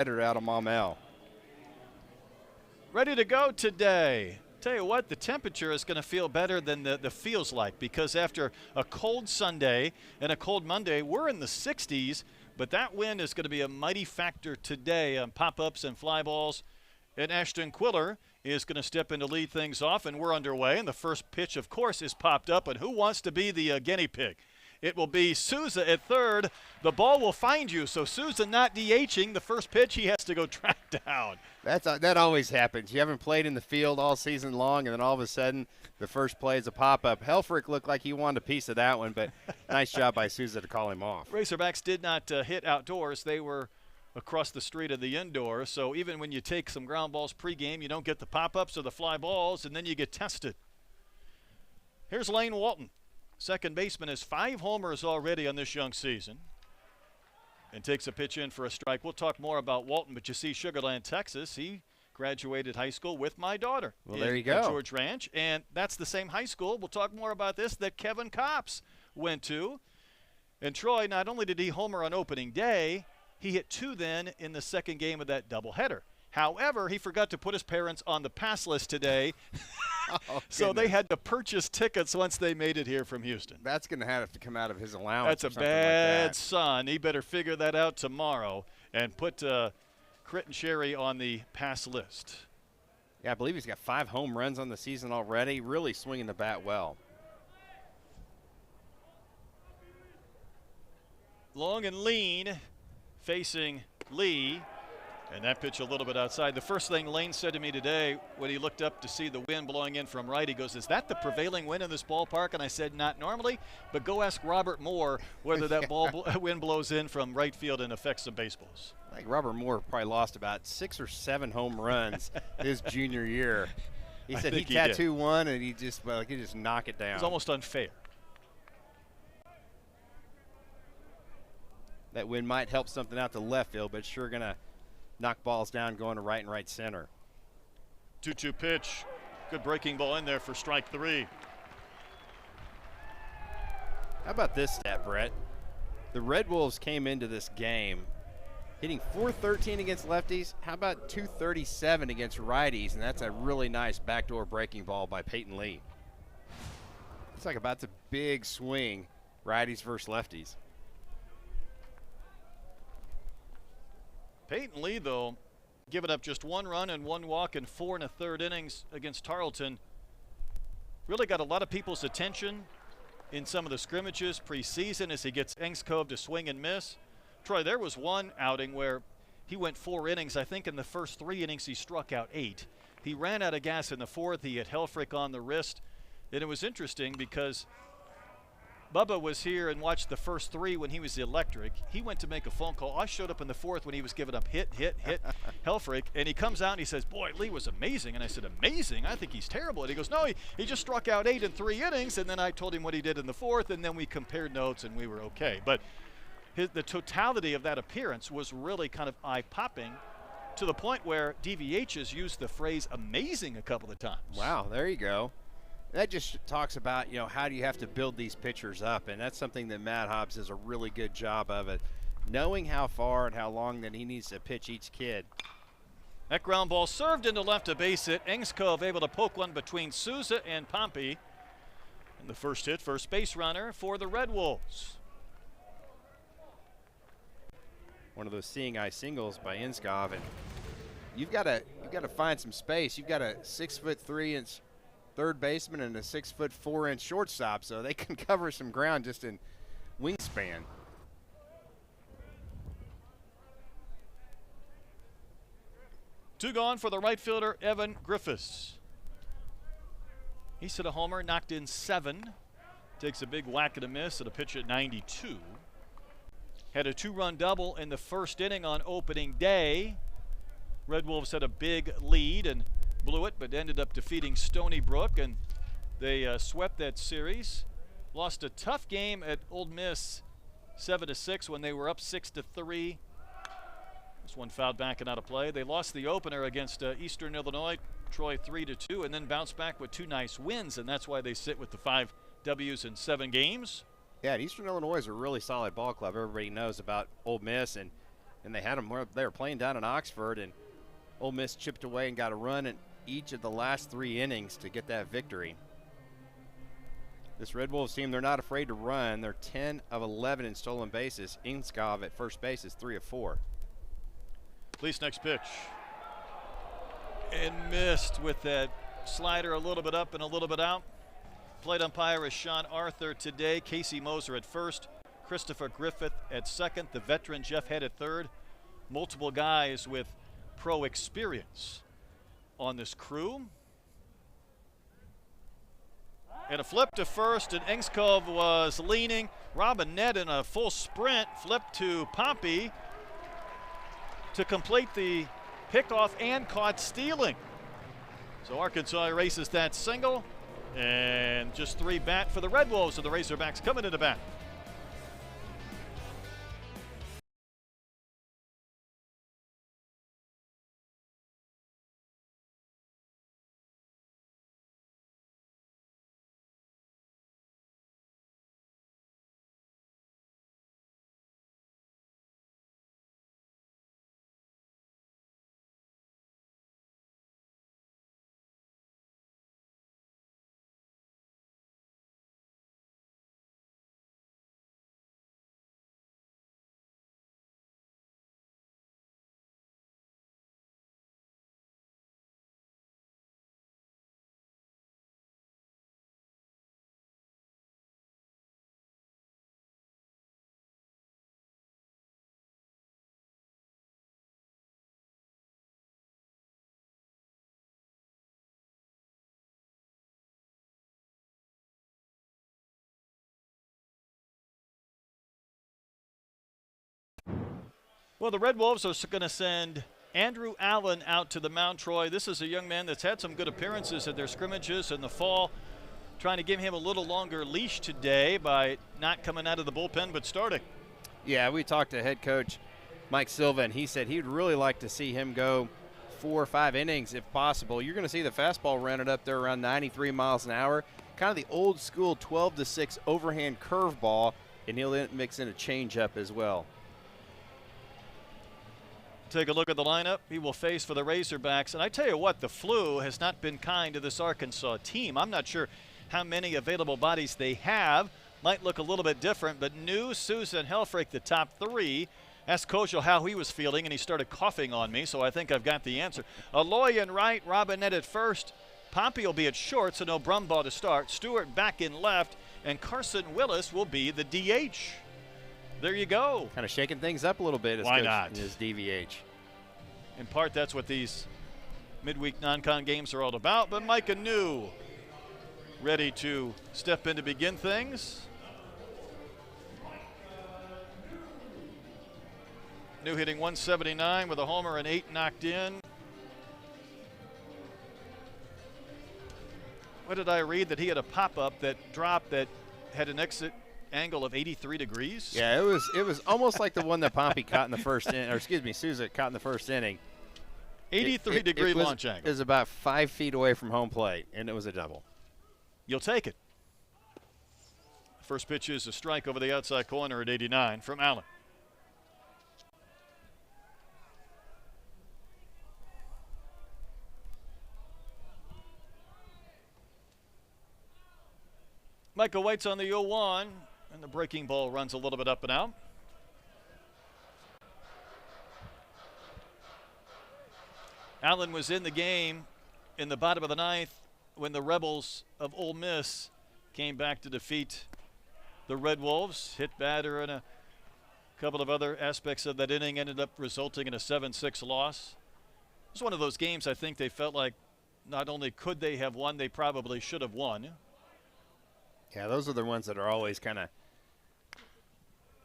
Header out of Maumelle. Ready to go today. Tell you what, the temperature is going to feel better than the feels like, because after a cold Sunday and a cold Monday, we're in the 60s, but that wind is going to be a mighty factor today on pop-ups and fly balls. And Ashton Quiller is going to step in to lead things off, and we're underway. And the first pitch, of course, is popped up. And who wants to be the guinea pig? It will be Souza at third. The ball will find you. So Souza not DHing. The first pitch, he has to go track down. That always happens. You haven't played in the field all season long, and then all of a sudden, the first play is a pop-up. Helfrich looked like he wanted a piece of that one, but nice job by Souza to call him off. Razorbacks did not hit outdoors. They were across the street of the indoor. So even when you take some ground balls pregame, you don't get the pop-ups or the fly balls, and then you get tested. Here's Lane Walton. Second baseman has 5 homers already on this young season, and takes a pitch in for a strike. We'll talk more about Walton, but you see Sugar Land, Texas, he graduated high school with my daughter. Well, there you go. George Ranch, and that's the same high school. We'll talk more about this that Kevin Copps went to. And Troy, not only did he homer on opening day, he hit 2 then in the second game of that doubleheader. However, he forgot to put his parents on the pass list today, so they had to purchase tickets once they made it here from Houston. That's going to have to come out of his allowance. That's a bad son. He better figure that out tomorrow and put Crit and Sherry on the pass list. Yeah, I believe he's got 5 home runs on the season already, really swinging the bat well. Long and lean facing Lee. And that pitch a little bit outside. The first thing Lane said to me today when he looked up to see the wind blowing in from right, he goes, "Is that the prevailing wind in this ballpark?" And I said, "Not normally, but go ask Robert Moore whether that wind blows in from right field and affects some baseballs." I think Robert Moore probably lost about 6 or 7 home runs his junior year. He said he tattooed one and he just knock it down. It's almost unfair. That wind might help something out to left field, but it's sure going to knock balls down going to right and right center. 2-2 pitch. Good breaking ball in there for strike 3. How about this stat, Brett? The Red Wolves came into this game hitting .413 against lefties. How about .237 against righties? And that's a really nice backdoor breaking ball by Peyton Lee. It's like about a big swing, righties versus lefties. Peyton Lee, though, giving up just 1 run and 1 walk in 4 1/3 innings against Tarleton, really got a lot of people's attention in some of the scrimmages preseason as he gets Engskov to swing and miss. Troy, there was one outing where he went 4 innings. I think in the first 3 innings he struck out 8. He ran out of gas in the 4th. He hit Helfrich on the wrist. And it was interesting because Bubba was here and watched the first 3 when he was electric. He went to make a phone call. I showed up in the 4th when he was giving up hit, Helfrich. And he comes out and he says, "Boy, Lee was amazing." And I said, "Amazing? I think he's terrible." And he goes, "No, he just struck out 8 in 3 innings." And then I told him what he did in the 4th, and then we compared notes and we were okay. But the totality of that appearance was really kind of eye-popping, to the point where DVH has used the phrase amazing a couple of times. Wow, there you go. That just talks about, how do you have to build these pitchers up, and that's something that Matt Hobbs does a really good job of it, knowing how far and how long that he needs to pitch each kid. That ground ball served into left to base hit. Engskov able to poke one between Souza and Pompey. And the first hit, first base runner for the Red Wolves. One of those seeing eye singles by Engskov, and you've got to find some space. You've got a 6'3" third baseman and a 6'4" shortstop, so they can cover some ground just in wingspan. Two gone for the right fielder, Evan Griffiths. He's hit a homer, knocked in 7. Takes a big whack and a miss at a pitch at 92. Had a 2-run double in the first inning on opening day. Red Wolves had a big lead and blew it, but ended up defeating Stony Brook, and they swept that series. Lost a tough game at Ole Miss 7-6 when they were up 6-3. This one fouled back and out of play. They lost the opener against Eastern Illinois, Troy 3-2, and then bounced back with 2 nice wins, and that's why they sit with the 5 W's in 7 games. Yeah, Eastern Illinois is a really solid ball club. Everybody knows about Ole Miss, and And they had them where they were playing down in Oxford, and Ole Miss chipped away and got a run in each of the last 3 innings to get that victory. This Red Wolves team, they're not afraid to run. They're 10 of 11 in stolen bases. Inskov at first base is 3 of 4. Please, next pitch. And missed with that slider a little bit up and a little bit out. Plate umpire is Sean Arthur today. Casey Moser at first. Christopher Griffith at second. The veteran Jeff Head at third. Multiple guys with pro experience on this crew. And a flip to first, and Engskov was leaning. Robinette in a full sprint, flip to Pompey to complete the pickoff and caught stealing. So Arkansas erases that single, and just 3 bat for the Red Wolves, and the Razorbacks coming into bat. Well, the Red Wolves are going to send Andrew Allen out to the mound, Troy. This is a young man that's had some good appearances at their scrimmages in the fall. Trying to give him a little longer leash today by not coming out of the bullpen but starting. Yeah, we talked to head coach Mike Silva, and he said he'd really like to see him go 4 or 5 innings if possible. You're going to see the fastball run it up there around 93 miles an hour, kind of the old school 12-6 overhand curveball, and he'll mix in a changeup as well. Take a look at the lineup he will face for the Razorbacks. And I tell you what, the flu has not been kind to this Arkansas team. I'm not sure how many available bodies they have. Might look a little bit different, but New, Susan, Helfrich, the top 3. Asked Kojo how he was feeling, and he started coughing on me, so I think I've got the answer. Aloy in right, Robinette at first. Pompey will be at short, so no Brumbaugh to start. Stewart back in left, and Carson Willis will be the DH. There you go. Kind of shaking things up a little bit as Why not? His DVH. In part, that's what these midweek non-con games are all about. But Micah New ready to step in to begin things. New hitting 179 with a homer and 8 knocked in. What did I read? That he had a pop-up that dropped that had an exit angle of 83 degrees. Yeah, it was almost like the one that Pompey caught in the first inning, or excuse me, Souza caught in the first inning. 83-degree launch angle. It was about 5 feet away from home plate, and it was a double. You'll take it. First pitch is a strike over the outside corner at 89 from Allen. Michael waits on the 0-1, and the breaking ball runs a little bit up and out. Allen was in the game in the bottom of the 9th when the Rebels of Ole Miss came back to defeat the Red Wolves. Hit batter and a couple of other aspects of that inning ended up resulting in a 7-6 loss. It was one of those games I think they felt like not only could they have won, they probably should have won. Yeah, those are the ones that are always kind of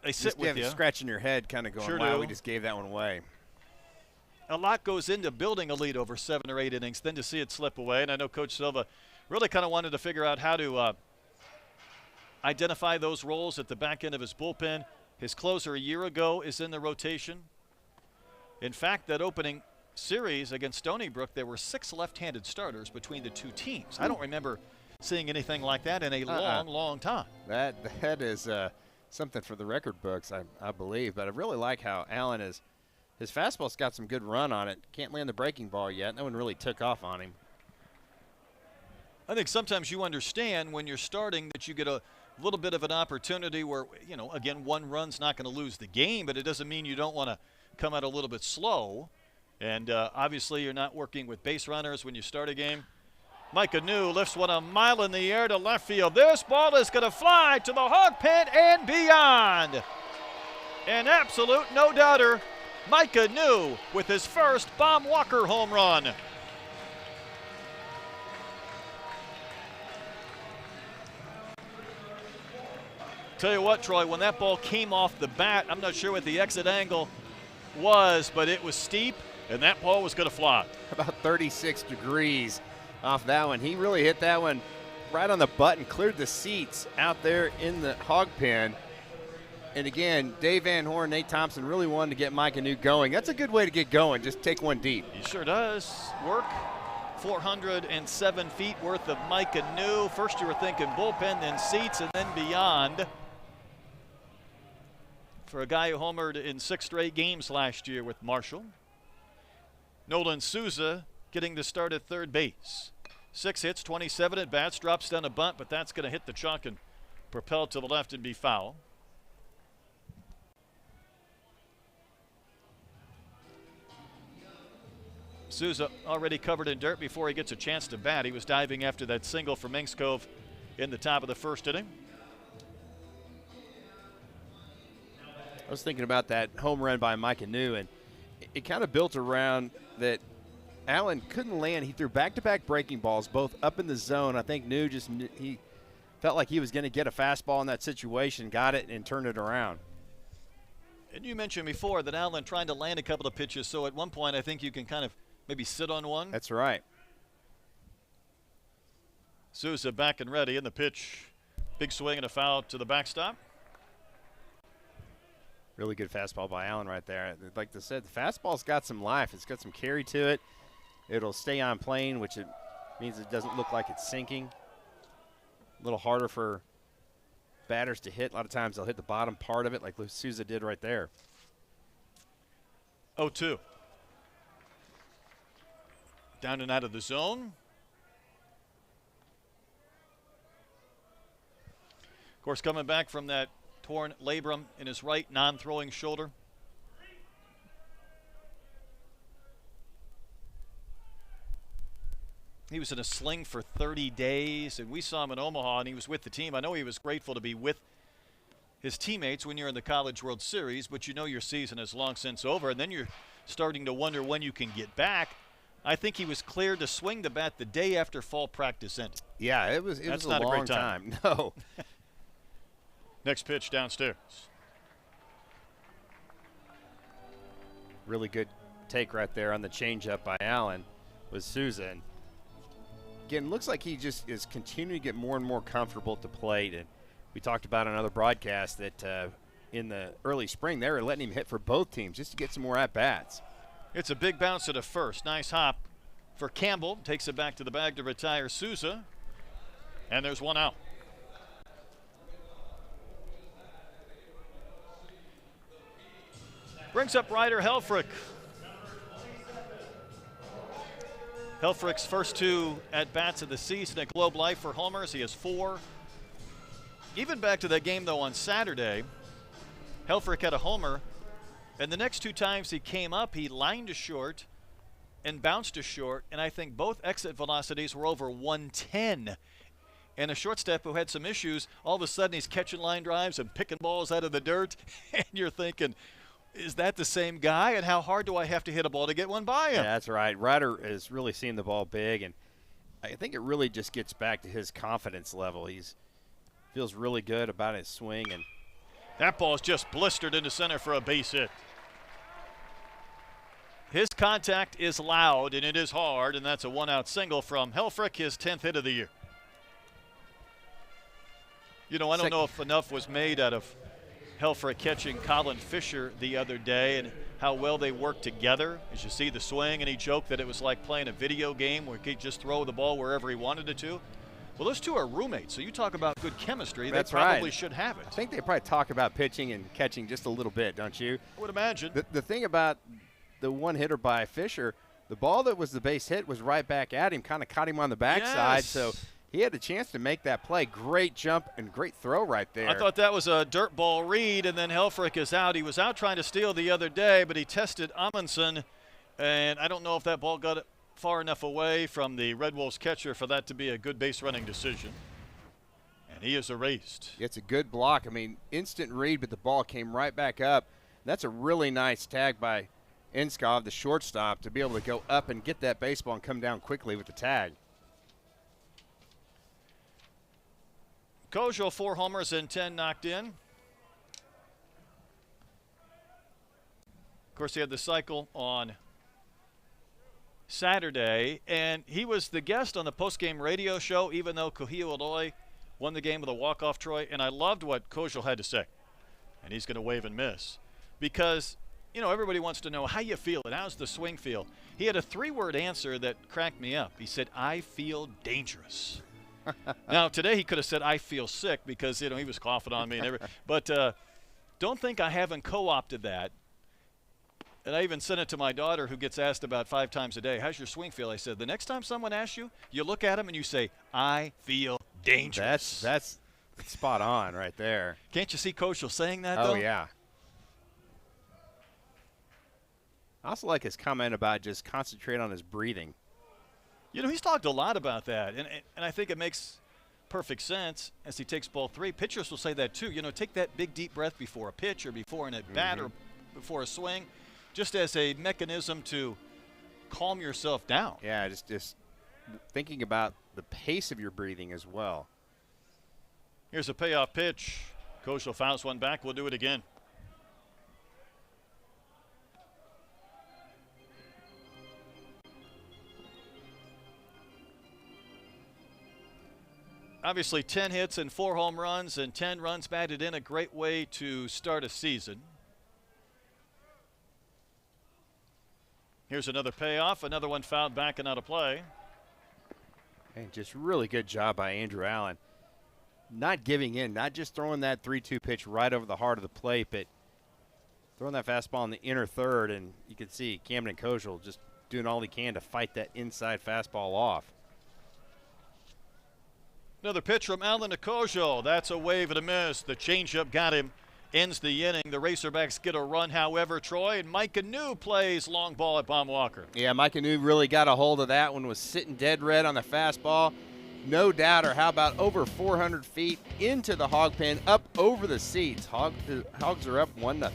they sit with you, scratching your head, kind of going, Sure "Wow, do. we just gave that one away." A lot goes into building a lead over 7 or 8 innings, then to see it slip away. And I know Coach Silva really kind of wanted to figure out how to identify those roles at the back end of his bullpen. His closer a year ago is in the rotation. In fact, that opening series against Stony Brook, there were 6 left-handed starters between the two teams. I don't remember seeing anything like that in a long time. That is something for the record books, I believe. But I really like how Allen has His fastball's got some good run on it. Can't land the breaking ball yet. No one really took off on him. I think sometimes you understand when you're starting that you get a little bit of an opportunity where, you know, again, one run's not going to lose the game, but it doesn't mean you don't want to come out a little bit slow. And obviously you're not working with base runners when you start a game. Mike Anu lifts one a mile in the air to left field. This ball is going to fly to the hog pen and beyond. An absolute no-doubter. Mike Anu with his first Bomb Walker home run. Tell you what, Troy, when that ball came off the bat, I'm not sure what the exit angle was, but it was steep, and that ball was going to fly. About 36 degrees off that one. He really hit that one right on the button, cleared the seats out there in the hog pen. And again, Dave Van Horn, Nate Thompson really wanted to get Mike Anu going. That's a good way to get going. Just take one deep. He sure does. Work. 407 feet worth of Mike Anu. First you were thinking bullpen, then seats, and then beyond. For a guy who homered in 6 straight games last year with Marshall. Nolan Souza getting the start at third base. 6 hits, 27 at bats, drops down a bunt, but that's going to hit the chalk and propel to the left and be foul. Souza already covered in dirt before he gets a chance to bat. He was diving after that single from Minks Cove in the top of the first inning. I was thinking about that home run by Mike Anu, and it kind of built around that Allen couldn't land. He threw back-to-back breaking balls, both up in the zone. I think Anu he felt like he was going to get a fastball in that situation, got it, and turned it around. And you mentioned before that Allen trying to land a couple of pitches, so at one point I think you can kind of maybe sit on one. That's right. Souza back and ready in the pitch. Big swing and a foul to the backstop. Really good fastball by Allen right there. Like I said, the fastball's got some life. It's got some carry to it. It'll stay on plane, which it means it doesn't look like it's sinking. A little harder for batters to hit. A lot of times they'll hit the bottom part of it like Souza did right there. 0-2. Down and out of the zone. Of course, coming back from that torn labrum in his right non-throwing shoulder. He was in a sling for 30 days, and we saw him in Omaha, and he was with the team. I know he was grateful to be with his teammates when you're in the College World Series, but you know your season is long since over, and then you're starting to wonder when you can get back. I think he was cleared to swing the bat the day after fall practice ended. Yeah, it was a long time. No. Next pitch downstairs. Really good take right there on the changeup by Allen with Souza. And again, looks like he just is continuing to get more and more comfortable at the plate. And we talked about on another broadcast that in the early spring they were letting him hit for both teams just to get some more at-bats. It's a big bounce to the first. Nice hop for Campbell. Takes it back to the bag to retire Souza. And there's one out. Brings up Ryder Helfrich. Helfrich's first 2 at-bats of the season at Globe Life for homers. He has 4. Even back to that game, though, on Saturday, Helfrich had a homer, and the next 2 times he came up, he lined to short and bounced to short, and I think both exit velocities were over 110. And a shortstop who had some issues, all of a sudden he's catching line drives and picking balls out of the dirt, and you're thinking, is that the same guy, and how hard do I have to hit a ball to get one by him? Yeah, that's right. Ryder is really seeing the ball big, and I think it really just gets back to his confidence level. He's feels really good about his swing, and that ball is just blistered into center for a base hit. His contact is loud, and it is hard, and that's a 1-out single from Helfrich, his 10th hit of the year. You know, I don't know if enough was made out of Helfrich catching Colin Fisher the other day and how well they worked together. As you see the swing, and he joked that it was like playing a video game where he could just throw the ball wherever he wanted it to. Well, those two are roommates, so you talk about good chemistry. That's they probably right. should have it. I think they probably talk about pitching and catching just a little bit, don't you? I would imagine. The thing about the one hitter by Fisher, the ball that was the base hit was right back at him, kind of caught him on the backside. Yes. So he had a chance to make that play. Great jump and great throw right there. I thought that was a dirt ball read, and then Helfrich is out. He was out trying to steal the other day, but he tested Amundsen, and I don't know if that ball got far enough away from the Red Wolves catcher for that to be a good base running decision. And he is erased. It's a good block. I mean, instant read, but the ball came right back up. That's a really nice tag by Enskov, the shortstop, to be able to go up and get that baseball and come down quickly with the tag. Kozel, 4 homers and 10 knocked in. Of course, he had the cycle on Saturday, and he was the guest on the postgame radio show, even though Kohio Eloy won the game with a walk-off try, and I loved what Kozel had to say. And he's going to wave and miss. Because, you know, everybody wants to know how you feel and how's the swing feel. He had a 3-word answer that cracked me up. He said, I feel dangerous. Now, today he could have said, I feel sick, because, you know, he was coughing on me and everything. But don't think I haven't co-opted that. And I even sent it to my daughter, who gets asked about 5 times a day, how's your swing feel? I said, the next time someone asks you, you look at them and you say, I feel dangerous. That's spot on right there. Can't you see Kozel saying that, though? Oh, yeah. I also like his comment about just concentrate on his breathing. You know, he's talked a lot about that, and I think it makes perfect sense as he takes ball 3. Pitchers will say that, too. You know, take that big, deep breath before a pitch or before an at-bat or before a swing, just as a mechanism to calm yourself down. Yeah, just thinking about the pace of your breathing as well. Here's a payoff pitch. Kozel fouls one back. We'll do it again. Obviously, 10 hits and 4 home runs and 10 runs batted in, a great way to start a season. Here's another payoff, another one fouled back and out of play. And just really good job by Andrew Allen. Not giving in, not just throwing that 3-2 pitch right over the heart of the plate, but throwing that fastball in the inner third, and you can see Camden Kozel just doing all he can to fight that inside fastball off. Another pitch from Allen to Kozel. That's a wave and a miss. The changeup got him. Ends the inning. The Razorbacks get a run, however, Troy. And Mike Anu plays long ball at Baumwalker. Yeah, Mike Anu really got a hold of that one. Was sitting dead red on the fastball. No doubt, or how about over 400 feet into the hog pen, up over the seats. Hogs are up 1-0.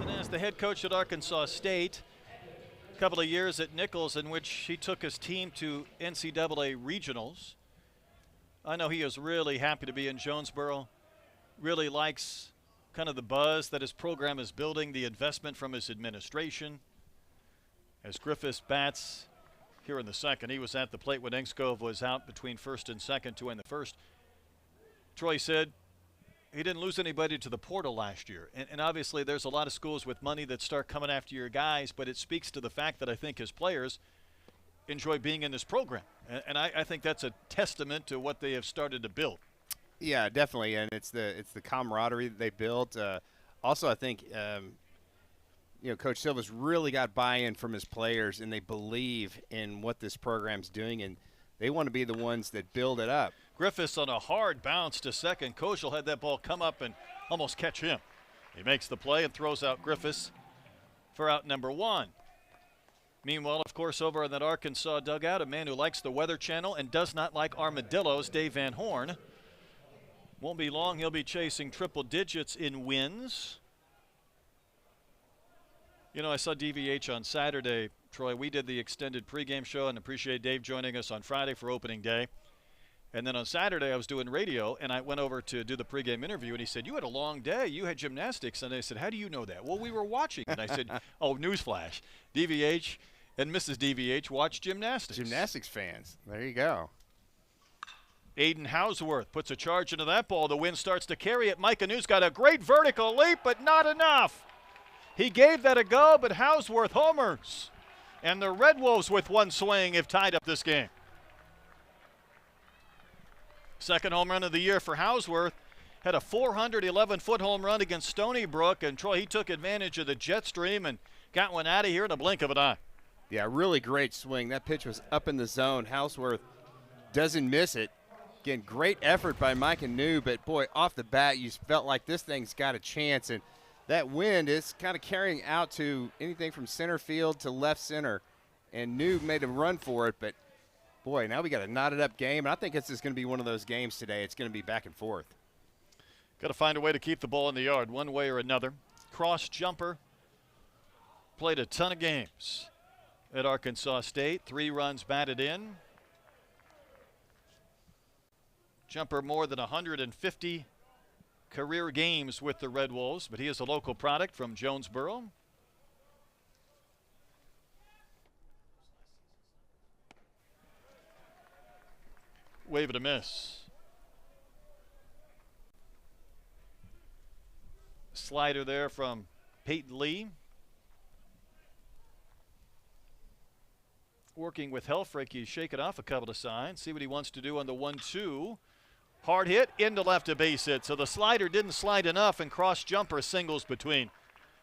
And as the head coach at Arkansas State, a couple of years at Nichols in which he took his team to NCAA regionals. I know he is really happy to be in Jonesboro, really likes kind of the buzz that his program is building, the investment from his administration. As Griffiths bats here in the second. He was at the plate when Engskov was out between first and second to end the first. Troy said he didn't lose anybody to the portal last year. And obviously there's a lot of schools with money that start coming after your guys, but it speaks to the fact that I think his players enjoy being in this program. And I think that's a testament to what they have started to build. Yeah, definitely, and it's the camaraderie that they built. Also, I think Coach Silva's really got buy-in from his players, and they believe in what this program's doing, and they want to be the ones that build it up. Griffiths on a hard bounce to second. Koschel had that ball come up and almost catch him. He makes the play and throws out Griffiths for out number 1. Meanwhile, of course, over in that Arkansas dugout, a man who likes the Weather Channel and does not like armadillos, Dave Van Horn. Won't be long, he'll be chasing triple digits in wins. I saw DVH on Saturday, Troy. We did the extended pregame show, and appreciate Dave joining us on Friday for opening day. And then on Saturday, I was doing radio, and I went over to do the pregame interview, and he said, "You had a long day. You had gymnastics." And I said, "How do you know that?" "Well, we were watching." And I said, "Oh, newsflash. DVH and Mrs. DVH watch gymnastics." Gymnastics fans. There you go. Aiden Hausworth puts a charge into that ball. The wind starts to carry it. Mike Anu's got a great vertical leap, but not enough. He gave that a go, but Hausworth homers. And the Red Wolves with one swing have tied up this game. Second home run of the year for Hausworth. Had a 411-foot home run against Stony Brook, and Troy, he took advantage of the jet stream and got one out of here in a blink of an eye. Yeah, really great swing. That pitch was up in the zone. Hausworth doesn't miss it. Again, great effort by Mike Anu, but boy, off the bat, you felt like this thing's got a chance, and that wind is kind of carrying out to anything from center field to left center, and New made a run for it, but boy, now we got a knotted up game, and I think this is going to be one of those games today. It's going to be back and forth. Got to find a way to keep the ball in the yard one way or another. Cross jumper played a ton of games at Arkansas State. 3 runs batted in. Jumper more than 150 career games with the Red Wolves, but he is a local product from Jonesboro. Wave it a miss. Slider there from Peyton Lee. Working with Helfrich, he's shaking off a couple of signs. See what he wants to do on the 1-2. Hard hit into left, a base hit. So the slider didn't slide enough, and cross jumper singles between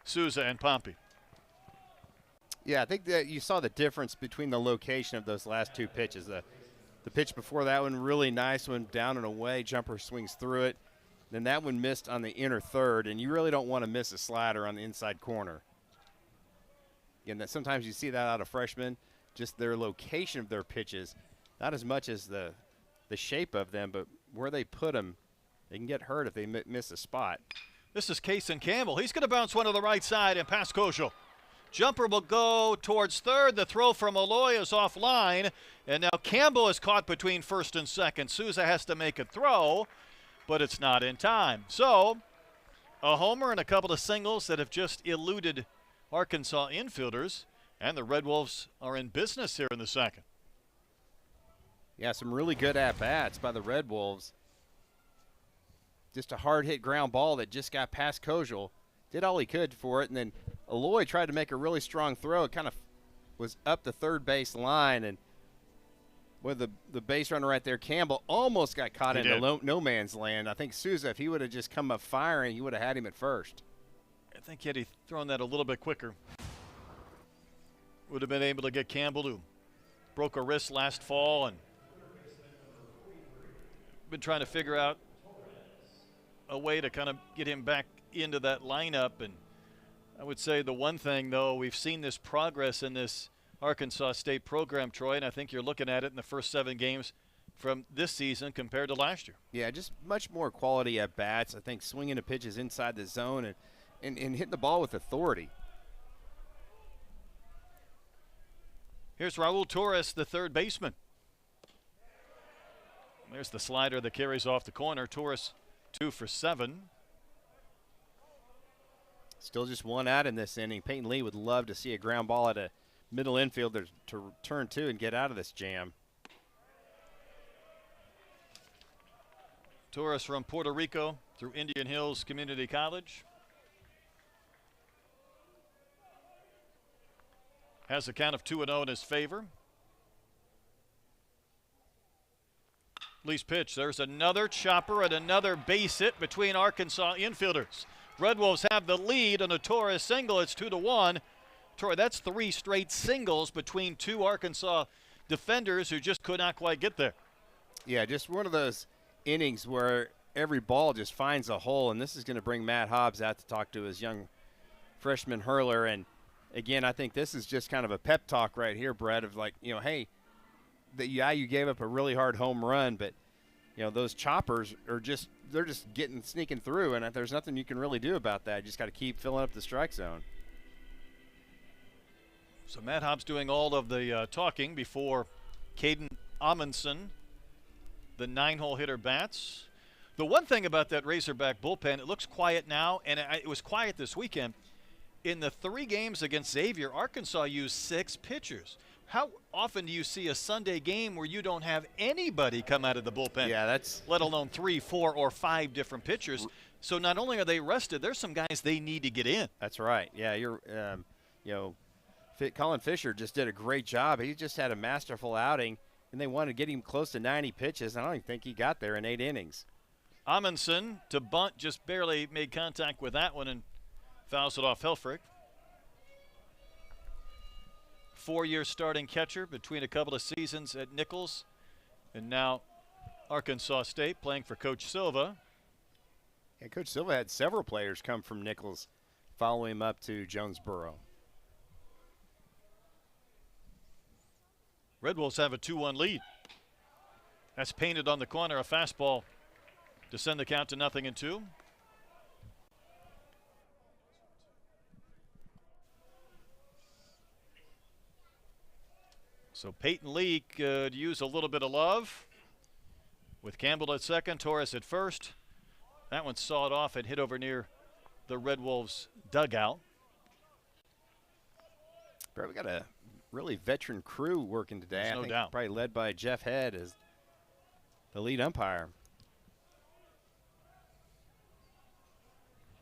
Souza and Pompey. Yeah, I think that you saw the difference between the location of those last 2 pitches. The pitch before that one, really nice one, down and away. Jumper swings through it. Then that one missed on the inner third, and you really don't want to miss a slider on the inside corner. Again, that sometimes you see that out of freshmen, just their location of their pitches, not as much as the shape of them, but where they put them, they can get hurt if they miss a spot. This is Kason Campbell. He's going to bounce one to the right side and past Koschel. Jumper will go towards third. The throw from Malloy is offline, and now Campbell is caught between first and second. Souza has to make a throw, but it's not in time. So a homer and a couple of singles that have just eluded Arkansas infielders, and the Red Wolves are in business here in the second. Yeah, some really good at-bats by the Red Wolves. Just a hard-hit ground ball that just got past Koschel. Did all he could for it, and then Aloy tried to make a really strong throw. It kind of was up the third base line, and with the base runner right there, Campbell almost got caught into no man's land. I think Souza, if he would have just come up firing, he would have had him at first. I think had he thrown that a little bit quicker, would have been able to get Campbell, who broke a wrist last fall and been trying to figure out a way to kind of get him back into that lineup. And I would say the one thing, though, we've seen this progress in this Arkansas State program, Troy, and I think you're looking at it in the first 7 games from this season compared to last year. Yeah, just much more quality at bats. I think swinging the pitches inside the zone and hitting the ball with authority. Here's Raul Torres, the third baseman. There's the slider that carries off the corner. Torres 2 for 7. Still just 1 out in this inning. Peyton Lee would love to see a ground ball at a middle infielders to turn to and get out of this jam. Torres from Puerto Rico through Indian Hills Community College. Has a count of 2-0 in his favor. Lee's pitch. There's another chopper and another base hit between Arkansas infielders. Red Wolves have the lead on a Torres single. It's 2-1. Troy, that's 3 straight singles between 2 Arkansas defenders who just could not quite get there. Yeah, just one of those innings where every ball just finds a hole, and this is going to bring Matt Hobbs out to talk to his young freshman hurler. And again, I think this is just kind of a pep talk right here, Brett, of like, you know, hey, you gave up a really hard home run, but you know those choppers are they're just sneaking through, and there's nothing you can really do about that. You just got to keep filling up the strike zone. So Matt Hobbs doing all of the talking before Caden Amundsen, the 9-hole hitter, bats. The one thing about that Razorback bullpen, it looks quiet now, and it was quiet this weekend. In the 3 games against Xavier, Arkansas used 6 pitchers. How often do you see a Sunday game where you don't have anybody come out of the bullpen? Yeah, that's let alone 3, 4, or 5 different pitchers. So not only are they rested, there's some guys they need to get in. That's right. Yeah, you know, Colin Fisher just did a great job. He just had a masterful outing, and they wanted to get him close to 90 pitches. I don't even think he got there in 8 innings. Amundsen to bunt, just barely made contact with that one and fouls it off Helfrich. 4-year starting catcher between a couple of seasons at Nichols and now Arkansas State, playing for Coach Silva. Yeah, Coach Silva had several players come from Nichols following him up to Jonesboro. Red Wolves have a 2-1 lead. That's painted on the corner, a fastball to send the count to 0-2. So Peyton Lee could use a little bit of love with Campbell at second, Torres at first. That one sawed off and hit over near the Red Wolves dugout. We got a really veteran crew working today. There's no doubt. Probably led by Jeff Head as the lead umpire.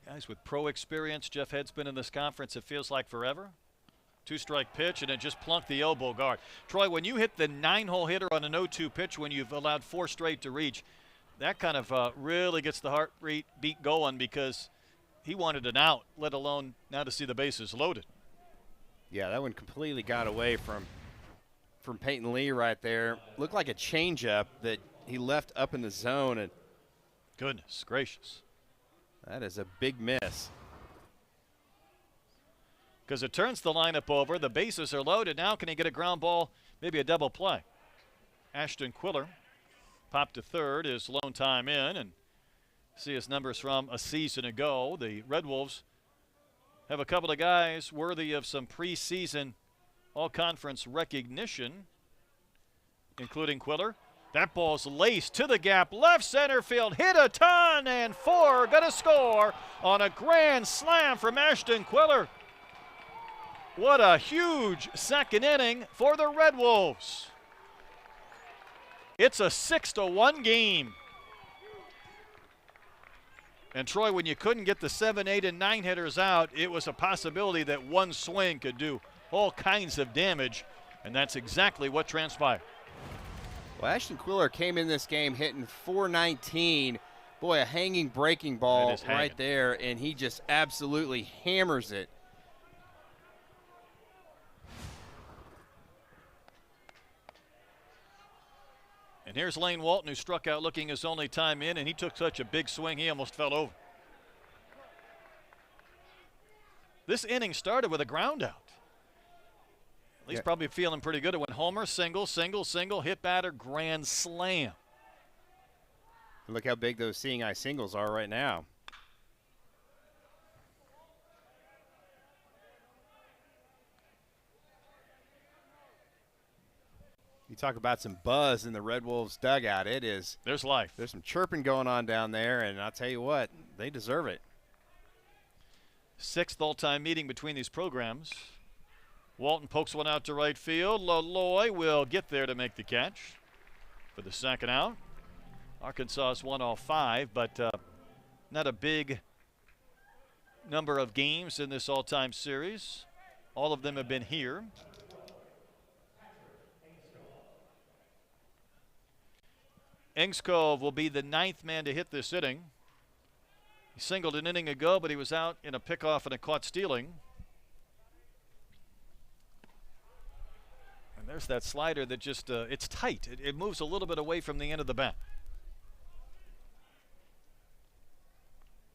Guys with pro experience. Jeff Head's been in this conference, it feels like forever. 2-strike pitch, and it just plunked the elbow guard. Troy, when you hit the 9-hole hitter on an 0-2 pitch, when you've allowed 4 straight to reach, that kind of really gets the heart rate beat going, because he wanted an out, let alone now to see the bases loaded. Yeah, that one completely got away from Peyton Lee right there. Looked like a changeup that he left up in the zone, and goodness gracious, that is a big miss. Because it turns the lineup over. The bases are loaded. Now can he get a ground ball, maybe a double play? Ashton Quiller popped to third, his lone time in, and see his numbers from a season ago. The Red Wolves have a couple of guys worthy of some preseason all-conference recognition, including Quiller. That ball's laced to the gap, left center field, hit a ton, and 4 gonna score on a grand slam from Ashton Quiller. What a huge second inning for the Red Wolves. It's a 6-1 game. And Troy, when you couldn't get the 7, 8, and 9 hitters out, it was a possibility that one swing could do all kinds of damage, and that's exactly what transpired. Well, Ashton Quiller came in this game hitting .419. Boy, a hanging breaking ball right there, and he just absolutely hammers it. And here's Lane Walton, who struck out looking his only time in, and he took such a big swing he almost fell over. This inning started with a ground out. At least probably feeling pretty good. It went homer, single, single, single, hit batter, grand slam. And look how big those seeing eye singles are right now. You talk about some buzz in the Red Wolves dugout. It is. There's life. There's some chirping going on down there, and I'll tell you what, they deserve it. 6th all-time meeting between these programs. Walton pokes one out to right field. Laloy will get there to make the catch for the second out. Arkansas has won all 5, but not a big number of games in this all-time series. All of them have been here. Engskov will be the 9th man to hit this inning. He singled an inning ago, but he was out in a pickoff and a caught stealing. And there's that slider that just, it's tight. It moves a little bit away from the end of the bat.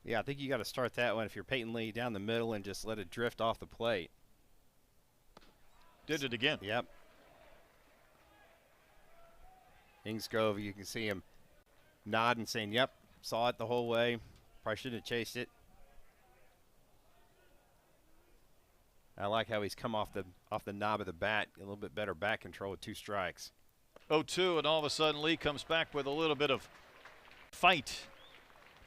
Yeah, I think you got to start that one if you're Peyton Lee down the middle and just let it drift off the plate. Did it again. Yep. Engskov, you can see him nodding, saying, yep, saw it the whole way. Probably shouldn't have chased it. I like how he's come off the knob of the bat, a little bit better bat control with 2 strikes. 0-2, and all of a sudden Lee comes back with a little bit of fight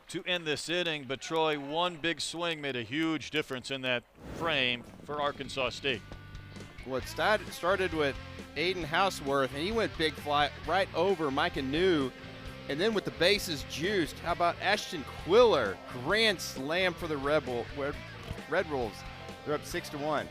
to end this inning. But Troy, one big swing made a huge difference in that frame for Arkansas State. Well, it started with Aiden Houseworth, and he went big fly right over Micah New. And then with the bases juiced, how about Ashton Quiller? Grand slam for the Red Wolves. They're up 6-1.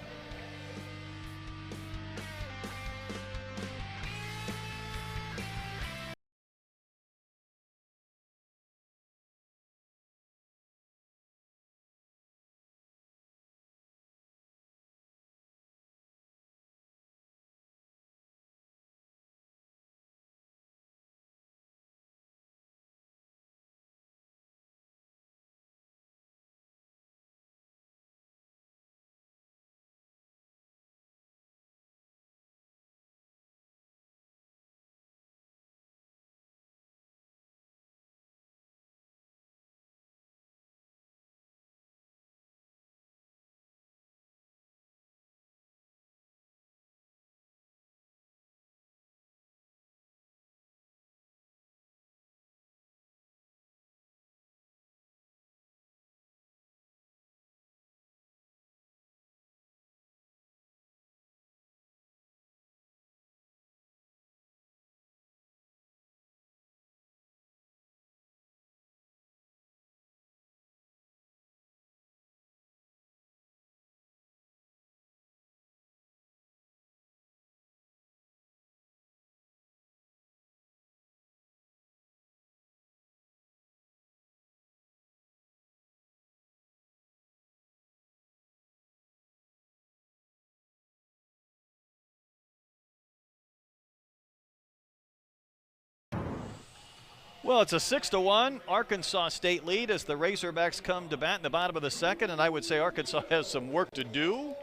Well, it's a 6-1 Arkansas State lead as the Razorbacks come to bat in the bottom of the second, and I would say Arkansas has some work to do.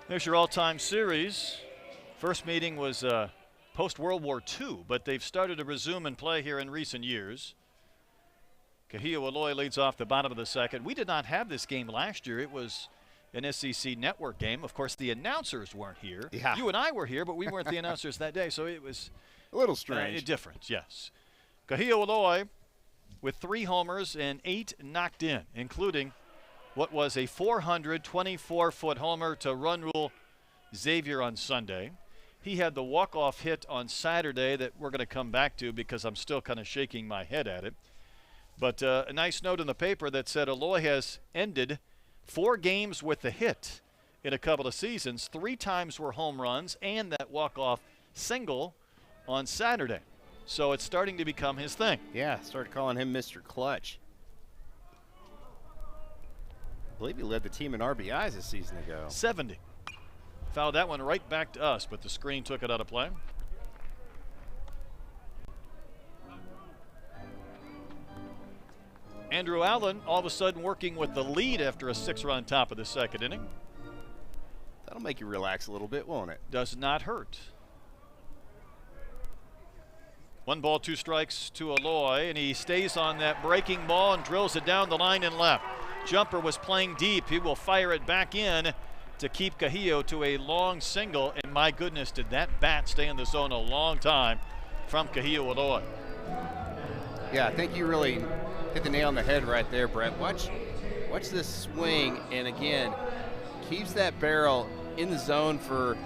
There's your all-time series. First meeting was post-World War II, but they've started to resume and play here in recent years. Kahia Aloy leads off the bottom of the second. We did not have this game last year. It was an SEC network game. Of course, the announcers weren't here. Yeah. You and I were here, but we weren't the announcers that day, so it was a little strange. A difference, yes. Kahia Aloy with 3 homers and 8 knocked in, including what was a 424-foot homer to run rule Xavier on Sunday. He had the walk-off hit on Saturday that we're going to come back to because I'm still kind of shaking my head at it. But a nice note in the paper that said Aloy has ended 4 games with a hit in a couple of seasons. 3 times were home runs and that walk-off single on Saturday. So it's starting to become his thing. Yeah, started calling him Mr. Clutch. I believe he led the team in RBIs a season ago. 70. Fouled that one right back to us, but the screen took it out of play. Andrew Allen all of a sudden working with the lead after a 6-run top of the second inning. That'll make you relax a little bit, won't it? Does not hurt. 1 ball, 2 strikes to Aloy, and he stays on that breaking ball and drills it down the line and left. Jumper was playing deep. He will fire it back in to keep Kahio to a long single, and my goodness, did that bat stay in the zone a long time from Kahio Aloy. Yeah, I think you really hit the nail on the head right there, Brett. Watch this swing, and again, keeps that barrel in the zone for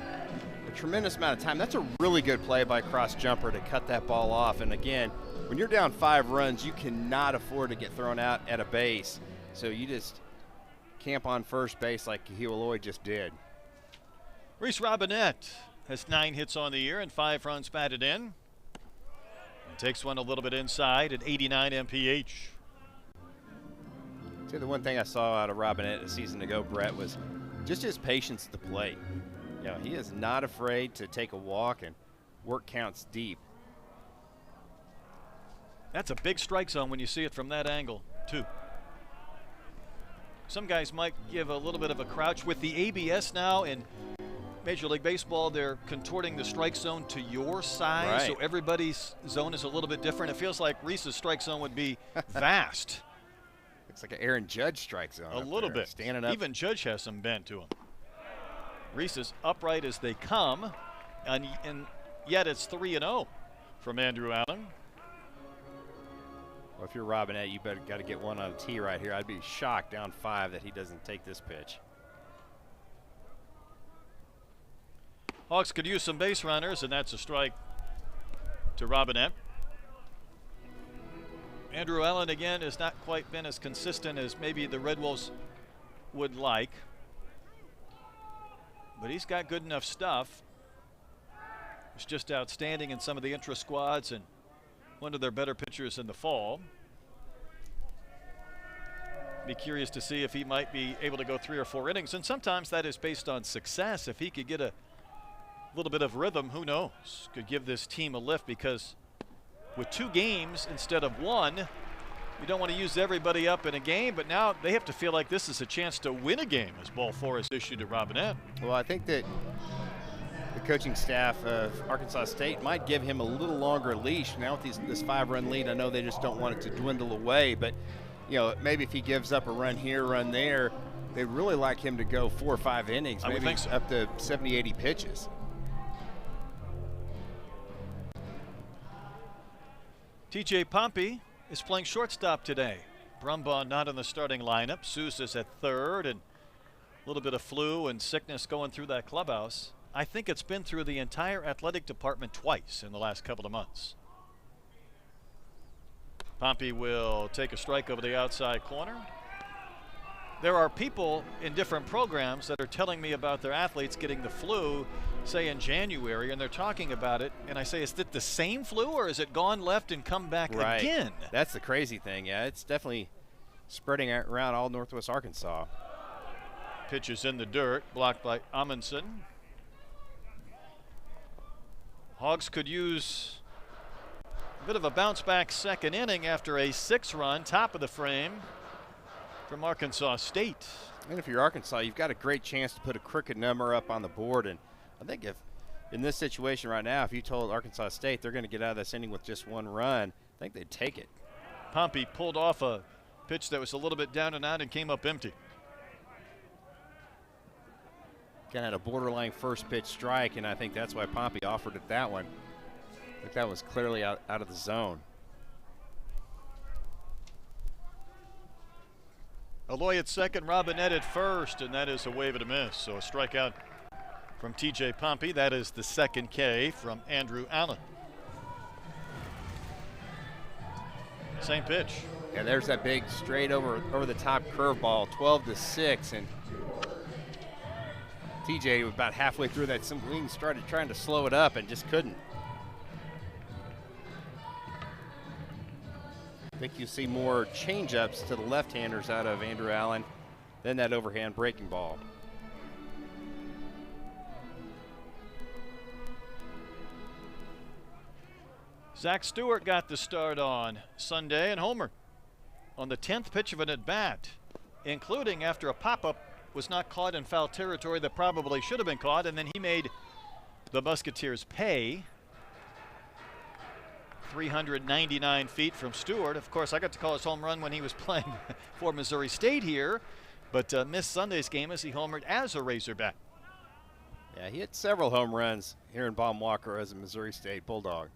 a tremendous amount of time. That's a really good play by cross jumper to cut that ball off. And again, when you're down 5 runs, you cannot afford to get thrown out at a base. So you just camp on first base like Kealoha just did. Reese Robinette has 9 hits on the year and 5 runs batted in. And takes one a little bit inside at 89 mph. See, the one thing I saw out of Robinette a season ago, Brett, was just his patience at the plate. You know, he is not afraid to take a walk and work counts deep. That's a big strike zone when you see it from that angle, too. Some guys might give a little bit of a crouch. With the ABS now in Major League Baseball, they're contorting the strike zone to your size, so everybody's zone is a little bit different. It feels like Reese's strike zone would be vast. Looks like an Aaron Judge strike zone. A little bit. Standing up. Even Judge has some bend to him. Reese is upright as they come, and yet it's 3-0 from Andrew Allen. Well, if you're Robinette, you better got to get one on a tee right here. I'd be shocked down 5 that he doesn't take this pitch. Hawks could use some base runners, and that's a strike to Robinette. Andrew Allen, again, has not quite been as consistent as maybe the Red Wolves would like. But he's got good enough stuff. He's just outstanding in some of the intra-squads and one of their better pitchers in the fall. Be curious to see if he might be able to go 3 or 4 innings. And sometimes that is based on success. If he could get a little bit of rhythm, who knows? Could give this team a lift, because with 2 games instead of 1, you don't want to use everybody up in a game, but now they have to feel like this is a chance to win a game as ball 4 is issued to Robinette. Well, I think that the coaching staff of Arkansas State might give him a little longer leash. Now with this 5-run lead, I know they just don't want it to dwindle away, but you know, maybe if he gives up a run here, run there, they'd really like him to go 4 or 5 innings, I would think so. Up to 70, 80 pitches. TJ Pompey is playing shortstop today. Brumbaugh not in the starting lineup. Sousa's at third, and a little bit of flu and sickness going through that clubhouse. I think it's been through the entire athletic department twice in the last couple of months. Pompey will take a strike over the outside corner. There are people in different programs that are telling me about their athletes getting the flu, say in January, and they're talking about it, and I say, is it the same flu, or has it gone left and come back again? That's the crazy thing. Yeah, it's definitely spreading around all Northwest Arkansas. Pitch is in the dirt, blocked by Amundsen. Hogs could use a bit of a bounce back second inning after a 6-run top of the frame from Arkansas State. And if you're Arkansas, you've got a great chance to put a crooked number up on the board. And I think if in this situation right now, if you told Arkansas State they're going to get out of this inning with just 1 run, I think they'd take it. Pompey pulled off a pitch that was a little bit down and out and came up empty. Kind of had a borderline first pitch strike, and I think that's why Pompey offered it that one. I think that was clearly out of the zone. Aloy at second, Robinette at first, and that is a wave and a miss. So a strikeout from TJ Pompey. That is the second K from Andrew Allen. Same pitch. Yeah, there's that big straight over the top curveball, 12-6, and TJ about halfway through that swing started trying to slow it up and just couldn't. I think you see more change-ups to the left-handers out of Andrew Allen than that overhand breaking ball. Zach Stewart got the start on Sunday and homered on the 10th pitch of an at-bat, including after a pop-up was not caught in foul territory that probably should have been caught, and then he made the Musketeers pay. 399 feet from Stewart. Of course, I got to call his home run when he was playing for Missouri State here, but missed Sunday's game as he homered as a Razorback. Yeah, he hit several home runs here in Baum Walker as a Missouri State Bulldog.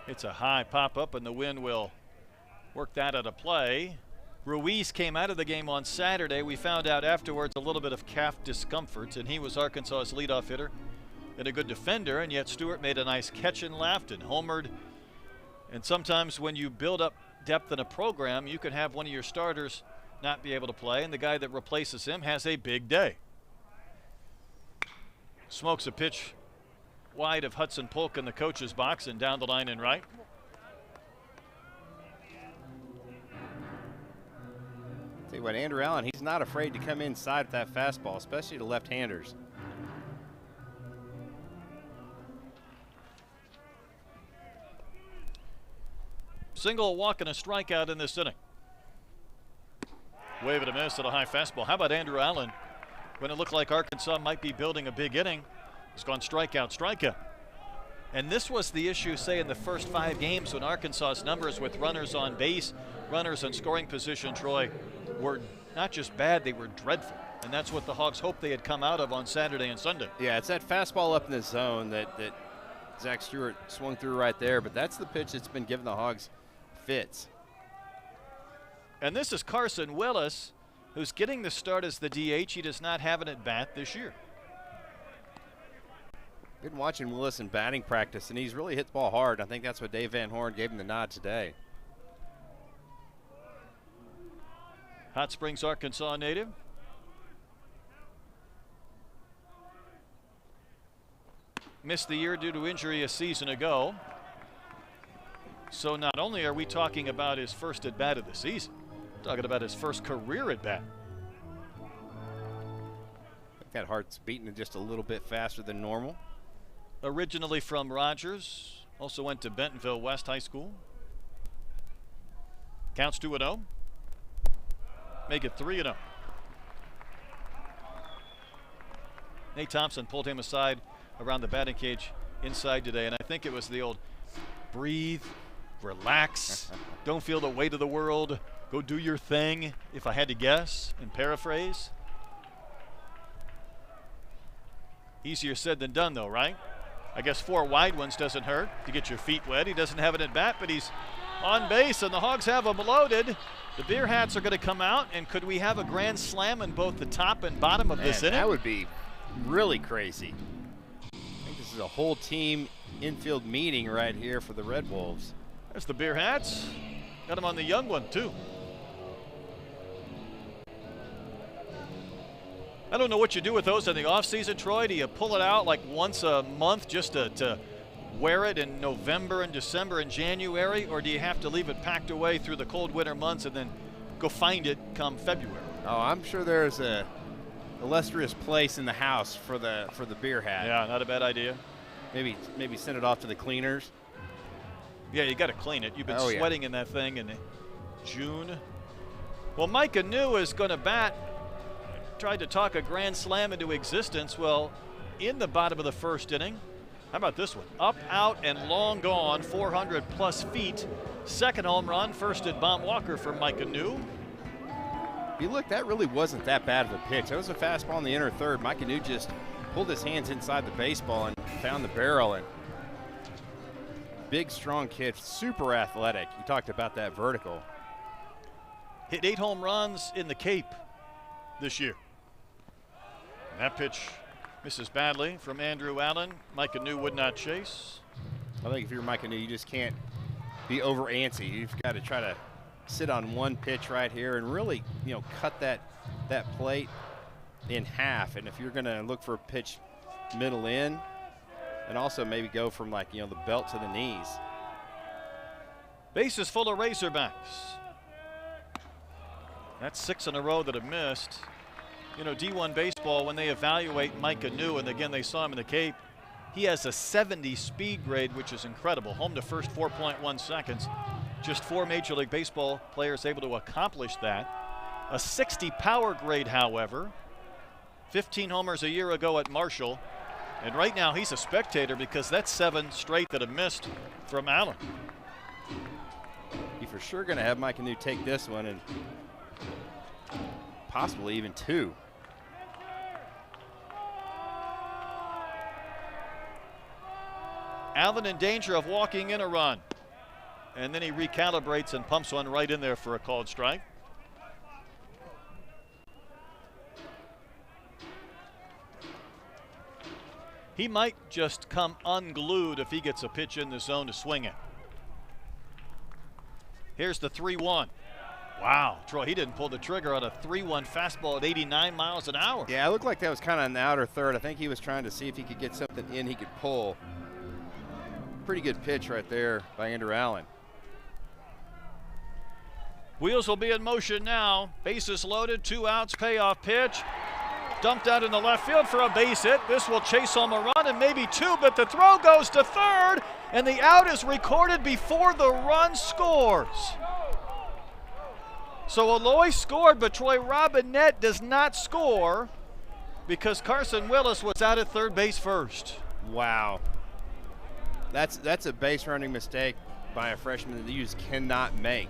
It's a high pop-up, and the wind will work that out of play. Ruiz came out of the game on Saturday. We found out afterwards a little bit of calf discomfort, and he was Arkansas's leadoff hitter and a good defender, and yet Stewart made a nice catch and laughed and homered. And sometimes when you build up depth in a program, you can have one of your starters not be able to play, and the guy that replaces him has a big day. Smokes a pitch wide of Hudson Polk in the coach's box and down the line and right. Tell you what, Andrew Allen, he's not afraid to come inside with that fastball, especially to left-handers. Single, walk, and a strikeout in this inning. Wave and a miss at a high fastball. How about Andrew Allen? When it looked like Arkansas might be building a big inning, he's gone strikeout, strikeout. And this was the issue, say, in the first 5 games when Arkansas's numbers with runners on base, runners in scoring position, Troy, were not just bad, they were dreadful. And that's what the Hogs hoped they had come out of on Saturday and Sunday. Yeah, it's that fastball up in the zone that Zach Stewart swung through right there, but that's the pitch that's been giving the Hogs fits. And this is Carson Willis, who's getting the start as the DH. He does not have an at-bat this year. Been watching Willis in batting practice, and he's really hit the ball hard. I think that's what Dave Van Horn gave him the nod today. Hot Springs, Arkansas native. Missed the year due to injury a season ago. So not only are we talking about his first at-bat of the season, we're talking about his first career at-bat. That heart's beating just a little bit faster than normal. Originally from Rogers, also went to Bentonville West High School. Counts 2-0. Make it 3-0. Nate Thompson pulled him aside around the batting cage inside today, and I think it was the old breathe, relax, don't feel the weight of the world, go do your thing, if I had to guess and paraphrase. Easier said than done, though, right? I guess 4 wide ones doesn't hurt to get your feet wet. He doesn't have it at bat, but he's on base, and the Hogs have him loaded. The Beer Hats are going to come out, and could we have a grand slam in both the top and bottom of this inning? That would be really crazy. I think this is a whole team infield meeting right here for the Red Wolves. There's the Beer Hats. Got him on the young one, too. I don't know what you do with those in the offseason, Troy. Do you pull it out like once a month just to wear it in November and December and January, or do you have to leave it packed away through the cold winter months and then go find it come February? Oh, I'm sure there's a illustrious place in the house for the Beer Hat. Yeah, not a bad idea. Maybe send it off to the cleaners. Yeah, you got to clean it. You've been sweating in that thing in June. Well, Mike Anu is going to bat. Tried to talk a grand slam into existence. Well, in the bottom of the first inning, how about this one? Up, out, and long gone, 400-plus feet. Second home run, first at Baum Walker for Mike Anu. You look, that really wasn't that bad of a pitch. That was a fastball in the inner third. Mike Anu just pulled his hands inside the baseball and found the barrel. And big, strong kid, super athletic. You talked about that vertical. Hit 8 home runs in the Cape this year. That pitch misses badly from Andrew Allen. Mike Anu would not chase. I think if you're Mike Anu, you just can't be over antsy. You've got to try to sit on one pitch right here and really, cut that plate in half. And if you're going to look for a pitch middle in, and also maybe go from the belt to the knees. Bases full of Razorbacks. That's 6 in a row that have missed. D1 baseball, when they evaluate Mike Anu, and again they saw him in the Cape, he has a 70 speed grade, which is incredible. Home to first, 4.1 seconds. Just 4 Major League Baseball players able to accomplish that. A 60 power grade, however. 15 homers a year ago at Marshall. And right now he's a spectator because that's 7 straight that have missed from Allen. You're for sure going to have Mike Anu take this one and possibly even 2. Allen in danger of walking in a run. And then he recalibrates and pumps one right in there for a called strike. He might just come unglued if he gets a pitch in the zone to swing it. Here's the 3-1. Wow, Troy, he didn't pull the trigger on a 3-1 fastball at 89 miles an hour. Yeah, it looked like that was kind of an outer third. I think he was trying to see if he could get something in he could pull. Pretty good pitch right there by Andrew Allen. Wheels will be in motion now. Bases loaded, 2 outs, payoff pitch. Dumped out in the left field for a base hit. This will chase home a run and maybe 2, but the throw goes to third, and the out is recorded before the run scores. So Aloy scored, but Troy Robinette does not score because Carson Willis was out at third base first. Wow. That's a base running mistake by a freshman that you just cannot make.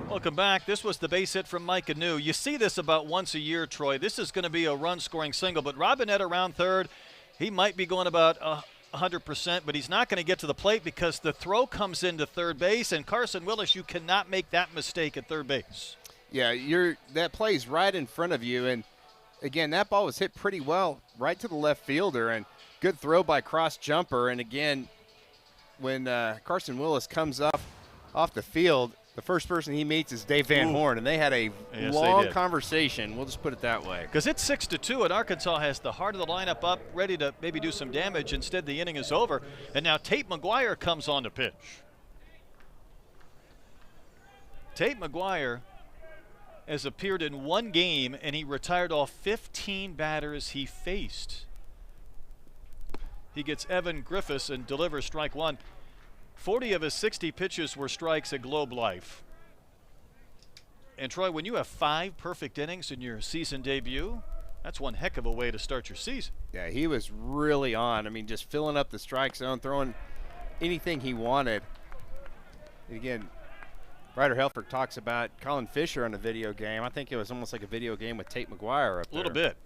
Welcome back. This was the base hit from Mike Anu. You see this about once a year, Troy. This is going to be a run-scoring single, but Robinette around third, he might be going about 100%, but he's not going to get to the plate because the throw comes into third base, and Carson Willis, you cannot make that mistake at third base. Yeah, that play's right in front of you, and again, that ball was hit pretty well right to the left fielder, and good throw by Cross Jumper. And again, when Carson Willis comes off the field, the first person he meets is Dave Van Horn, and they had a long conversation. We'll just put it that way. Because it's 6-2, and Arkansas has the heart of the lineup up, ready to maybe do some damage. Instead, the inning is over, and now Tate McGuire comes on to pitch. Tate McGuire has appeared in one game, and he retired all 15 batters he faced. He gets Evan Griffiths and delivers strike one. 40 of his 60 pitches were strikes at Globe Life. And Troy, when you have 5 perfect innings in your season debut, that's one heck of a way to start your season. Yeah, he was really on. I mean, just filling up the strike zone, throwing anything he wanted. Again, Ryder Helfrich talks about Colin Fisher on a video game. I think it was almost like a video game with Tate McGuire up there. A little bit.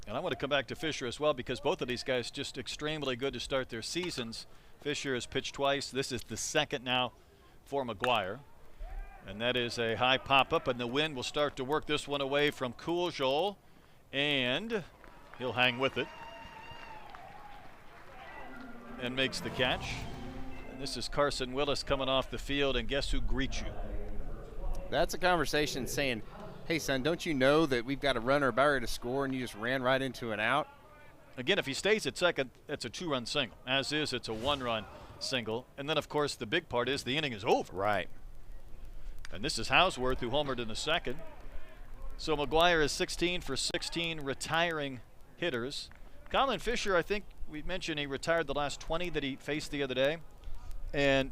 And I want to come back to Fisher as well because both of these guys just extremely good to start their seasons. Fisher has pitched twice. This is the second now for McGuire. And that is a high pop-up, and the wind will start to work this one away from Cooljoel, and he'll hang with it and makes the catch. And this is Carson Willis coming off the field, and guess who greets you? That's a conversation saying, hey, son, don't you know that we've got a runner about to score, and you just ran right into an out? Again, if he stays at second, it's a 2-run single. As is, it's a 1-run single. And then, of course, the big part is the inning is over. Right. And this is Hausworth, who homered in the second. So McGuire is 16 for 16 retiring hitters. Colin Fisher, I think we mentioned he retired the last 20 that he faced the other day. And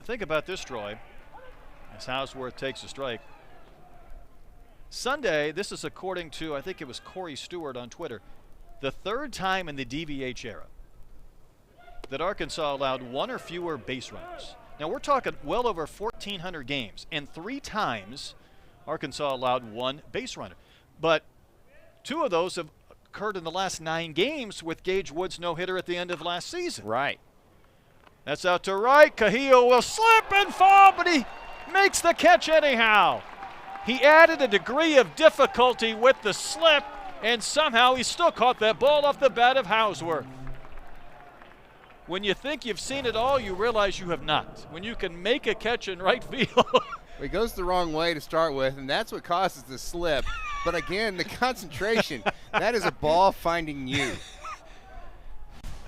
think about this, Troy, as Hausworth takes a strike. Sunday, this is according to, I think it was Corey Stewart on Twitter, the third time in the DVH era that Arkansas allowed 1 or fewer base runners. Now we're talking well over 1,400 games, and 3 times Arkansas allowed 1 base runner. But 2 of those have occurred in the last 9 games with Gage Wood's no-hitter at the end of last season. Right. That's out to right. Cahillo will slip and fall, but he makes the catch anyhow. He added a degree of difficulty with the slip, and somehow he still caught that ball off the bat of Hausworth. When you think you've seen it all, you realize you have not. When you can make a catch in right field. It goes the wrong way to start with, and that's what causes the slip. But again, the concentration, that is a ball finding you.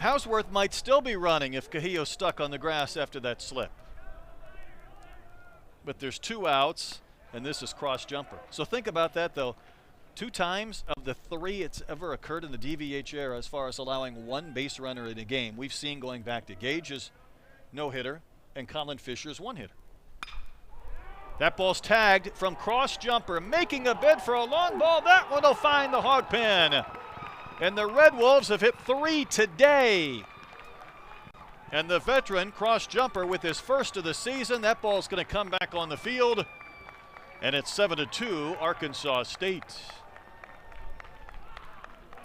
Hausworth might still be running if Cahillo stuck on the grass after that slip. But there's 2 outs, and this is cross jumper. So think about that, though. 2 times of the 3 it's ever occurred in the DVH era as far as allowing 1 base runner in a game, we've seen going back to Gage's no-hitter and Colin Fisher's 1-hitter. That ball's tagged from cross jumper, making a bid for a long ball. That one will find the hog pin. And the Red Wolves have hit 3 today. And the veteran cross jumper with his first of the season, that ball's going to come back on the field. And it's 7-2 Arkansas State.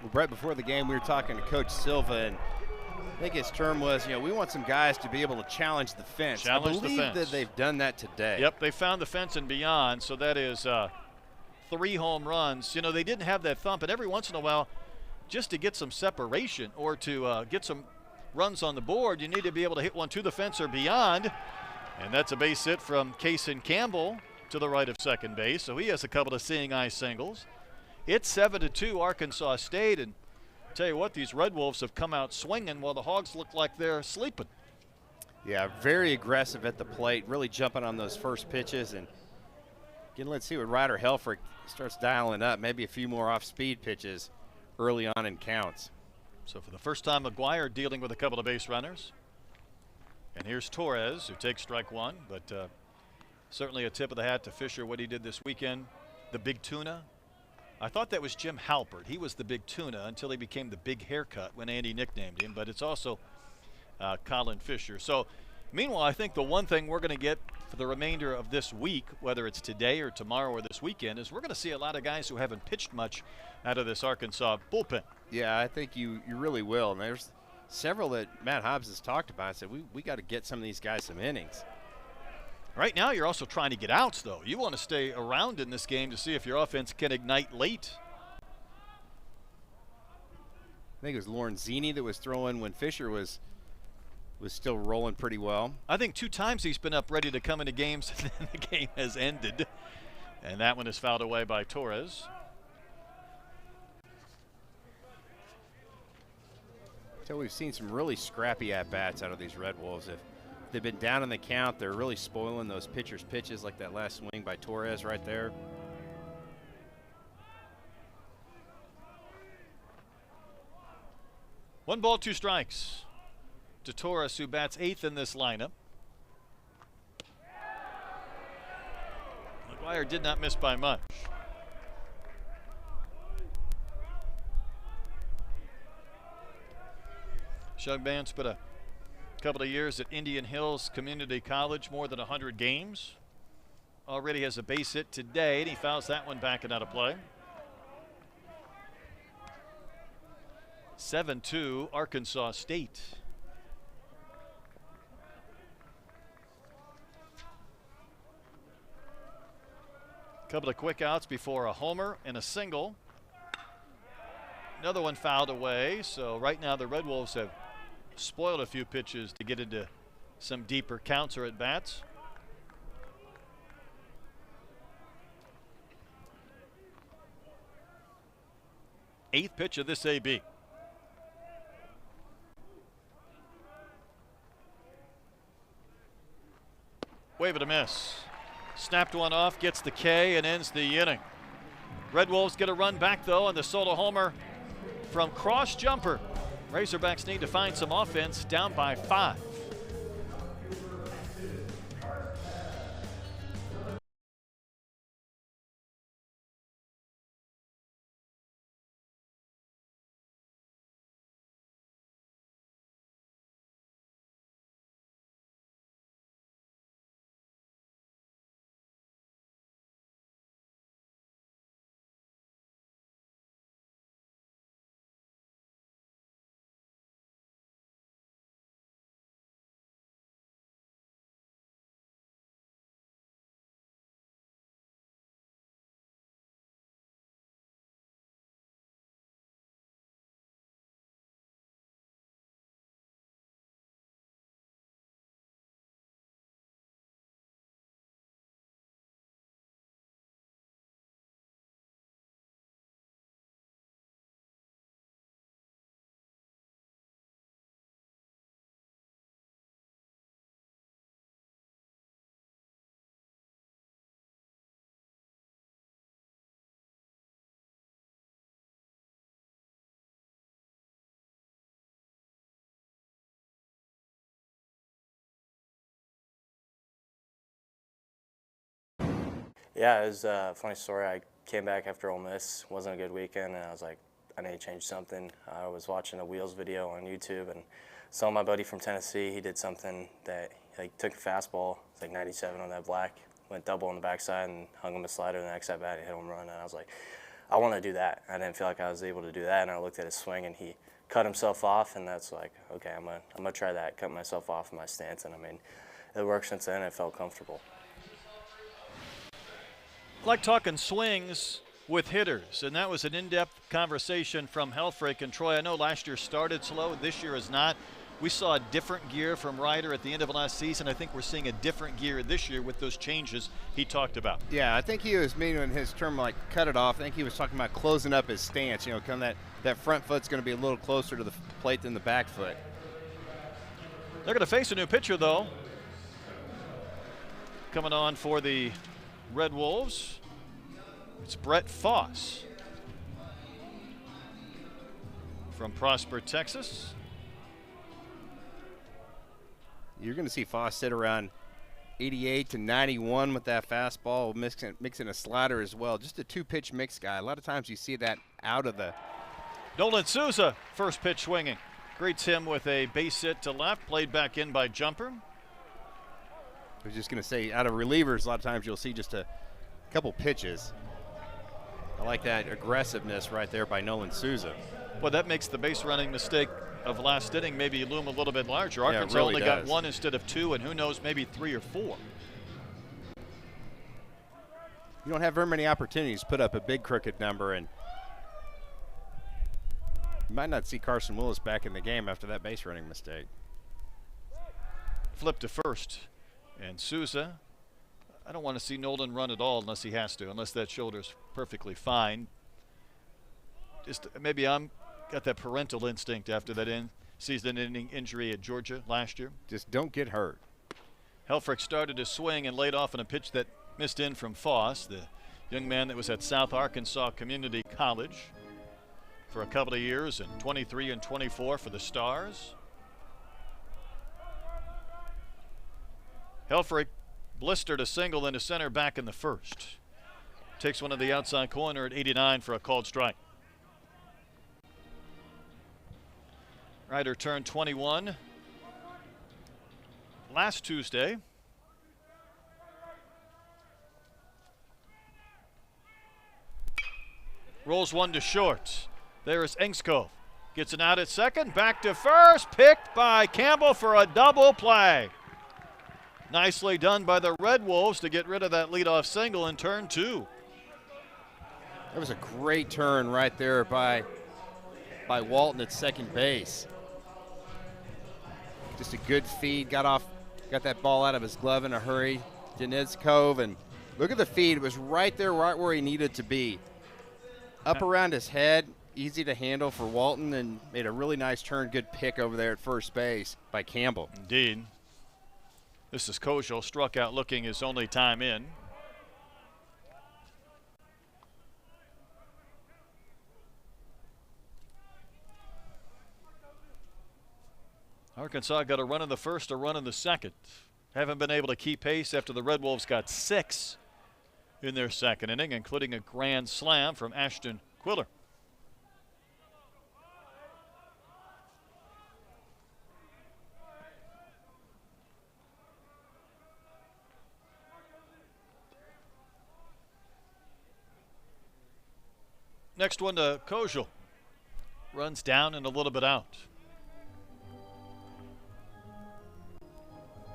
Well, Brett, before the game, we were talking to Coach Silva, and I think his term was, we want some guys to be able to challenge the fence. I believe that they've done that today. Yep, they found the fence and beyond, so that is 3 home runs. They didn't have that thump, and every once in a while, just to get some separation or to get some runs on the board, you need to be able to hit one to the fence or beyond. And that's a base hit from Kaysen Campbell to the right of second base, so he has a couple of seeing eye singles. It's 7-2 Arkansas State, and tell you what, these Red Wolves have come out swinging while the Hogs look like they're sleeping. Yeah, very aggressive at the plate, really jumping on those first pitches. And again, let's see what Ryder Helfrich starts dialing up, maybe a few more off-speed pitches early on in counts. So for the first time, McGuire dealing with a couple of base runners. And here's Torres, who takes strike 1, but certainly a tip of the hat to Fisher, what he did this weekend. The big tuna. I thought that was Jim Halpert. He was the big tuna until he became the big haircut when Andy nicknamed him, but it's also Colin Fisher. So meanwhile, I think the one thing we're going to get for the remainder of this week, whether it's today or tomorrow or this weekend, is we're going to see a lot of guys who haven't pitched much out of this Arkansas bullpen. Yeah, I think you really will. And there's several that Matt Hobbs has talked about. I said, we got to get some of these guys some innings. Right now, you're also trying to get outs, though. You want to stay around in this game to see if your offense can ignite late. I think it was Lorenzini that was throwing when Fisher was still rolling pretty well. I think 2 times he's been up ready to come into games, and then the game has ended. And that one is fouled away by Torres. So we've seen some really scrappy at-bats out of these Red Wolves. If they've been down in the count, they're really spoiling those pitchers' pitches, like that last swing by Torres right there. One ball, 2 strikes to Torres, who bats 8th in this lineup. McGuire did not miss by much. Shug Ban spent a couple of years at Indian Hills Community College, more than 100 games. Already has a base hit today, and he fouls that one back and out of play. 7-2 Arkansas State. Couple of quick outs before a homer and a single. Another one fouled away, so right now the Red Wolves have spoiled a few pitches to get into some deeper counts or at bats. Eighth pitch of this AB. Wave and a miss. Snapped one off, gets the K, and ends the inning. Red Wolves get a run back, though, on the solo homer from cross jumper. Razorbacks need to find some offense, down by 5. Yeah, it was a funny story. I came back after Ole Miss. Wasn't a good weekend, and I was like, I need to change something. I was watching a wheels video on YouTube and saw my buddy from Tennessee. He did something that took a fastball, it's like 97 on that black, went double on the backside and hung him a slider the next at bat and hit home run. And I was like, I want to do that. I didn't feel like I was able to do that, and I looked at his swing and he cut himself off, and that's like, okay, I'm gonna try that. Cut myself off in my stance, and I mean, it worked since then. It felt comfortable. I like talking swings with hitters, and that was an in-depth conversation from Helfrich. And Troy, I know last year started slow, this year is not. We saw a different gear from Ryder at the end of last season. I think we're seeing a different gear this year with those changes he talked about. Yeah, I think he was meaning in his term like cut it off. I think he was talking about closing up his stance. You know, kind of that front foot's going to be a little closer to the plate than the back foot. They're going to face a new pitcher, though. Coming on for the Red Wolves, it's Brett Foss from Prosper, Texas. You're going to see Foss sit around 88 to 91 with that fastball, mixing a slider as well. Just a two-pitch mix guy. A lot of times you see that out of the. Nolan Souza, first pitch swinging. Greets him with a base hit to left, played back in by Jumper. I was just going to say, out of relievers, a lot of times you'll see just a couple pitches. I like that aggressiveness right there by Nolan Souza. Well, that makes the base running mistake of last inning maybe loom a little bit larger. Arkansas really only does. got one instead of two, and who knows, maybe 3 or 4. You don't have very many opportunities to put up a big crooked number, and you might not see Carson Willis back in the game after that base running mistake. Flip to first, and Souza, I don't want to see Nolan run at all unless he has to, unless that shoulder's perfectly fine. Just maybe I'm got that parental instinct after that season-ending injury at Georgia last year. Just don't get hurt. Helfrich started his swing and laid off on a pitch that missed in from Foss, the young man that was at South Arkansas Community College for a couple of years, and 23 and 24 for the Stars. Helfrich blistered a single into center back in the first. Takes one to the outside corner at 89 for a called strike. Ryder turned 21 last Tuesday. Rolls one to short. There is Engskov. Gets an out at second. Back to first. Picked by Campbell for a double play. Nicely done by the Red Wolves to get rid of that leadoff single in turn 2. That was a great turn right there by Walton at second base. Just a good feed, got that ball out of his glove in a hurry. Denizkov, and look at the feed. It was right there, right where he needed to be. Up around his head, easy to handle for Walton, and made a really nice turn. Good pick over there at first base by Campbell. Indeed. This is Kojal, struck out looking his only time in. Arkansas got a run in the first, a run in the second. Haven't been able to keep pace after the Red Wolves got 6 in their second inning, including a grand slam from Ashton Quiller. Next one to Kojal. Runs down and a little bit out.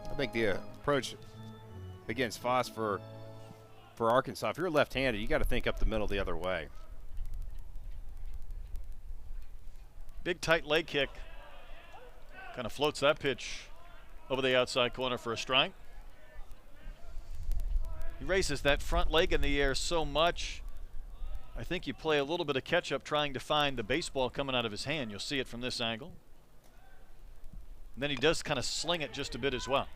I think the approach against Foss for Arkansas, if you're left-handed, you got to think up the middle the other way. Big tight leg kick. Kind of floats that pitch over the outside corner for a strike. He raises that front leg in the air so much. I think you play a little bit of catch-up trying to find the baseball coming out of his hand. You'll see it from this angle. And then he does kind of sling it just a bit as well.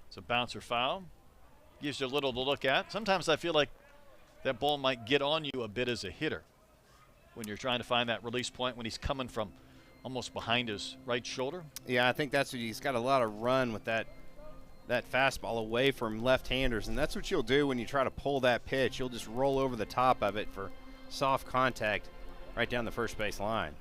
It's a bouncer foul. Gives you a little to look at. Sometimes I feel like that ball might get on you a bit as a hitter when you're trying to find that release point when he's coming from almost behind his right shoulder. Yeah, I think that's what he's got a lot of run with that that fastball away from left-handers, and that's what you'll do when you try to pull that pitch. You'll just roll over the top of it for soft contact right down the first base line.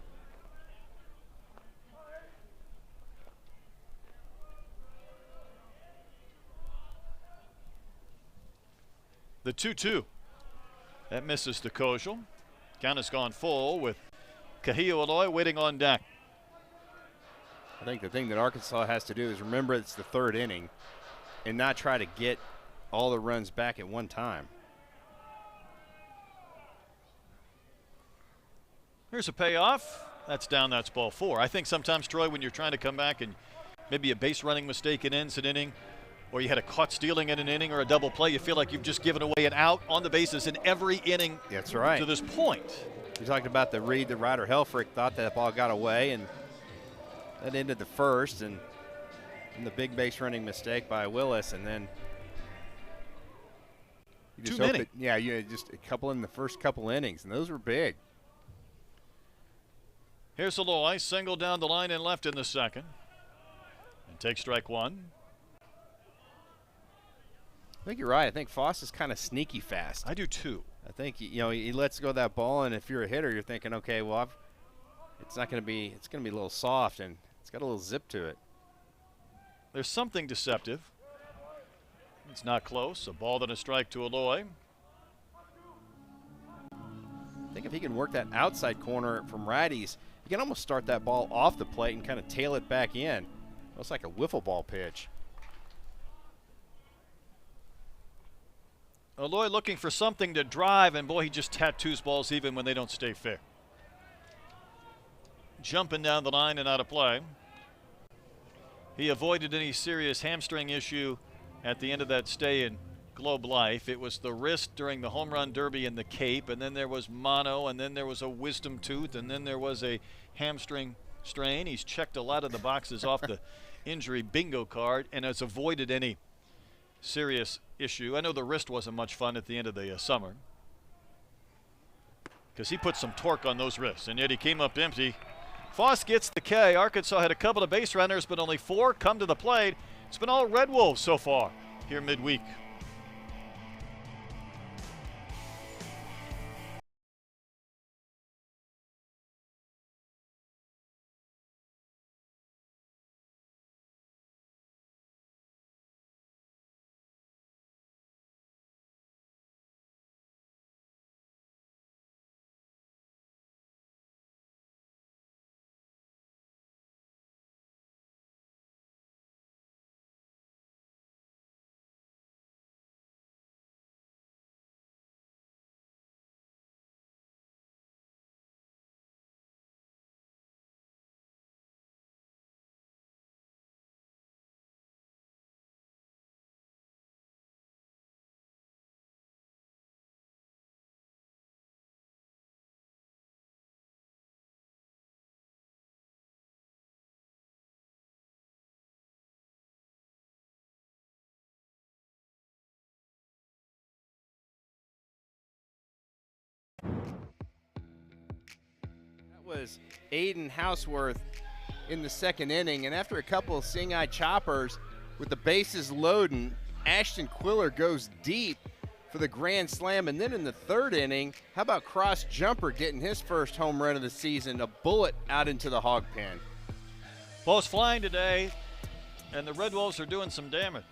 The 2-2. That misses to Kojal. Count has gone full with Kahio Aloy waiting on deck. I think the thing that Arkansas has to do is remember it's the third inning and not try to get all the runs back at one time. Here's a payoff. That's down. That's ball 4. I think sometimes, Troy, when you're trying to come back and maybe a base running mistake ends an inning, or you had a caught stealing in an inning or a double play, you feel like you've just given away an out on the bases in every inning. That's right. To this point. We talked about the read that Ryder Helfrich thought that ball got away, and that ended the first, and the big base running mistake by Willis, and then you just too many. Yeah, you had just a couple in the first couple innings, and those were big. Here's Aloy, single down the line and left in the second, and takes strike 1. I think you're right. I think Foss is kind of sneaky fast. I do too. I think he lets go of that ball, and if you're a hitter, you're thinking, okay, well, it's going to be a little soft, and it's got a little zip to it. There's something deceptive. It's not close. A ball and a strike to Aloy. I think if he can work that outside corner from righties, he can almost start that ball off the plate and kind of tail it back in. Looks like a wiffle ball pitch. Aloy looking for something to drive, and boy, he just tattoos balls even when they don't stay fair. Jumping down the line and out of play. He avoided any serious hamstring issue at the end of that stay in Globe Life. It was the wrist during the home run derby in the Cape, and then there was mono, and then there was a wisdom tooth, and then there was a hamstring strain. He's checked a lot of the boxes off the injury bingo card and has avoided any serious issue. I know the wrist wasn't much fun at the end of the summer because he put some torque on those wrists, and yet he came up empty. Foss gets the K. Arkansas had a couple of base runners, but only 4 come to the plate. It's been all Red Wolves so far here midweek. Was Aiden Houseworth in the second inning, and after a couple of seeing-eye choppers with the bases loading, Ashton Quiller goes deep for the grand slam. And then in the third inning, how about Cross Jumper getting his first home run of the season, a bullet out into the hog pen. Ball's flying today, and the Red Wolves are doing some damage.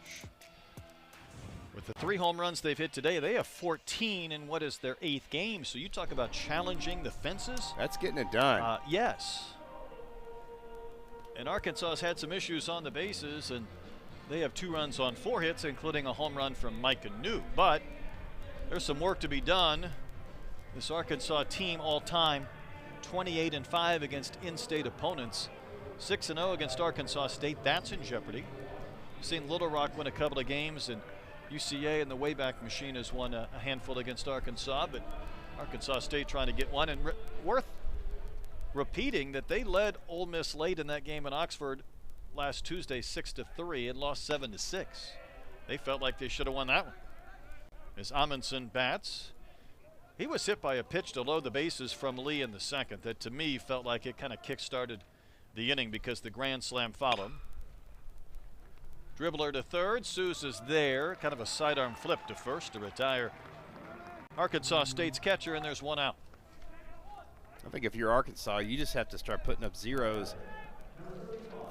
With the 3 home runs they've hit today, they have 14 in what is their 8th game. So you talk about challenging the fences. That's getting it done. Yes. And Arkansas has had some issues on the bases, and they have 2 runs on 4 hits, including a home run from Micah New. But there's some work to be done. This Arkansas team all-time 28-5 against in-state opponents, 6-0 against Arkansas State. That's in jeopardy. We've seen Little Rock win a couple of games, and UCA and the Wayback Machine has won a handful against Arkansas, but Arkansas State trying to get one. And worth repeating that they led Ole Miss late in that game in Oxford last Tuesday 6-3 and lost 7-6. They felt like they should have won that one. As Amundsen bats, he was hit by a pitch to load the bases from Lee in the second that to me felt like it kind of kick-started the inning because the grand slam followed. Dribbler to third. Sousa's there. Kind of a sidearm flip to first to retire Arkansas State's catcher, and there's one out. I think if you're Arkansas, you just have to start putting up zeros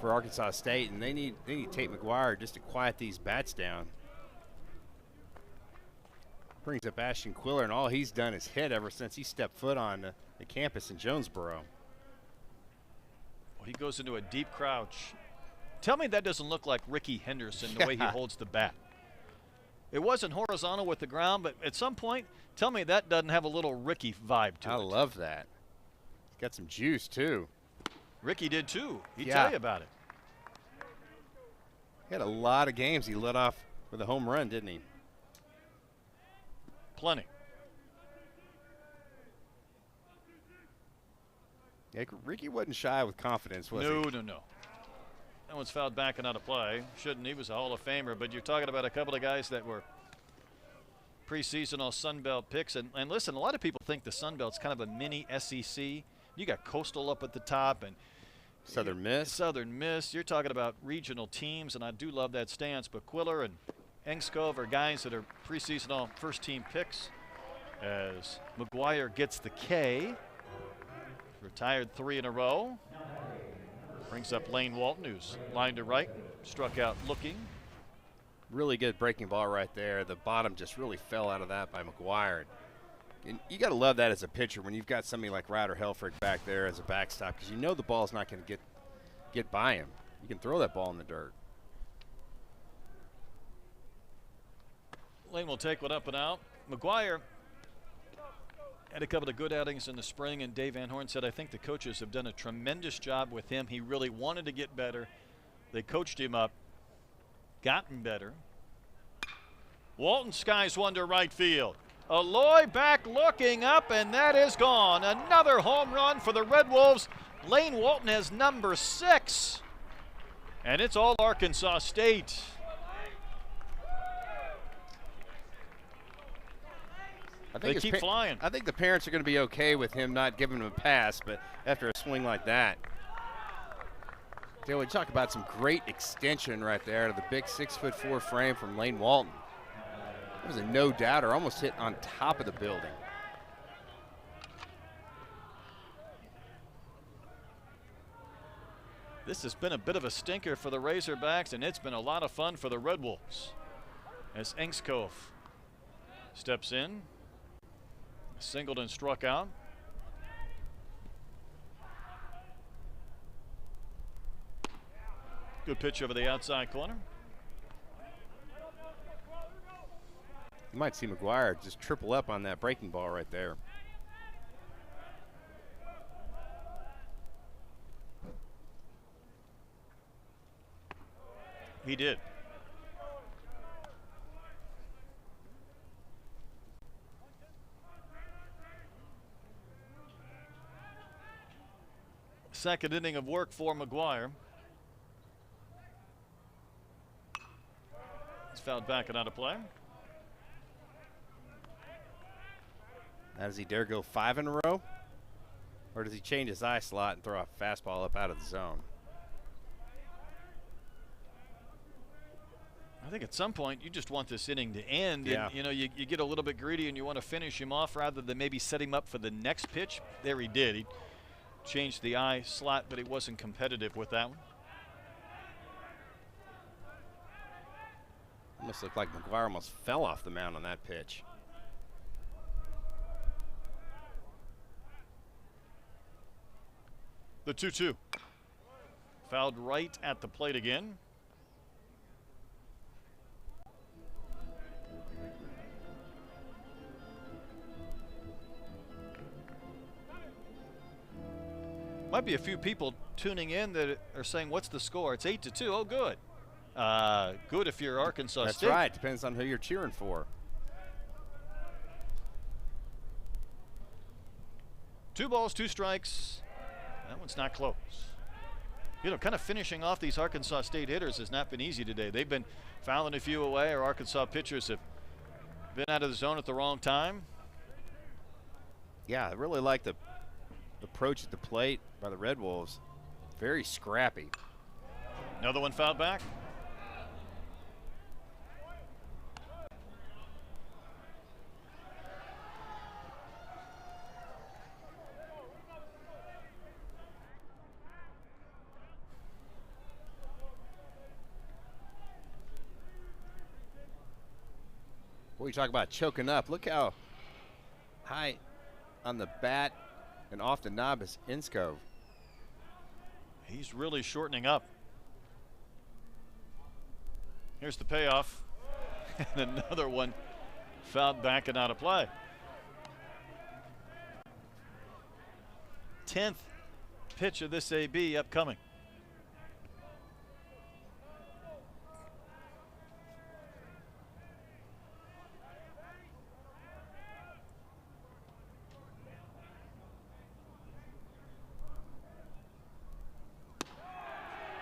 for Arkansas State, and they need Tate McGuire just to quiet these bats down. Brings up Ashton Quiller, and all he's done is hit ever since he stepped foot on the campus in Jonesboro. Well, he goes into a deep crouch. Tell me that doesn't look like Ricky Henderson the way he holds the bat. It wasn't horizontal with the ground, but at some point, tell me that doesn't have a little Ricky vibe to it. I love that. He's got some juice, too. Ricky did, too. He'd tell you about it. He had a lot of games he lit off with a home run, didn't he? Plenty. Yeah, Ricky wasn't shy with confidence, was he? No. That one's fouled back and out of play. Shouldn't. He was a Hall of Famer. But you're talking about a couple of guys that were preseason all Sun Belt picks. And listen, a lot of people think the Sun Belt's kind of a mini SEC. You got Coastal up at the top and Southern Miss. Southern Miss. You're talking about regional teams, and I do love that stance. But Quiller and Engskov are guys that are preseason all first-team picks. As McGuire gets the K. Retired 3 in a row. Brings up Lane Walton, who's lined to right, struck out looking. Really good breaking ball right there. The bottom just really fell out of that by McGuire. And you got to love that as a pitcher when you've got somebody like Ryder Helfrich back there as a backstop, because you know the ball's not going to get by him. You can throw that ball in the dirt. Lane will take one up and out. McGuire had a couple of good outings in the spring, and Dave Van Horn said, I think the coaches have done a tremendous job with him. He really wanted to get better. They coached him up, gotten better. Walton skies one to right field. Aloy back looking up, and that is gone. Another home run for the Red Wolves. Lane Walton has number 6, and it's all Arkansas State. They keep flying. I think the parents are going to be okay with him not giving him a pass, but after a swing like that. We talk about some great extension right there out of the big 6'4" frame from Lane Walton. It was a no-doubter, almost hit on top of the building. This has been a bit of a stinker for the Razorbacks, and it's been a lot of fun for the Red Wolves. As Engskov steps in. Singled and struck out. Good pitch over the outside corner. You might see McGuire just triple up on that breaking ball right there. He did. Second inning of work for McGuire. It's fouled back and out of play. Now, does he dare go 5 in a row? Or does he change his eye slot and throw a fastball up out of the zone? I think at some point you just want this inning to end. Yeah. And, you know, you get a little bit greedy and you want to finish him off rather than maybe set him up for the next pitch. There he did. He changed the eye slot, but he wasn't competitive with that one. Almost looked like McGuire almost fell off the mound on that pitch. The 2-2. Fouled right at the plate again. Might be a few people tuning in that are saying, what's the score? It's 8-2. Oh, good. Good if you're Arkansas That's State. right. Depends on who you're cheering for. 2 balls, 2 strikes. That one's not close. You know, kind of finishing off these Arkansas State hitters has not been easy today. They've been fouling a few away, or Arkansas pitchers have been out of the zone at the wrong time. Yeah, I really like the approach at the plate by the Red Wolves. Very scrappy. Another one fouled back. We talk about choking up. Look how high on the bat and off the knob is Inskov. He's really shortening up. Here's the payoff. And another one fouled back and out of play. 10th pitch of this AB upcoming.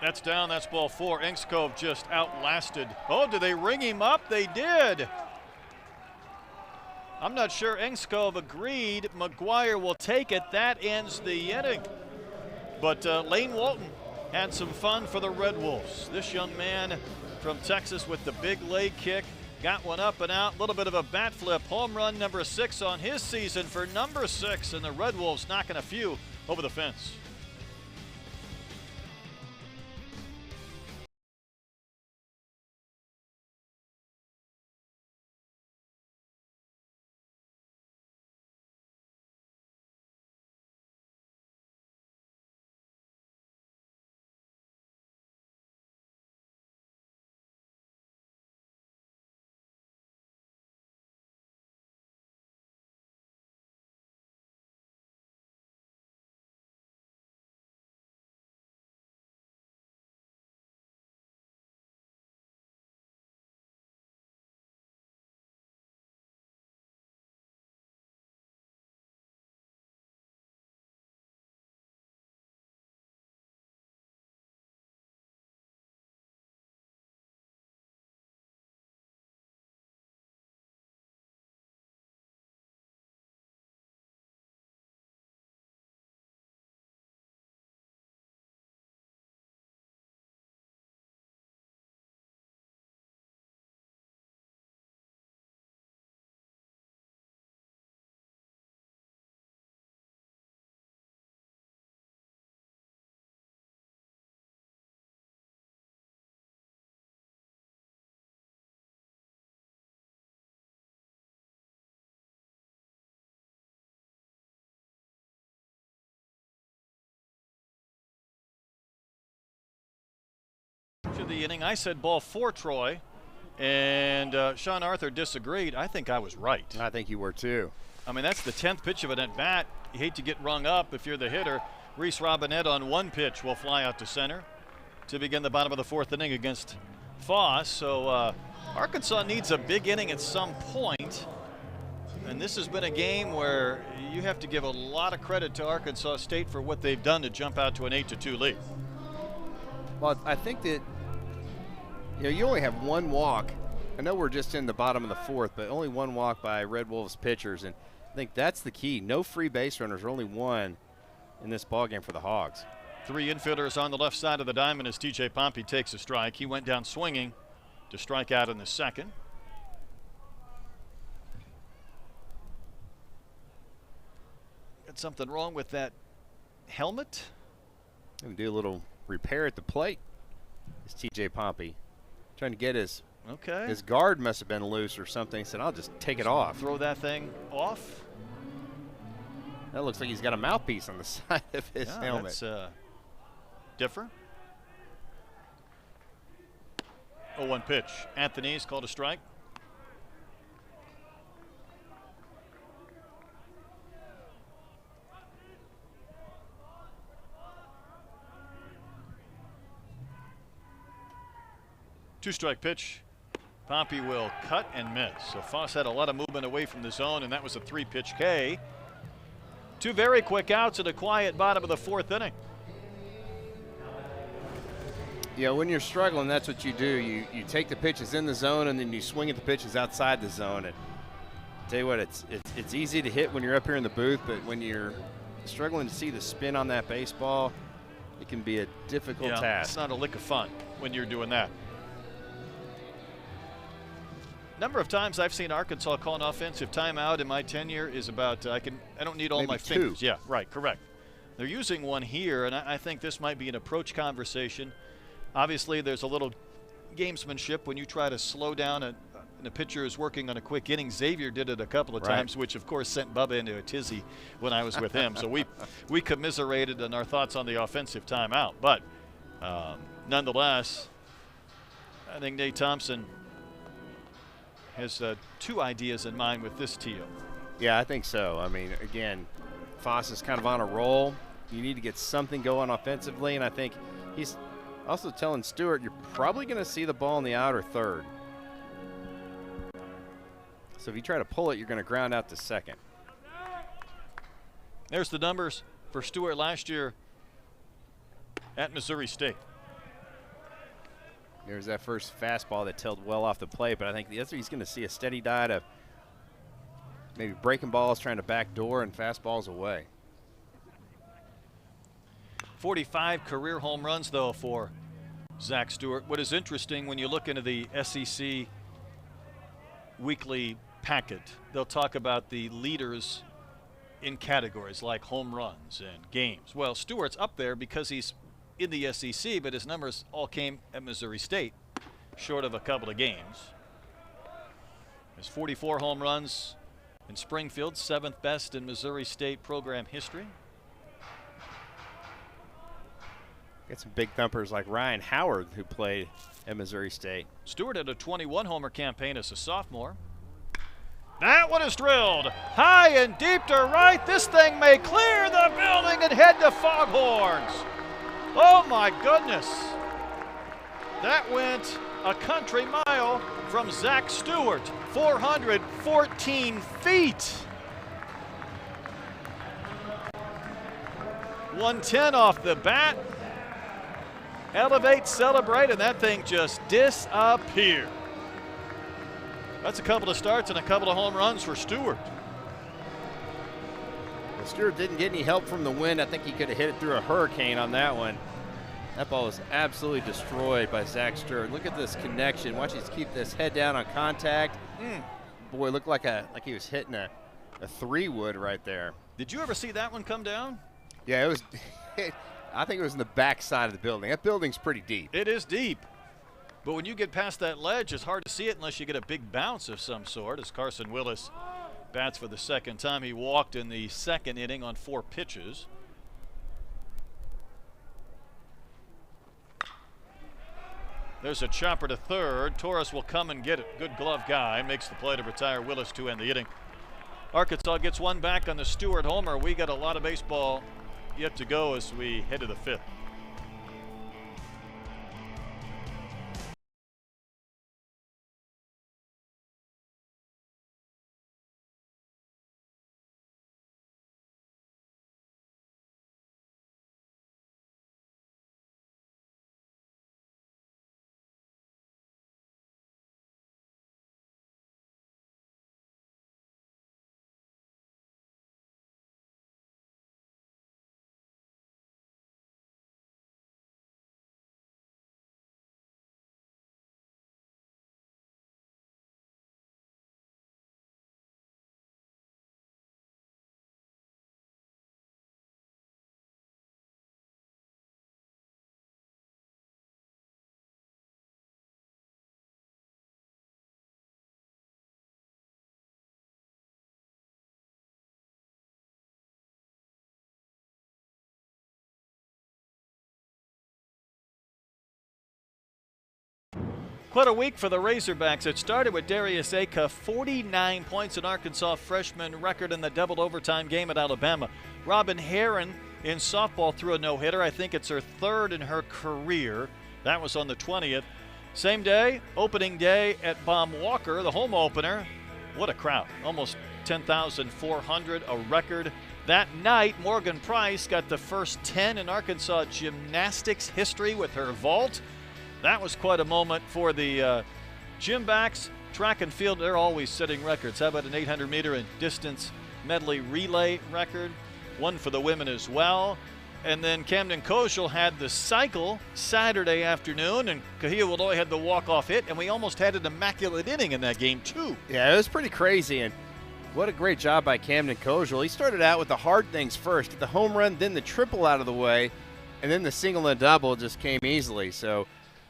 That's down. That's ball 4. Inskov just outlasted. Oh, did they ring him up? They did. I'm not sure Inskov agreed. McGuire will take it. That ends the inning. But Lane Walton had some fun for the Red Wolves. This young man from Texas with the big leg kick got one up and out. A little bit of a bat flip. Home run number 6 on his season for number 6. And the Red Wolves knocking a few over the fence. To the inning, I said ball 4, Troy, and Sean Arthur disagreed. I think I was right. I think you were too. I mean, that's the 10th pitch of an at bat. You hate to get rung up if you're the hitter. Reese Robinette on 1 pitch will fly out to center to begin the bottom of the 4th inning against Foss. So Arkansas needs a big inning at some point, and this has been a game where you have to give a lot of credit to Arkansas State for what they've done to jump out to an 8-2 lead. Well, I think that you only have 1 walk. I know we're just in the bottom of the 4th, but only 1 walk by Red Wolves pitchers, and I think that's the key. No free base runners, only 1 in this ballgame for the Hogs. 3 infielders on the left side of the diamond as TJ Pompey takes a strike. He went down swinging to strike out in the 2nd. Got something wrong with that helmet? Gonna do a little repair at the plate. It's TJ Pompey. Trying to get his guard must have been loose or something. He said, I'll just take it off. Throw that thing off. That looks like he's got a mouthpiece on the side of his helmet. That's different. 0-1 pitch. Anthony's called a strike. Two-strike pitch. Pompey will cut and miss. So Foss had a lot of movement away from the zone, and that was a 3-pitch K. 2 very quick outs at a quiet bottom of the 4th inning. Yeah, when you're struggling, that's what you do. You take the pitches in the zone, and then you swing at the pitches outside the zone. And I'll tell you what, it's easy to hit when you're up here in the booth, but when you're struggling to see the spin on that baseball, it can be a difficult task. It's not a lick of fun when you're doing that. Number of times I've seen Arkansas call an offensive timeout in my tenure is about I don't need all maybe my 2. fingers. Yeah, right, correct. They're using 1 here, and I think this might be an approach conversation. Obviously, there's a little gamesmanship when you try to slow down and the pitcher is working on a quick inning. Xavier did it a couple of Right. times, which of course sent Bubba into a tizzy when I was with him. So we commiserated in our thoughts on the offensive timeout. But nonetheless, I think Nate Thompson has two ideas in mind with this TO. Yeah, I think so. I mean, again, Foss is kind of on a roll. You need to get something going offensively, and I think he's also telling Stewart you're probably going to see the ball in the outer third. So if you try to pull it, you're going to ground out to second. There's the numbers for Stewart last year at Missouri State. There's that first fastball that tailed well off the plate, but I think he's going to see a steady diet of maybe breaking balls, trying to backdoor, and fastballs away. 45 career home runs, though, for Zach Stewart. What is interesting when you look into the SEC weekly packet, they'll talk about the leaders in categories like home runs and games. Well, Stewart's up there because he's in the SEC, but his numbers all came at Missouri State, short of a couple of games. There's 44 home runs in Springfield, 7th best in Missouri State program history. Get some big thumpers like Ryan Howard, who played at Missouri State. Stewart had a 21-homer campaign as a sophomore. That one is drilled high and deep to right. This thing may clear the building and head to Foghorns. Oh my goodness. That went a country mile from Zach Stewart, 414 feet. 110 off the bat. Elevate, celebrate, and that thing just disappeared. That's a couple of starts and a couple of home runs for Stewart. Well, Stewart didn't get any help from the wind. I think he could have hit it through a hurricane on that one. That ball was absolutely destroyed by Zach Stewart. Look at this connection. Watch him keep this head down on contact. Boy, looked like he was hitting a 3-wood right there. Did you ever see that one come down? Yeah, it was. I think it was in the back side of the building. That building's pretty deep. It is deep. But when you get past that ledge, it's hard to see it unless you get a big bounce of some sort. As Carson Willis bats for the second time, he walked in the second inning on 4 pitches. There's a chopper to third. Torres will come and get it. Good glove guy makes the play to retire Willis to end the inning. Arkansas gets one back on the Stewart homer. We got a lot of baseball yet to go as we head to the 5th. Quite a week for the Razorbacks. It started with Darius Acuff, 49 points, an Arkansas freshman record in the double overtime game at Alabama. Robin Herron in softball threw a no-hitter. I think it's her 3rd in her career. That was on the 20th. Same day, opening day at Baum Walker, the home opener. What a crowd. Almost 10,400, a record. That night, Morgan Price got the first 10 in Arkansas gymnastics history with her vault. That was quite a moment for the gym backs. Track and field, they're always setting records. How about an 800-meter and distance medley relay record? One for the women as well. And then Camden Koschel had the cycle Saturday afternoon, and Kahia Willoy had the walk-off hit, and we almost had an immaculate inning in that game, too. Yeah, it was pretty crazy, and what a great job by Camden Koschel. He started out with the hard things first, get the home run, then the triple out of the way, and then the single and double just came easily. So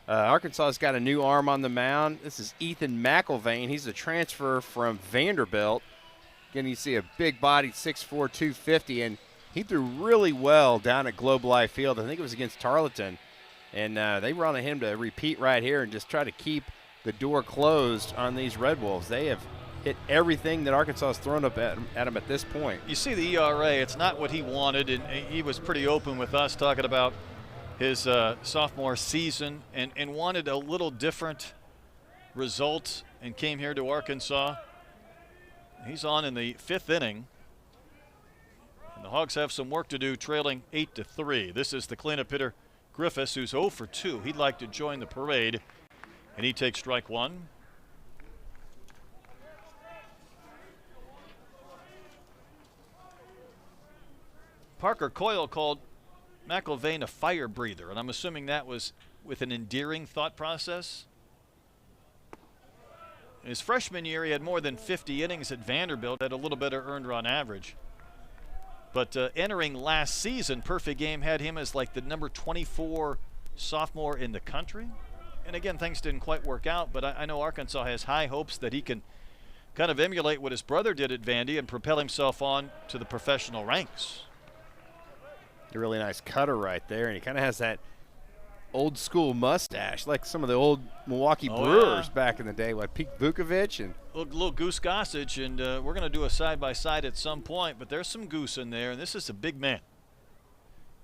Arkansas's got a new arm on the mound. This is Ethan McIlvain. He's a transfer from Vanderbilt. Again, you see a big-bodied 6'4", 250, and he threw really well down at Globe Life Field. I think it was against Tarleton. And they wanted him to repeat right here and just try to keep the door closed on these Red Wolves. They have hit everything that Arkansas has thrown up at them at this point. You see the ERA, it's not what he wanted, and he was pretty open with us talking about his sophomore season and wanted a little different result and came here to Arkansas. He's on in the 5th inning. And the Hogs have some work to do, trailing 8-3. This is the cleanup hitter, Griffiths, who's 0 for 2. He'd like to join the parade, and he takes strike 1. Parker Coyle called McIlvain a fire breather, and I'm assuming that was with an endearing thought process. In his freshman year, he had more than 50 innings at Vanderbilt, had a little better earned run average. But entering last season, Perfect Game had him as like the number 24 sophomore in the country. And again, things didn't quite work out, but I know Arkansas has high hopes that he can kind of emulate what his brother did at Vandy and propel himself on to the professional ranks. A really nice cutter right there, and he kind of has that old school mustache, like some of the old Milwaukee Brewers back in the day, like Pete Vukovich and little Goose Gossage, and we're going to do a side-by-side at some point, but there's some Goose in there, and this is a big man.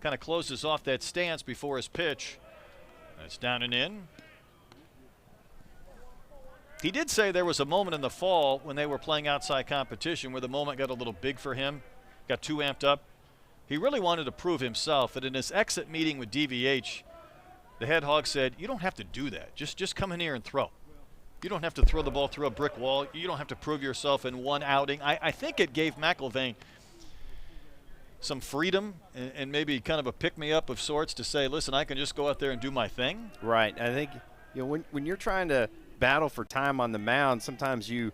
Kind of closes off that stance before his pitch. That's down and in. He did say there was a moment in the fall when they were playing outside competition where the moment got a little big for him, got too amped up. He really wanted to prove himself, and in his exit meeting with DVH, the head hog said, you don't have to do that. Just come in here and throw. You don't have to throw the ball through a brick wall. You don't have to prove yourself in one outing. I think it gave McIlvain some freedom and maybe kind of a pick-me-up of sorts to say, listen, I can just go out there and do my thing. Right. I think when you're trying to battle for time on the mound, sometimes you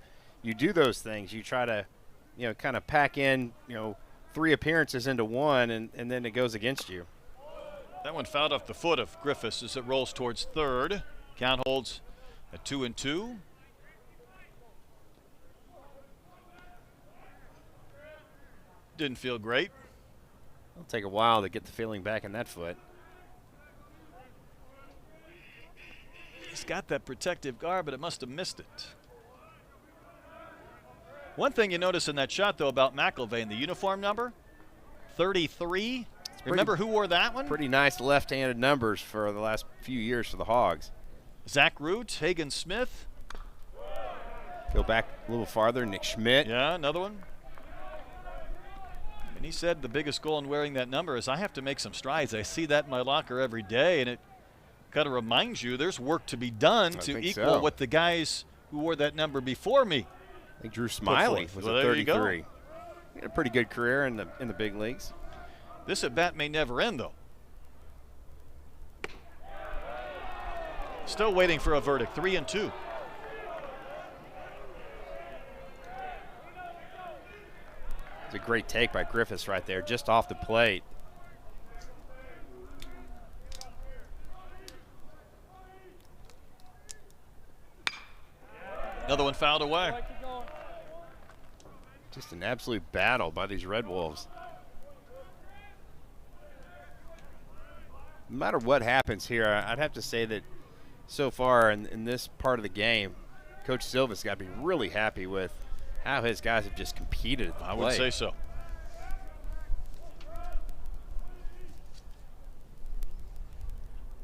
do those things. You try to kind of pack in 3 appearances into one, and then it goes against you. That one fouled off the foot of Griffiths as it rolls towards third. Count holds at 2-2. Didn't feel great. It'll take a while to get the feeling back in that foot. He's got that protective guard, but it must have missed it. One thing you notice in that shot, though, about McIlvain, the uniform number, 33. Remember who wore that one? Pretty nice left-handed numbers for the last few years for the Hogs. Zach Root, Hagen Smith. Go back a little farther, Nick Schmidt. Yeah, another one. And he said the biggest goal in wearing that number is I have to make some strides. I see that in my locker every day, and it kind of reminds you there's work to be done to equal what the guys who wore that number before me. I think Drew Smiley was a 33. He had a pretty good career in the big leagues. This at bat may never end, though. Still waiting for a verdict. 3-2. It's a great take by Griffiths right there, just off the plate. Another one fouled away. Just an absolute battle by these Red Wolves. No matter what happens here, I'd have to say that so far in this part of the game, Coach Silva's got to be really happy with how his guys have just competed at the plate. I would say so.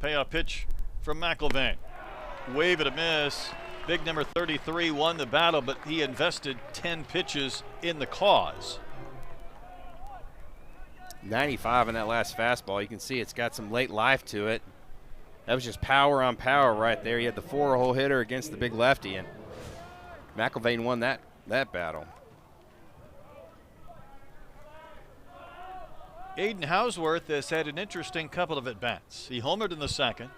Payoff pitch from McIlvain. Wave at a miss. Big number 33 won the battle, but he invested 10 pitches in the cause. 95 in that last fastball. You can see it's got some late life to it. That was just power on power right there. He had the 4-hole hitter against the big lefty, and McIlvain won that battle. Aiden Hausworth has had an interesting couple of at-bats. He homered in the second,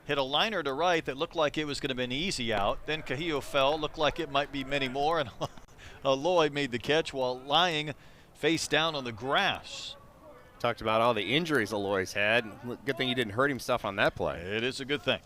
hit a liner to right that looked like it was going to be an easy out. Then Cahillo fell, looked like it might be many more, and Lloyd made the catch while lying face down on the grass. Talked about all the injuries Aloy's had. Good thing he didn't hurt himself on that play. It is a good thing.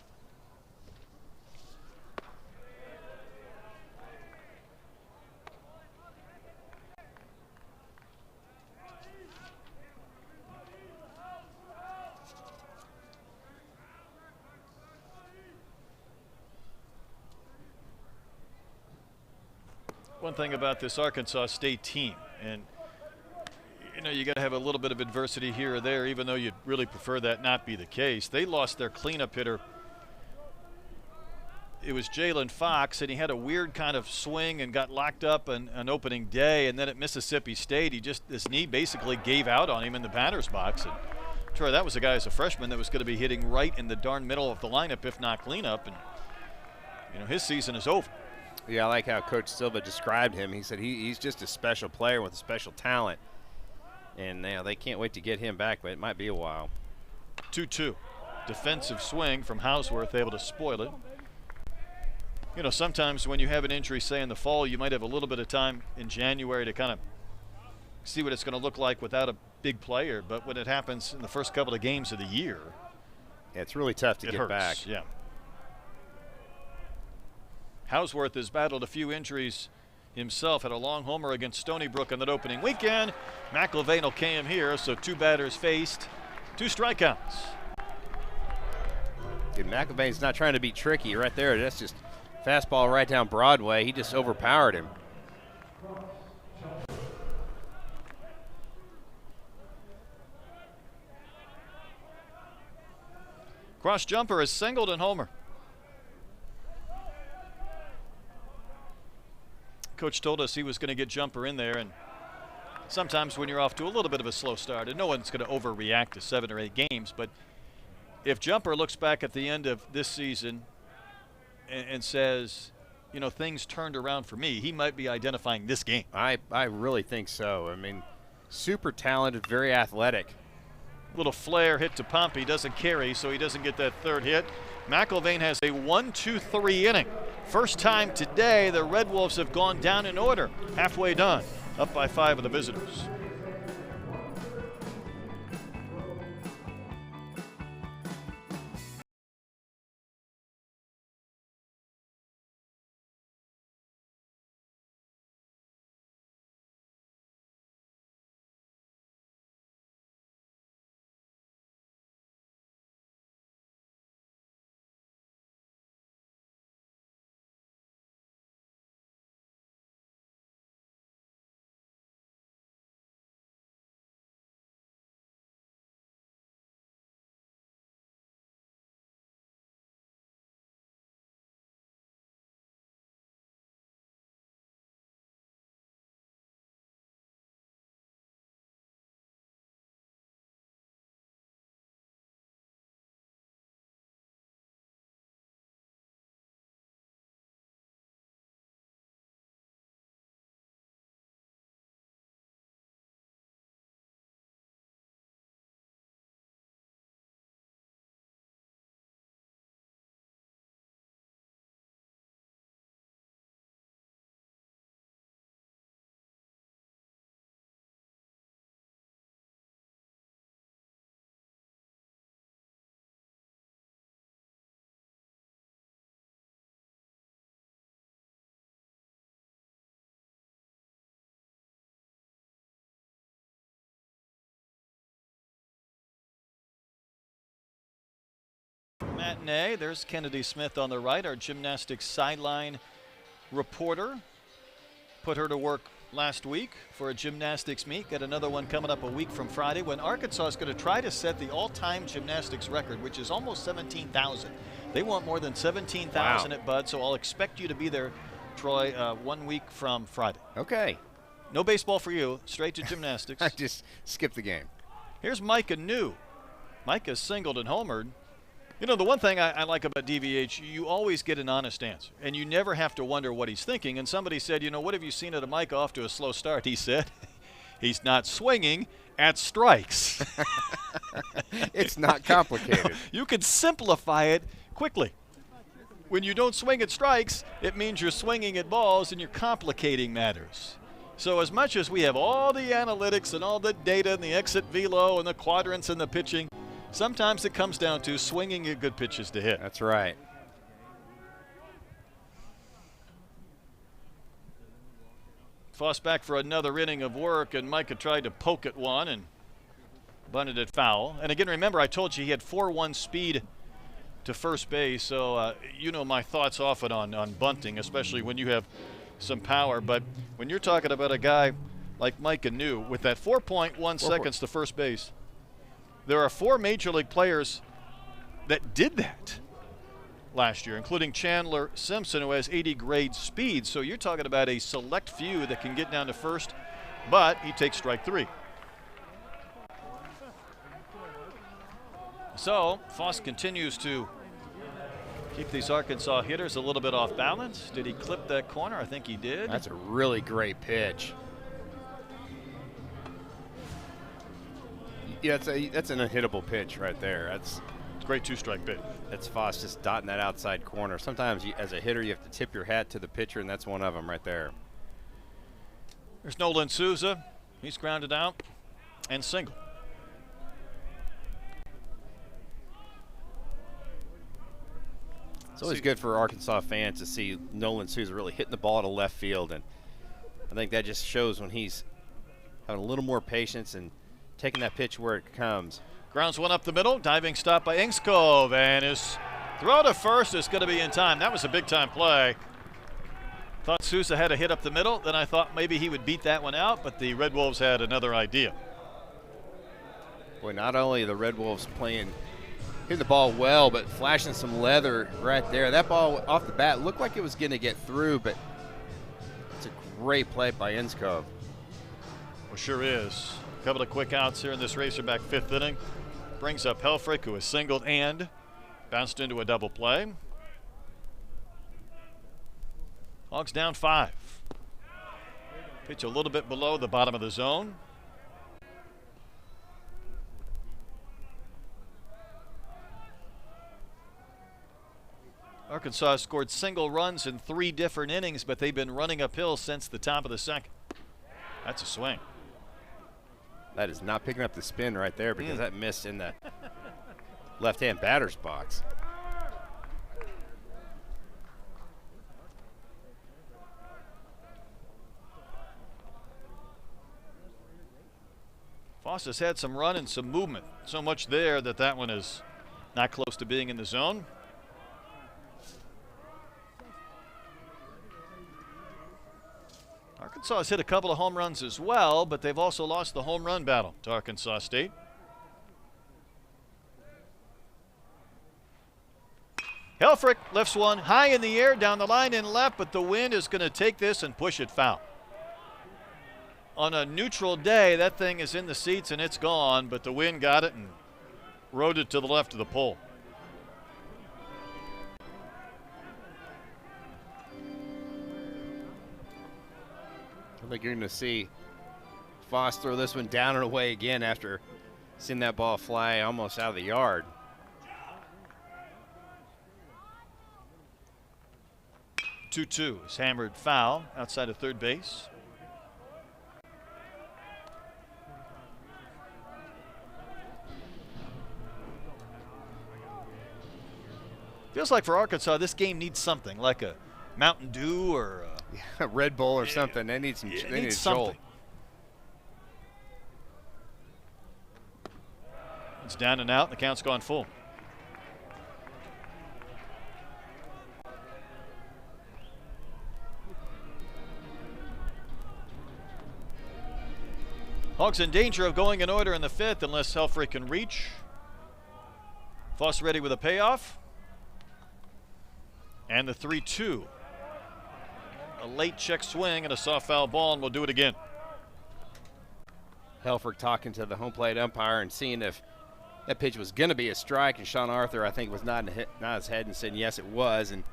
one thing about this Arkansas State team, and you know, you got to have a little bit of adversity here or there, even though you'd really prefer that not be the case. They lost their cleanup hitter. It was Jalen Fox, and he had a weird kind of swing and got locked up on opening day. And then at Mississippi State, his knee basically gave out on him in the batter's box. And Troy, that was a guy as a freshman that was going to be hitting right in the darn middle of the lineup, if not cleanup. And you know, his season is over. Yeah, I like how Coach Silva described him. He said he's just a special player with a special talent. And now they can't wait to get him back, but it might be a while. 2-2. Defensive swing from Hausworth, able to spoil it. You know, sometimes when you have an injury, say in the fall, you might have a little bit of time in January to kind of see what it's going to look like without a big player. But when it happens in the first couple of games of the year, yeah, it's really tough to get hurts. back. Yeah. Hausworth has battled a few injuries himself, had a long homer against Stony Brook on that opening weekend. McIlvain will K him here, so 2 batters faced, 2 strikeouts. Dude, McIlvain's not trying to be tricky right there. That's just fastball right down Broadway. He just overpowered him. Cross jumper is singled and homer. Coach told us he was going to get Jumper in there, and sometimes when you're off to a little bit of a slow start, and no one's going to overreact to 7 or 8 games, but if Jumper looks back at the end of this season and says, you know, things turned around for me, he might be identifying this game. I really think so. I mean, super talented, very athletic. Little flare hit to Pompey, doesn't carry, so he doesn't get that 3rd hit. McIlvain has a 1-2-3 inning. First time today the Red Wolves have gone down in order. Halfway done, up by 5 of the visitors. Matinee. There's Kennedy Smith on the right, our gymnastics sideline reporter. Put her to work last week for a gymnastics meet. Got another one coming up a week from Friday when Arkansas is going to try to set the all-time gymnastics record, which is almost 17,000. They want more than 17,000 at Bud, so I'll expect you to be there, Troy, 1 week from Friday. Okay. No baseball for you, straight to gymnastics. I just skipped the game. Here's Micah New. Micah singled and homered. You know, the one thing I like about DVH, you always get an honest answer, and you never have to wonder what he's thinking. And somebody said, you know, what have you seen at a Micah off to a slow start? He said, he's not swinging at strikes. It's not complicated. You can simplify it quickly. When you don't swing at strikes, it means you're swinging at balls and you're complicating matters. So as much as we have all the analytics and all the data and the exit velo and the quadrants and the pitching, sometimes it comes down to swinging at good pitches to hit. That's right. Foss back for another inning of work, and Micah tried to poke at one and bunted it foul. And again, remember, I told you he had 4-1 speed to first base, so you know my thoughts often on bunting, especially when you have some power. But when you're talking about a guy like Mike Anu with that 4.1 seconds to first base, there are 4 major league players that did that last year, including Chandler Simpson, who has 80 grade speed. So you're talking about a select few that can get down to first, but he takes strike 3. So Foss continues to keep these Arkansas hitters a little bit off balance. Did he clip that corner? I think he did. That's a really great pitch. Yeah, that's an unhittable pitch right there. That's great 2-strike pitch. That's Foss just dotting that outside corner. Sometimes as a hitter, you have to tip your hat to the pitcher, and that's one of them right there. There's Nolan Souza. He's grounded out and single. It's always good for Arkansas fans to see Nolan Souza really hitting the ball to left field, and I think that just shows when he's having a little more patience and taking that pitch where it comes. Grounds one up the middle, diving stop by Inkskov, and his throw to first is going to be in time. That was a big-time play. Thought Souza had a hit up the middle, then I thought maybe he would beat that one out, but the Red Wolves had another idea. Boy, not only the Red Wolves hitting the ball well, but flashing some leather right there. That ball off the bat looked like it was going to get through, but it's a great play by Inkskov. Well, sure is. A couple of quick outs here in this Razorback 5th inning. Brings up Helfrich, who is singled and bounced into a double play. Hogs down 5. Pitch a little bit below the bottom of the zone. Arkansas scored single runs in 3 different innings, but they've been running uphill since the top of the second. That's a swing. That is not picking up the spin right there because that missed in the left-hand batter's box. Foss has had some run and some movement. So much there that that one is not close to being in the zone. Arkansas has hit a couple of home runs as well, but they've also lost the home run battle to Arkansas State. Helfrich lifts one high in the air down the line in left, but the wind is going to take this and push it foul. On a neutral day, that thing is in the seats and it's gone, but the wind got it and rode it to the left of the pole. I think you're going to see Foss throw this one down and away again after seeing that ball fly almost out of the yard. Two is hammered foul outside of third base. Feels like for Arkansas, this game needs something like a Mountain Dew or a Red Bull or something. They need some. They need a jolt. It's down and out, and the count's gone full. Hogs in danger of going in order in the 5th unless Helfrich can reach. Foss ready with a payoff. And the 3-2. A late check swing and a soft foul ball, and we'll do it again. Helfrich talking to the home plate umpire and seeing if that pitch was going to be a strike, and Sean Arthur, I think, was nodding his head and saying yes, it was. And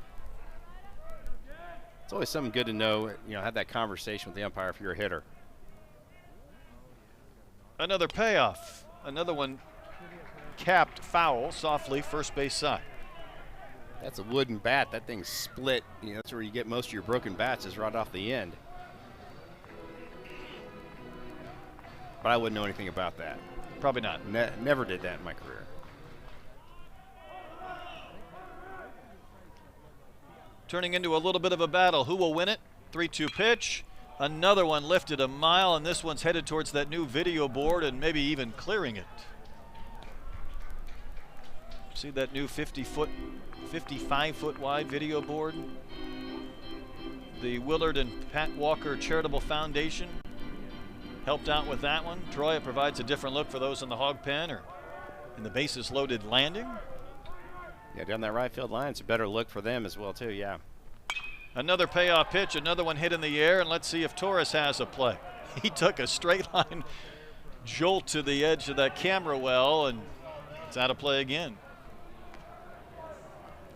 it's always something good to know, have that conversation with the umpire if you're a hitter. Another payoff. Another one capped foul, softly, first base side. That's a wooden bat. That thing's split. That's where you get most of your broken bats, is right off the end. But I wouldn't know anything about that. Probably not. Never did that in my career. Turning into a little bit of a battle. Who will win it? 3-2 pitch. Another one lifted a mile, and this one's headed towards that new video board and maybe even clearing it. See that new 55-foot wide video board? The Willard and Pat Walker Charitable Foundation helped out with that one. Troy, it provides a different look for those in the hog pen or in the bases loaded landing. Yeah, down that right field line, it's a better look for them as well, too, yeah. Another payoff pitch, another one hit in the air, and let's see if Torres has a play. He took a straight line jolt to the edge of that camera well, and it's out of play again.